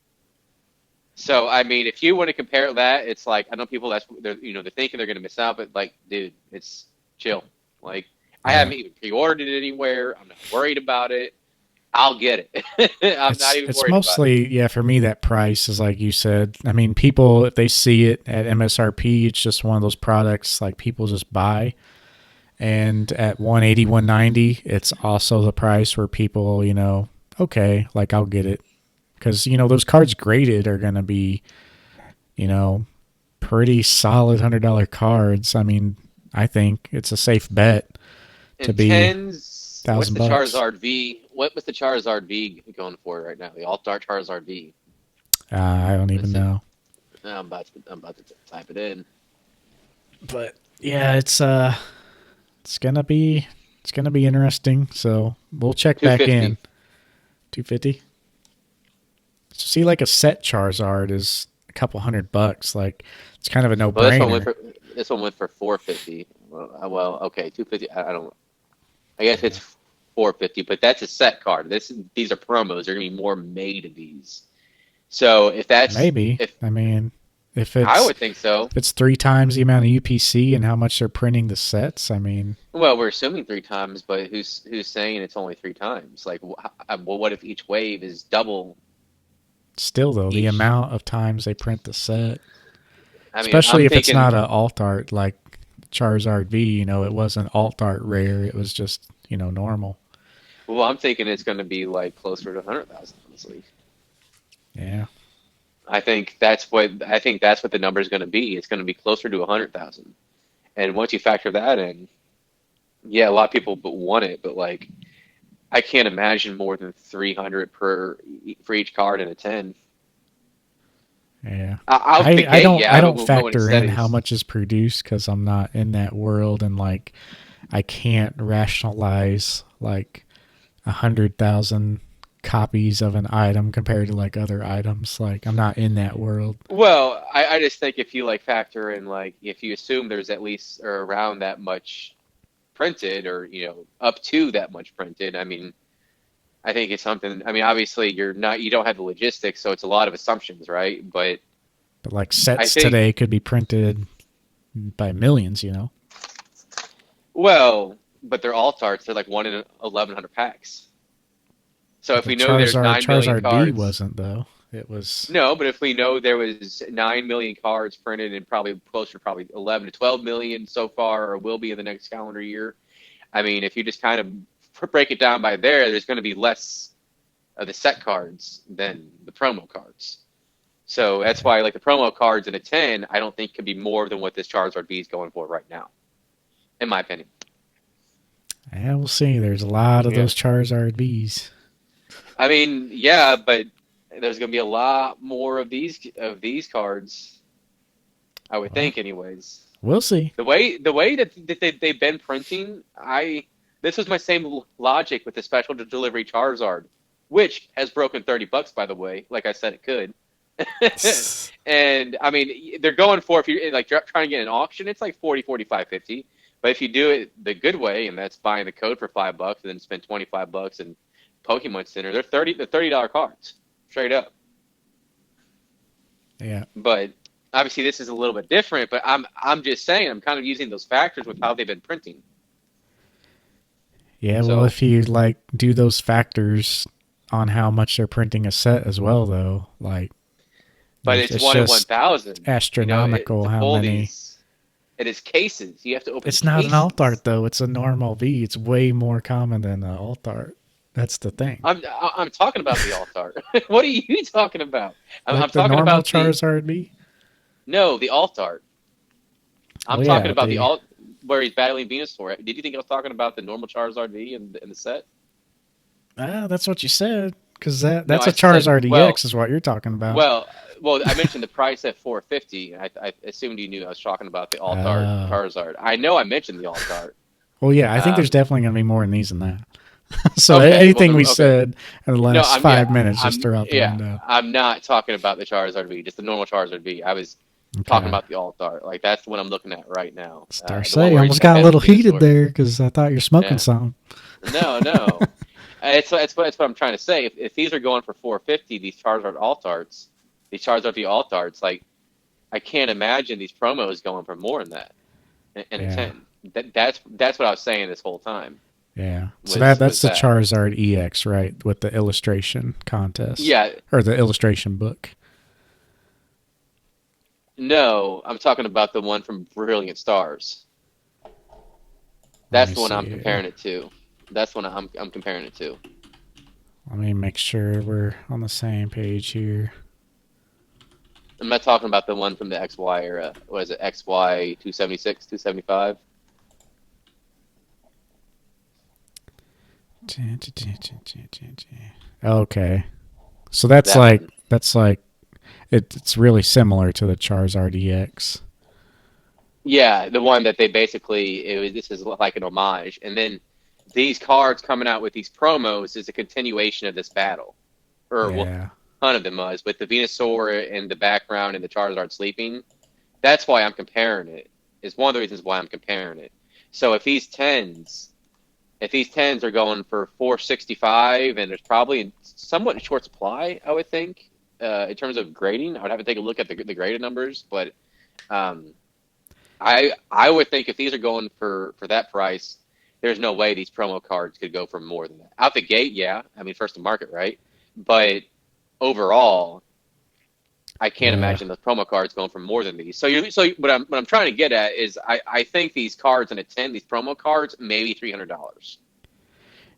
So I mean, if you want to compare that, it's like I know people they're thinking they're going to miss out, but like, dude, it's chill. Like I Yeah. haven't even pre-ordered it anywhere. I'm not worried about it. I'll get it. I'm not even It's worried about it. mostly, yeah, for me that price is like you said. I mean, people if they see it at MSRP, it's just one of those products like people just buy. And at 180, 190, it's also the price where people, okay, like I'll get it because those cards graded are going to be, you know, pretty solid $100 cards. I mean, I think it's a safe bet to And be tens, what's the $1,000. Charizard V? What was the Charizard V going for right now? The Alt Art Charizard V. I don't even Let's see. know. I'm about to type it in. But yeah, it's gonna be interesting. So we'll check back 250. in. 250. So see, like a set Charizard is a couple $100. Like it's kind of a no Well, brainer. this one went for 450. Well, okay, 250. I don't. I guess Yeah. it's 450, but that's a set card. These are promos. There are gonna be more made of these. So Maybe. if I mean, if I it's would think so. if it's 3 times the amount of UPC and how much they're printing the sets, I mean, Well, we're assuming 3 times, but who's saying it's only 3 times? Like, well, what if each wave is double still though, the each? amount of times they print the set, I mean, especially I'm if it's thinking. not an alt art like Charizard V, it wasn't alt art rare. It was just, normal. Well, I'm thinking it's going to be like closer to 100,000. Honestly, Yeah. I think that's what the number is going to be. It's going to be closer to 100,000. And once you factor that in, yeah, a lot of people want it, but like I can't imagine more than 300 for each card in a 10. Yeah. Out the I gate, don't I yeah, don't when it factor in how steadies. much is produced cuz I'm not in that world and like I can't rationalize like 100,000 copies of an item compared to like other items. Like I'm not in that world. Well, I just think if you like factor in like if you assume there's at least or around that much printed or up to that much printed, I mean, I think it's something. I mean, obviously you don't have the logistics, so it's a lot of assumptions, right? But But like I sets think, today could be printed by millions. but they're alt arts. They're like 1 in 1,100 packs. So if The we know there's 9 million Charizard V cards, wasn't though. It was no, but if we know there was 9 million cards printed and probably closer to probably 11 to 12 million so far, or will be in the next calendar year. I mean, if you just kind of break it down by there's going to be less of the set cards than the promo cards. So that's why, like the promo cards in a 10, I don't think could be more than what this Charizard V is going for right now, in my opinion. yeah, we'll see. There's a lot of Yeah. those Charizard Vs. I mean, yeah, but there's going to be a lot more of these cards, I would Well, think, anyways. we'll see. The way that they've been printing, this was my same logic with the special delivery Charizard, which has broken $30, by the way. Like I said, it could. And I mean, they're going for if you're like trying to get an auction, it's like 40, 45, 50. But if you do it the good way, and that's buying the code for $5 and then spend $25 in Pokemon Center, they're $30 cards straight up. Yeah. But obviously, this is a little bit different. But I'm just saying, I'm kind of using those factors with how they've been printing. Yeah, well, So, if you like do those factors on how much they're printing a set as well, though, like but it's it's one in just 1,000. astronomical To how pull many. these, it is cases. You have to open It's not an alt cases. art though; it's a normal V. It's way more common than an alt art. That's the thing. I'm talking about the alt art. What are you talking about? I'm Like the talking normal about the Charizard V. no, the alt art. I'm Well, talking yeah, about the the alt where he's battling Venusaur. Did you think I was talking about the normal Charizard V in the set? that's what you said because No, that's I a said Charizard EX is what you're talking about. well, well. I mentioned the price at 450. I assumed you knew I was talking about the alt art Oh, Charizard. I know I mentioned the alt art. well, yeah, I think there's Um, definitely gonna be more in these than that. So okay, well, anything we okay. said in the No, last I'm yeah, 5 minutes just I'm throw out the yeah, window. I'm not talking about the Charizard V, just the normal Charizard V. I was talking Okay. about the alt art. Like that's what I'm looking at right now. The one Darcy where he's almost got a little battling heated Venusaur. there because I thought you're smoking Yeah. something. No, no. It's what I'm trying to say. If these are going for 450, these Charizard V alt arts, like I can't imagine these promos going for more than that in a Yeah. 10. That's what I was saying this whole time. Yeah. So Was that's the that? Charizard EX, right? With the illustration contest. Yeah. Or the illustration book. No, I'm talking about the one from Brilliant Stars. Let That's me the one see I'm here. comparing it to. That's the one I'm comparing it to. Let me make sure we're on the same page here. I'm not talking about the one from the XY era. What is it? XY 276, 275? Okay. So that's That like one. it's really similar to the Charizard EX. Yeah, the one that they basically this is like an homage, and then these cards coming out with these promos is a continuation of this battle, or well, Yeah. a ton of them was with the Venusaur in the background and the Charizard sleeping. That's why I'm comparing it. Is one of the reasons why I'm comparing it. So if these tens are going for 465, and there's probably somewhat in short supply, I would think, in terms of grading. I would have to take a look at the graded numbers, but um, I would think if these are going for that price, there's no way these promo cards could go for more than that. Out the gate, yeah. I mean, first to market, right? But overall, I can't Yeah. imagine the promo cards going for more than these. So what I'm trying to get at is I think these cards in a 10, these promo cards, maybe $300.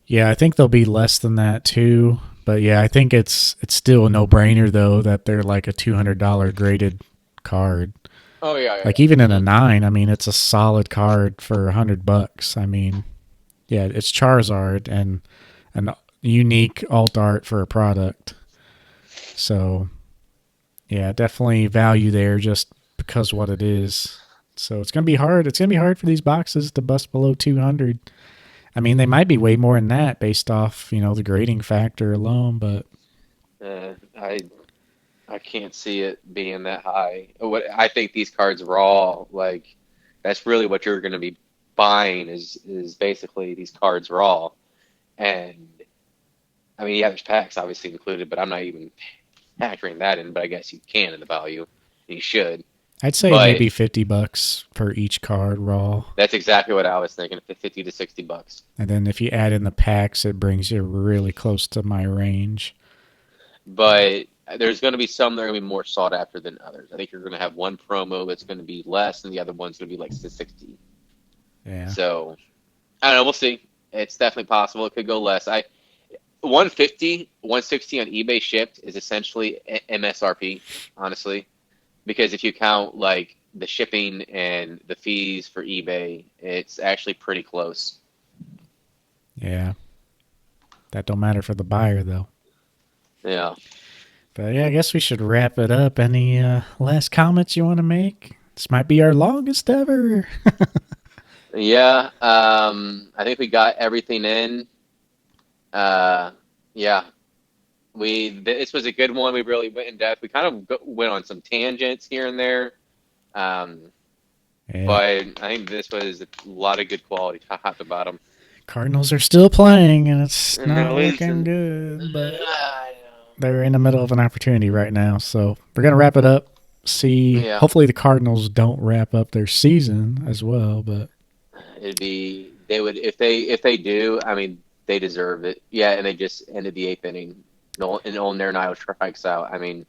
Yeah, I think they'll be less than that too. But yeah, I think it's still a no brainer though that they're like a $200 graded card. Oh yeah, yeah, Like yeah. even in a Mm-hmm. 9, I mean, it's a solid card for $100. I mean, yeah, it's Charizard and an unique alt art for a product. So yeah, definitely value there just because what it is. So it's gonna be hard. It's gonna be hard for these boxes to bust below 200. I mean, they might be way more than that based off the grading factor alone. But Uh, I can't see it being that high. What I think these cards raw, like that's really what you're going to be buying is basically these cards raw. And I mean, yeah, there's packs obviously included, but I'm not even factoring that in. But I guess you can in the value. You should. I'd say But maybe $50 for each card raw. that's exactly what I was thinking, 50 to $60. And then if you add in the packs, it brings you really close to my range. But there's going to be some that are going to be more sought after than others. I think you're going to have one promo that's going to be less, and the other one's going to be like 60. Yeah. So I don't know. We'll see. It's definitely possible. It could go less. 150, 160 on eBay shipped is essentially MSRP, honestly, because if you count like the shipping and the fees for eBay, it's actually pretty close. Yeah. That don't matter for the buyer, though. Yeah. But yeah, I guess we should wrap it up. Any last comments you want to make? This might be our longest ever. Yeah. I think we got everything in. Yeah. This was a good one. We really went in depth. We kind of went on some tangents here and there. Um, Yeah. but I think this was a lot of good quality, top to bottom. Cardinals are still playing, and it's And they're not looking losing. good, but I know. they're in the middle of an opportunity right now. So we're going to wrap it up. See, Yeah, hopefully the Cardinals don't wrap up their season as well, but they would if they do. I mean, they deserve it. Yeah, and they just ended the eighth inning. And Nolan Arenado strikes out. I mean,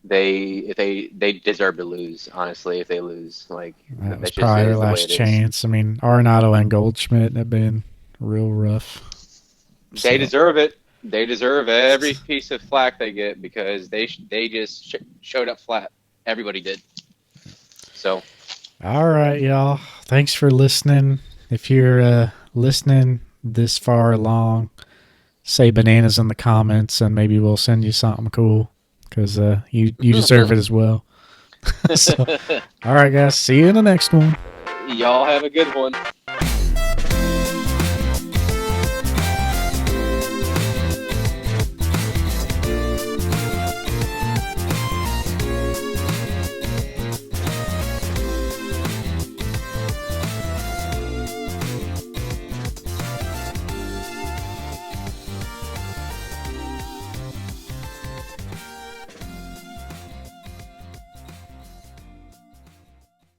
they deserve to lose. Honestly, if they lose, like that was that just probably their is the way last it is. chance. I mean, Arenado and Goldschmidt have been real rough. They So, deserve it. They deserve every piece of flack they get because they just showed up flat. Everybody did. So all right, y'all. Thanks for listening. If you're listening this far along, say bananas in the comments, and maybe we'll send you something cool because you deserve it as well. So, all right, guys. See you in the next one. y'all have a good one.